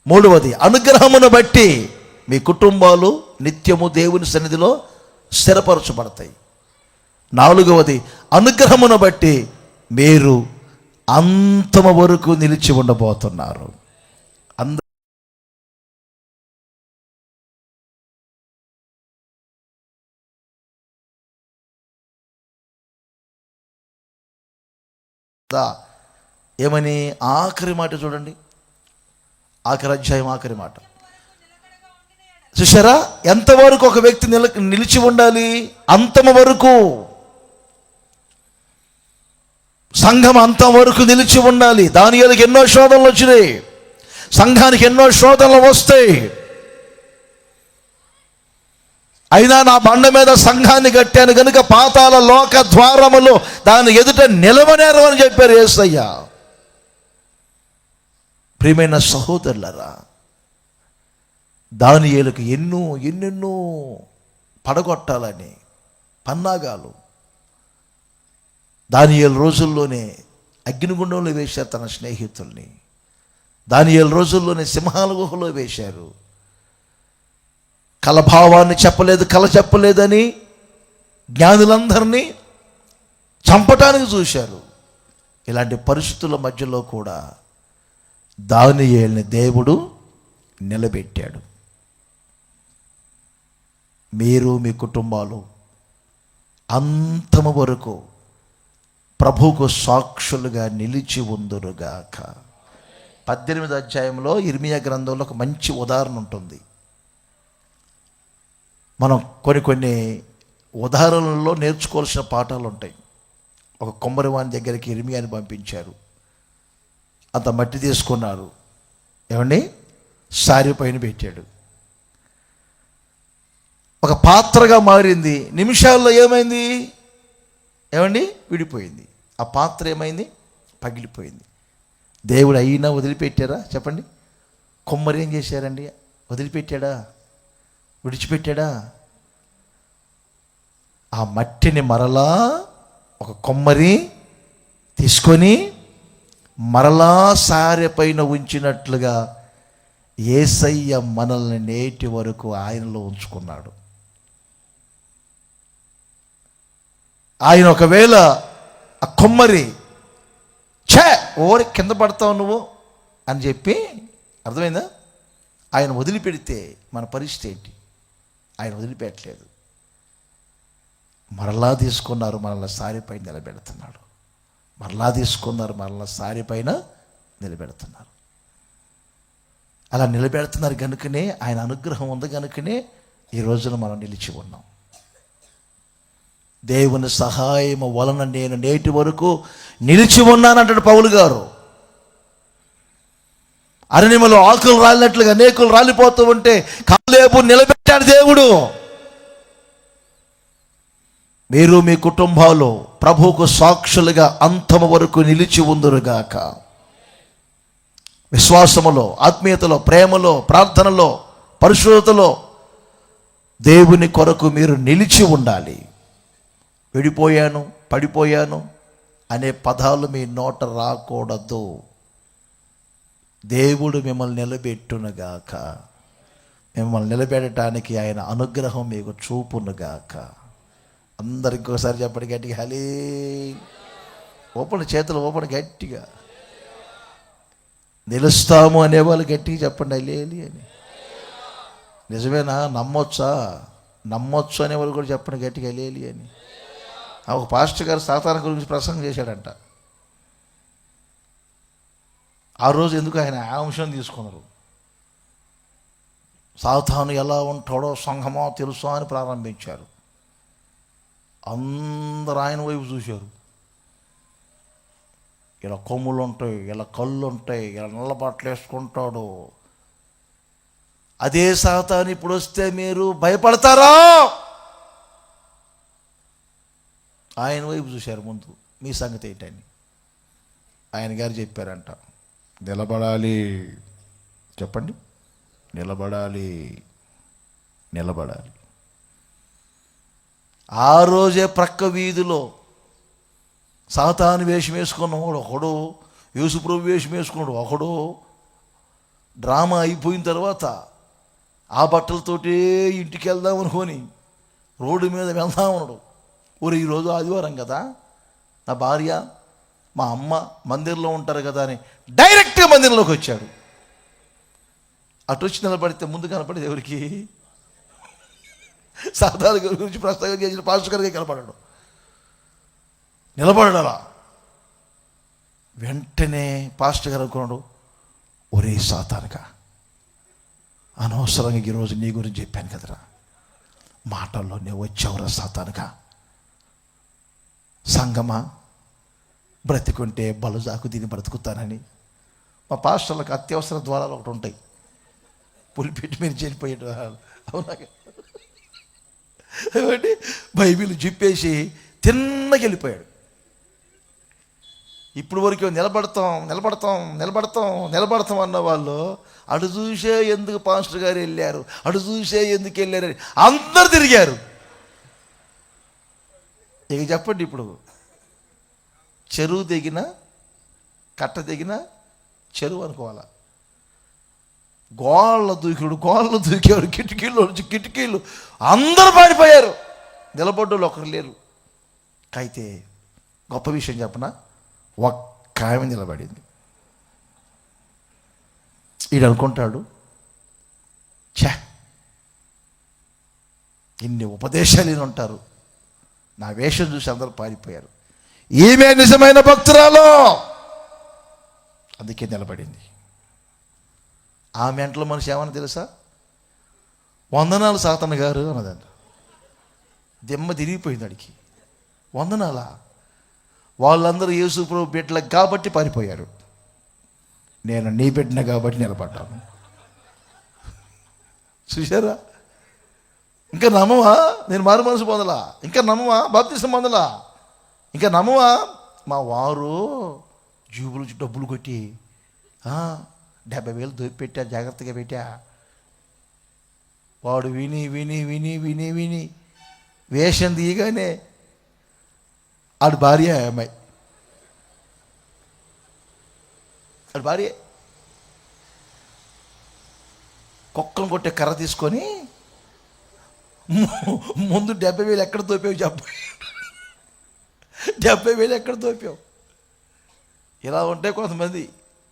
మూడవది, అనుగ్రహమును బట్టి మీ కుటుంబాలు నిత్యము దేవుని సన్నిధిలో స్థిరపరచబడతాయి. నాలుగవది, అనుగ్రహమును బట్టి మీరు అంతము వరకు నిలిచి ఉండబోతున్నారు. ఏమని? ఆఖరి మాట చూడండి, ఆఖరి అధ్యాయం ఆఖరి మాట చూసారా? ఎంతవరకు ఒక వ్యక్తి నిలిచి ఉండాలి? అంతము వరకు. సంఘం అంతం వరకు నిలిచి ఉండాలి. దానియేలుకి ఎన్నో శోధనలు వచ్చినాయి, సంఘానికి ఎన్నో శోధనలు వస్తాయి. అయినా నా బండ మీద సంఘాన్ని కట్టాను కనుక పాతాళ లోక ద్వారములు దాని ఎదుట నిలవనేరు అని చెప్పారు యేసయ్య. ప్రియమైన సహోదరులారా, దానియేలుకు ఎన్నెన్నో పడగొట్టాలని పన్నాగాలు. దానియేలు రోజుల్లోనే అగ్నిగుండంలో వేశారు తన స్నేహితుల్ని. దానియేలు రోజుల్లోనే సింహాల గుహలో వేశారు. కలభావాన్ని కల చెప్పలేదని జ్ఞానులందరినీ చంపటానికి చూశారు. ఇలాంటి పరిస్థితుల మధ్యలో కూడా దానియేలుని దేవుడు నిలబెట్టాడు. మీరు మీ కుటుంబాలు అంతము వరకు ప్రభువుకు సాక్షులుగా నిలిచి ఉందురుగాక. 18వ అధ్యాయంలో ఇర్మియా గ్రంథంలో ఒక మంచి ఉదాహరణ ఉంటుంది. మనం కొన్ని ఉదాహరణల్లో నేర్చుకోవాల్సిన పాఠాలు ఉంటాయి. ఒక కొమ్మరివాని దగ్గరికి ఇర్మియాని పంపించారు. అంత మట్టి తీసుకున్నారు, ఏమండి సారి పైన పెట్టాడు. ఒక పాత్రగా మారింది. నిమిషాల్లో ఏమైంది? ఏమండి? విడిపోయింది. ఆ పాత్ర ఏమైంది? పగిలిపోయింది. దేవుడు అయినా వదిలిపెట్టారా? చెప్పండి. కొమ్మరి ఏం చేశారండి? వదిలిపెట్టాడా? విడిచిపెట్టాడా? ఆ మట్టిని మరలా ఒక కొమ్మరి తీసుకొని మరలా సారె పైన ఉంచినట్లుగా యేసయ్య మనల్ని నేటి వరకు ఆయనలో ఉంచుకున్నాడు. ఆయన ఒకవేళ ఆ కొమ్మరి ఓరి కింద పడతావు నువ్వు అని చెప్పి, అర్థమైందా? ఆయన వదిలిపెడితే మన పరిస్థితి ఏంటి? ఆయన వదిలిపెట్టలేదు. మరలా తీసుకున్నారు, మనల్ని సారిపైన నిలబెడుతున్నాడు. మరలా తీసుకున్నారు, మనల్ని సారిపైన నిలబెడుతున్నారు. అలా నిలబెడుతున్నారు కనుకనే, ఆయన అనుగ్రహం ఉంది కనుకనే ఈ రోజున మనం నిలిచి ఉన్నాం. దేవుని సహాయం వలన నేను నేటి వరకు నిలిచి ఉన్నానంటాడు పౌలు గారు. అరణ్యములో ఆకులు రాలినట్లుగా అనేకులు రాలిపోతూ ఉంటే కాలేబు నిలబెట్టాడు దేవుడు. మీరు మీ కుటుంబాలు ప్రభువుకు సాక్షులుగా అంతము వరకు నిలిచి ఉందురుగాక. విశ్వాసములో, ఆత్మీయతలో, ప్రేమలో, ప్రార్థనలో, పరిశుద్ధతలో దేవుని కొరకు మీరు నిలిచి ఉండాలి. విడిపోయాను, పడిపోయాను అనే పదాలు మీ నోట రాకూడదు. దేవుడు మిమ్మల్ని నిలబెట్టునుగాక. మిమ్మల్ని నిలబెట్టడానికి ఆయన అనుగ్రహం మీకు చూపునుగాక. అందరికి ఇంకొకసారి చెప్పండి గట్టిగా, హలే ఓపెన్, చేతులు ఓపెన్ గట్టిగా. నిలుస్తాము అనేవాళ్ళు గట్టిగా చెప్పండి అలేలి అని. నిజమేనా? నమ్మొచ్చు అనేవాళ్ళు కూడా చెప్పండి గట్టిగా అలేలి అని. ఒక పాస్టర్ గారు సాతాను గురించి ప్రసంగం చేశాడంట. ఆ రోజు ఎందుకు ఆయన ఆ అంశం తీసుకున్నారు? సాతాను ఎలా ఉంటాడో సంఘమో తెలుసా అని ప్రారంభించారు. అందరు ఆయన వైపు చూశారు. ఇలా కొమ్ములు ఉంటాయి, ఇలా కళ్ళు ఉంటాయి, ఇలా నల్ల బట్టలు వేసుకుంటాడు. అదే సాతాను ఇప్పుడు వస్తే మీరు భయపడతారా? ఆయన వైపు చూశారు ముందు. మీ సంగతి ఏంటని ఆయన గారు చెప్పారంట, నిలబడాలి. చెప్పండి, నిలబడాలి. ఆ రోజే ప్రక్క వీధిలో సాతాను వేషం వేసుకున్నవాడు ఒకడు, యేసుప్రభు వేషం వేసుకున్నాడు ఒకడు. డ్రామా అయిపోయిన తర్వాత ఆ బట్టలతోటే ఇంటికి వెళ్దాం అనుకొని రోడ్డు మీద వెళ్దామన్నాడు. ఊరు ఈరోజు ఆదివారం కదా, నా భార్య మా అమ్మ మందిరంలో ఉంటారు కదా అని డైరెక్ట్గా మందిరంలోకి వచ్చాడు. అటు వచ్చి నిలబడితే ముందు కనపడేది ఎవరికి? సాతాను గురించి ప్రస్తావన చేసిన పాస్టర్ గారికి కనపడాడు. నిలబడాలా? వెంటనే పాస్టర్ గారు అనుకున్నాడు, ఒరే సాతానుగా, అనవసరంగా ఈరోజు నీ గురించి చెప్పాను కదరా, మాటల్లో నేను వచ్చావురా సాతానుగా. సంగమా, బ్రతికుంటే బలుజాకు దీన్ని బ్రతుకుతానని. మా పాస్టర్లకు అత్యవసర ద్వారాలు ఒకటి ఉంటాయి, పులిపెట్టి మీరు చనిపోయేట. అవునా? కాబట్టి బైబిల్ జిప్పేసి తిన్నకి వెళ్ళిపోయాడు. ఇప్పుడు వరకు నిలబడతాం అన్న వాళ్ళు అటు చూసే ఎందుకు పాస్టర్ గారు వెళ్ళారు, అటు చూసే ఎందుకు వెళ్ళారు అని అందరు తిరిగారు. ఇక చెప్పండి, ఇప్పుడు చెరువు దిగిన కట్ట దిగిన చెరువు అనుకోవాలా? గోళ్ళ దూకేవాడు, కిటికీలు అందరూ పాడిపోయారు. నిలబడ్డోళ్ళు ఒకరు లేరు. అయితే గొప్ప విషయం చెప్పనా, ఒక్క ఆమె నిలబడింది. ఈడు అనుకుంటాడు, ఇన్ని ఉపదేశాలు ఉంటారు, నా వేషం చూసి అందరూ పారిపోయారు, ఈమె నిజమైన భక్తురాలు, అందుకే నిలబడింది. ఆ మెంటలో మనిషి ఏమన్నా తెలుసా? వందనాలు సాతన్న గారు అన్నదంట. దెమ్మ తిరిగిపోయింది అడిగి. వందనాలా? వాళ్ళందరూ యేసు ప్రభు బిడ్డలకు కాబట్టి పారిపోయారు, నేను నీ బిడ్డను కాబట్టి నిలబడ్డాను. చూసారా? ఇంకా నమ్మవా నేను మారు మనసు పొందలా? ఇంకా నమ్మవా బాప్తిసం పొందలా? ఇంకా నమ్మవా మా వారు జూబులు డబ్బులు కొట్టి 70,000 దోపి పెట్టా, జాగ్రత్తగా పెట్టా. వాడు విని విని విని విని విని వేషం తీయగానే ఆడు భార్య అమ్మాయి, ఆడు భార్య కుక్కను కొట్టే కర్ర తీసుకొని ముందు 70,000 ఎక్కడ దోపావు చెప్ప, 70,000 ఎక్కడ దోపావు? ఇలా ఉంటే కొంతమంది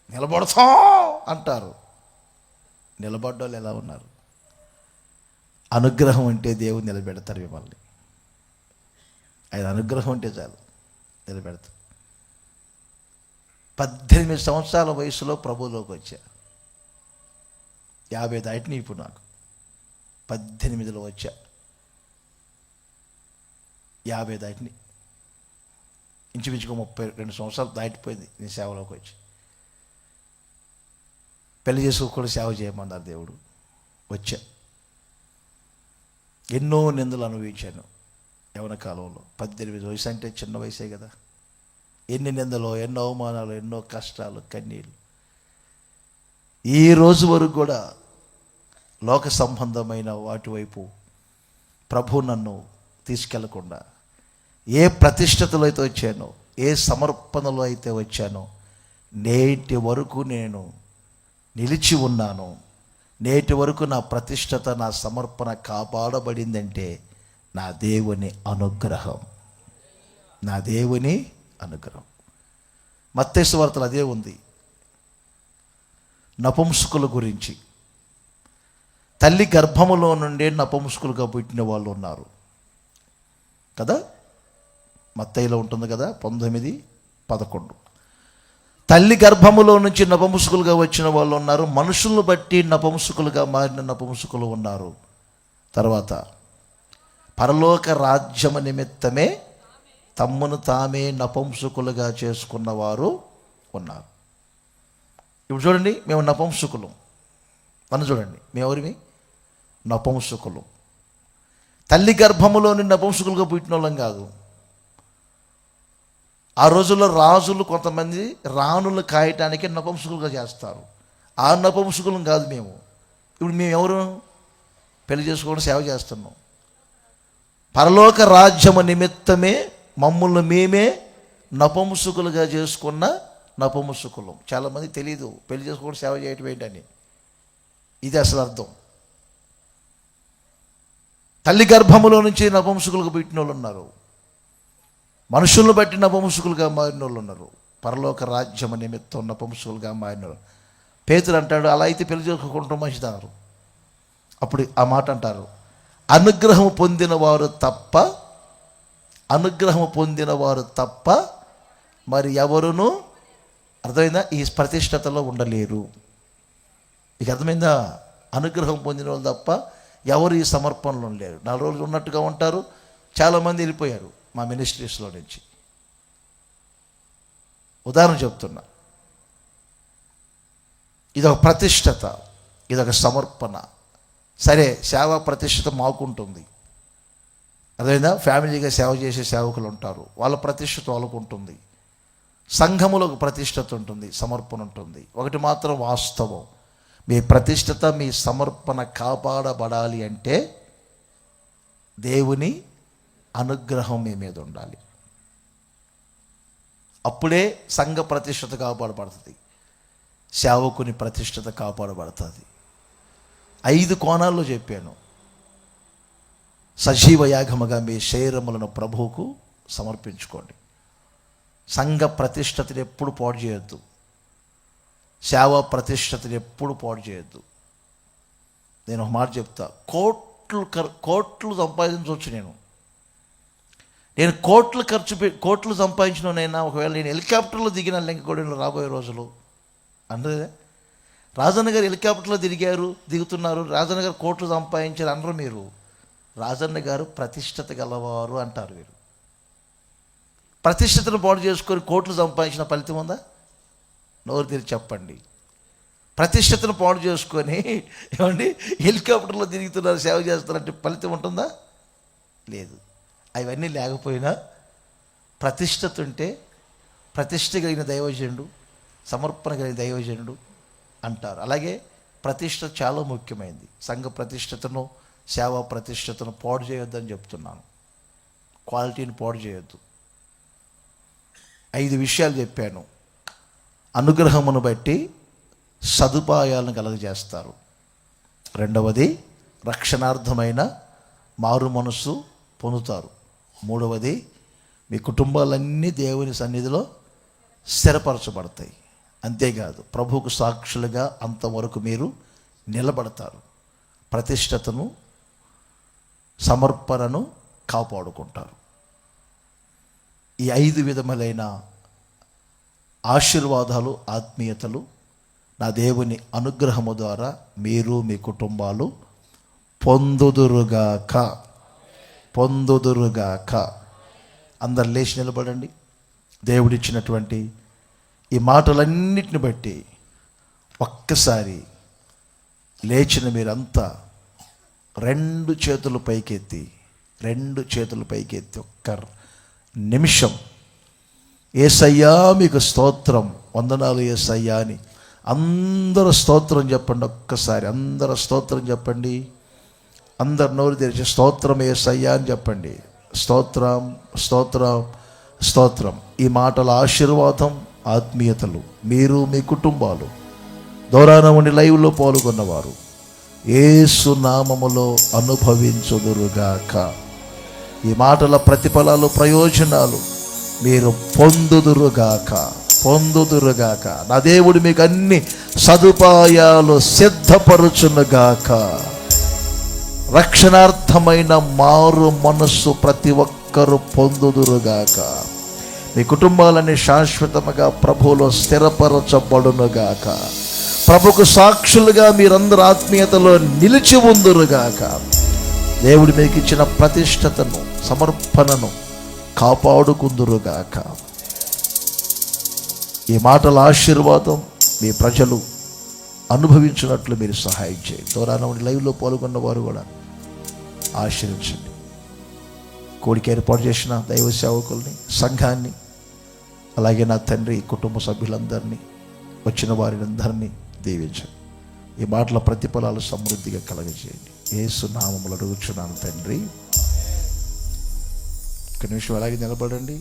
నిలబడతాం అంటారు. నిలబడ్డోళ్ళు ఎలా ఉన్నారు? అనుగ్రహం అంటే దేవుడు నిలబెడతారు మిమ్మల్ని. ఆయన అనుగ్రహం అంటే చాలు నిలబెడతారు. 18 సంవత్సరాల వయసులో ప్రభువులోకి వచ్చా. 50 దాటిని ఇప్పుడు నాకు. 18లో వచ్చా, 50 దాటిని. ఇంచుమించుగా 32 సంవత్సరాలు దాటిపోయింది నేను సేవలోకి వచ్చి. పెళ్లి చేసుకోకుండా సేవ చేయమన్నారు దేవుడు. వచ్చా. ఎన్నో నిందలు అనుభవించాను యవ్వన కాలంలో. 18 వయసు అంటే చిన్న వయసే కదా. ఎన్ని నిందలు, ఎన్నో అవమానాలు, ఎన్నో కష్టాలు, కన్నీళ్ళు. ఈ రోజు వరకు కూడా లోక సంబంధమైన వాటి వైపు ప్రభు నన్ను తీసుకెళ్లకుండా, ఏ ప్రతిష్టతలో అయితే వచ్చానో, ఏ సమర్పణలో అయితే వచ్చానో, నేటి వరకు నేను నిలిచి ఉన్నాను. నేటి వరకు నా ప్రతిష్టత, నా సమర్పణ కాపాడబడిందంటే నా దేవుని అనుగ్రహం. నా దేవుని అనుగ్రహం. మత్తయి సువార్తలో అదే ఉంది. నపుంసకుల గురించి, తల్లి గర్భములో నుండే నపుంసకులుగా పుట్టిన వాళ్ళు ఉన్నారు కదా. మత్తయిలో ఉంటుంది కదా 19:11. తల్లి గర్భములో నుంచి నపుంసకులుగా వచ్చిన వాళ్ళు ఉన్నారు. మనుషులను బట్టి నపుంసకులుగా మారిన నపుంసకులు ఉన్నారు. తర్వాత పరలోక రాజ్యము నిమిత్తమే తమ్మును తామే నపుంసకులుగా చేసుకున్న వారు ఉన్నారు. ఇప్పుడు చూడండి, మేము నపుంసకులు. నన్ను చూడండి, మేము ఎవరివి? నపుంసకులు. తల్లి గర్భములోని నపుంసకులుగా పుట్టిన వాళ్ళం కాదు. ఆ రోజుల్లో రాజులు కొంతమంది రాణులు కాయటానికి నపుంసకులుగా చేస్తారు. ఆ నపుంసకులం కాదు మేము. ఇప్పుడు మేము ఎవరు? పెళ్లి చేసుకోవడం, సేవ చేస్తున్నాం. పరలోక రాజ్యము నిమిత్తమే మమ్మల్ని మేమే నపుంసకులుగా చేసుకున్న నపుంసకులం. చాలామంది తెలియదు పెళ్లి చేసుకోవడం, సేవ చేయటం ఏంటని. ఇది అసలు అర్థం. తల్లి గర్భములో నుంచి నపుంసకులుగా పుట్టిన వాళ్ళు ఉన్నారు. మనుషులను బట్టి నపుంసకులుగా మారిన వాళ్ళు ఉన్నారు. పరలోక రాజ్యము నిమిత్తం నపుంసకులుగా మారిన వాళ్ళు. పేతురు అంటాడు, అలా అయితే పెళ్లి చేసుకోకుండా మంచిదన్నారు. అప్పుడు ఆ మాట అంటారు, అనుగ్రహం పొందిన వారు తప్ప మరి ఎవరును, అర్థమైందా, ఈ ప్రతిష్టతలో ఉండలేరు. మీకు అర్థమైందా? అనుగ్రహం పొందిన వాళ్ళు తప్ప ఎవరు ఈ సమర్పణలో లేరు. 4 రోజులు ఉన్నట్టుగా ఉంటారు. చాలామంది వెళ్ళిపోయారు మా మినిస్ట్రీస్లో నుంచి. ఉదాహరణ చెప్తున్నా. ఇదొక ప్రతిష్టత, ఇదొక సమర్పణ. సరే, సేవ ప్రతిష్టత మాకుంటుంది. అదేవిధంగా ఫ్యామిలీగా సేవ చేసే సేవకులు ఉంటారు, వాళ్ళ ప్రతిష్టత వాళ్ళకు ఉంటుంది. సంఘములో ఒక ప్రతిష్టత ఉంటుంది, సమర్పణ ఉంటుంది. ఒకటి మాత్రం వాస్తవం, మీ ప్రతిష్టత, మీ సమర్పణ కాపాడబడాలి అంటే దేవుని అనుగ్రహం మీ మీద ఉండాలి. అప్పుడే సంఘ ప్రతిష్టత కాపాడబడుతుంది, సేవకుని ప్రతిష్టత కాపాడబడుతుంది. 5 కోణాల్లో చెప్పాను. సజీవ యాగముగా మీ శరీరములను ప్రభువుకు సమర్పించుకోండి. సంఘ ప్రతిష్టతని ఎప్పుడు పాడు చేయొద్దు. సేవ ప్రతిష్టతని ఎప్పుడు పాడు చేయొద్దు. నేను ఒక మాట చెప్తా, కోట్లు సంపాదించవచ్చు. నేను కోట్లు సంపాదించినైనా ఒకవేళ నేను హెలికాప్టర్లో దిగిన లెంకగూడెంలో రాబోయే రోజులు అంటే రాజన్న గారు హెలికాప్టర్లో దిగుతున్నారు, రాజన్న గారు కోట్లు సంపాదించారు అనరు మీరు. రాజన్న గారు ప్రతిష్టత గలవారు అంటారు మీరు. ప్రతిష్టతను పాడు చేసుకొని కోట్లు సంపాదించిన ఫలితం ఉందా? నోరు తెరిచి చెప్పండి. ప్రతిష్టతను పాడు చేసుకొని ఏమండి హెలికాప్టర్లో తిరుగుతున్నారు, సేవ చేస్తున్నారంటే ఫలితం ఉంటుందా? లేదు. అవన్నీ లేకపోయినా ప్రతిష్టత ఉంటే ప్రతిష్ట కలిగిన దైవజనుడు, సమర్పణ కలిగిన దైవజనుడు అంటారు. అలాగే ప్రతిష్ట చాలా ముఖ్యమైనది. సంఘ ప్రతిష్టతను, సేవా ప్రతిష్టతను పాడు చేయొద్దని చెప్తున్నాను. క్వాలిటీని పాడు చేయొద్దు. 5 విషయాలు చెప్పాను. అనుగ్రహమును బట్టి సదుపాయాలను కలుగజేస్తారు. రెండవది రక్షణార్థమైన మారు మనస్సు పొందుతారు. మూడవది మీ కుటుంబాలన్నీ దేవుని సన్నిధిలో స్థిరపరచబడతాయి. అంతేకాదు ప్రభువుకు సాక్షులుగా అంతవరకు మీరు నిలబడతారు. ప్రతిష్టతను, సమర్పణను కాపాడుకుంటారు. ఈ 5 విధములైన ఆశీర్వాదాలు, ఆత్మీయతలు నా దేవుని అనుగ్రహము ద్వారా మీరు, మీ కుటుంబాలు పొందుదురుగాక. పొందుదురుగాక. అందరు లేచి నిలబడండి. దేవుడిచ్చినటువంటి ఈ మాటలన్నిటిని బట్టి ఒక్కసారి లేచిన మీరంతా 2 చేతులు పైకెత్తి ఒక్క నిమిషం యేసయ్యా మీకు స్తోత్రం, వందనాలు యేసయ్యా అని అందరూ స్తోత్రం చెప్పండి. ఒక్కసారి అందరూ స్తోత్రం చెప్పండి. అందరు నోరు తెరిచి స్తోత్రం యేసయ్యా అని చెప్పండి. స్తోత్రం, స్తోత్రం, స్తోత్రం. ఈ మాటల ఆశీర్వాదం, ఆత్మీయతలు మీరు, మీ కుటుంబాలు, దూరాన ఉండి లైవ్లో పాల్గొన్నవారు యేసు నామములో అనుభవించుదురుగాక. ఈ మాటల ప్రతిఫలాలు, ప్రయోజనాలు మీరు పొందుదురుగాక. నా దేవుడు మీకు అన్ని సదుపాయాలు సిద్ధపరుచునుగాక. రక్షణార్థమైన మారు మనస్సు ప్రతి ఒక్కరూ పొందుదురుగాక. మీ కుటుంబాలన్నీ శాశ్వతముగా ప్రభువులో స్థిరపరచబడునుగాక. ప్రభుకు సాక్షులుగా మీరందరూ ఆత్మీయతలో నిలిచి ఉందురుగాక. దేవుడు మీకు ఇచ్చిన ప్రతిష్టతను, సమర్పణను కాపాడుకుందురుగాక. ఈ మాటల ఆశీర్వాదం మీ ప్రజలు అనుభవించినట్లు మీరు సహాయం చేయండి. దూరాన ఉండి లైవ్లో పాల్గొన్న వారు కూడా ఆశీర్వించండి. కోడికి ఏర్పాటు చేసిన దైవ సేవకుల్ని, సంఘాన్ని, అలాగే నా తండ్రి కుటుంబ సభ్యులందరినీ, వచ్చిన వారిని అందరినీ దీవించండి. ఈ మాటల ప్రతిఫలాలు సమృద్ధిగా కలగజేయండి. యేసు నామములో అడుగుచున్నాను తండ్రి. ఒక నిమిషం అలాగే నిలబడండి.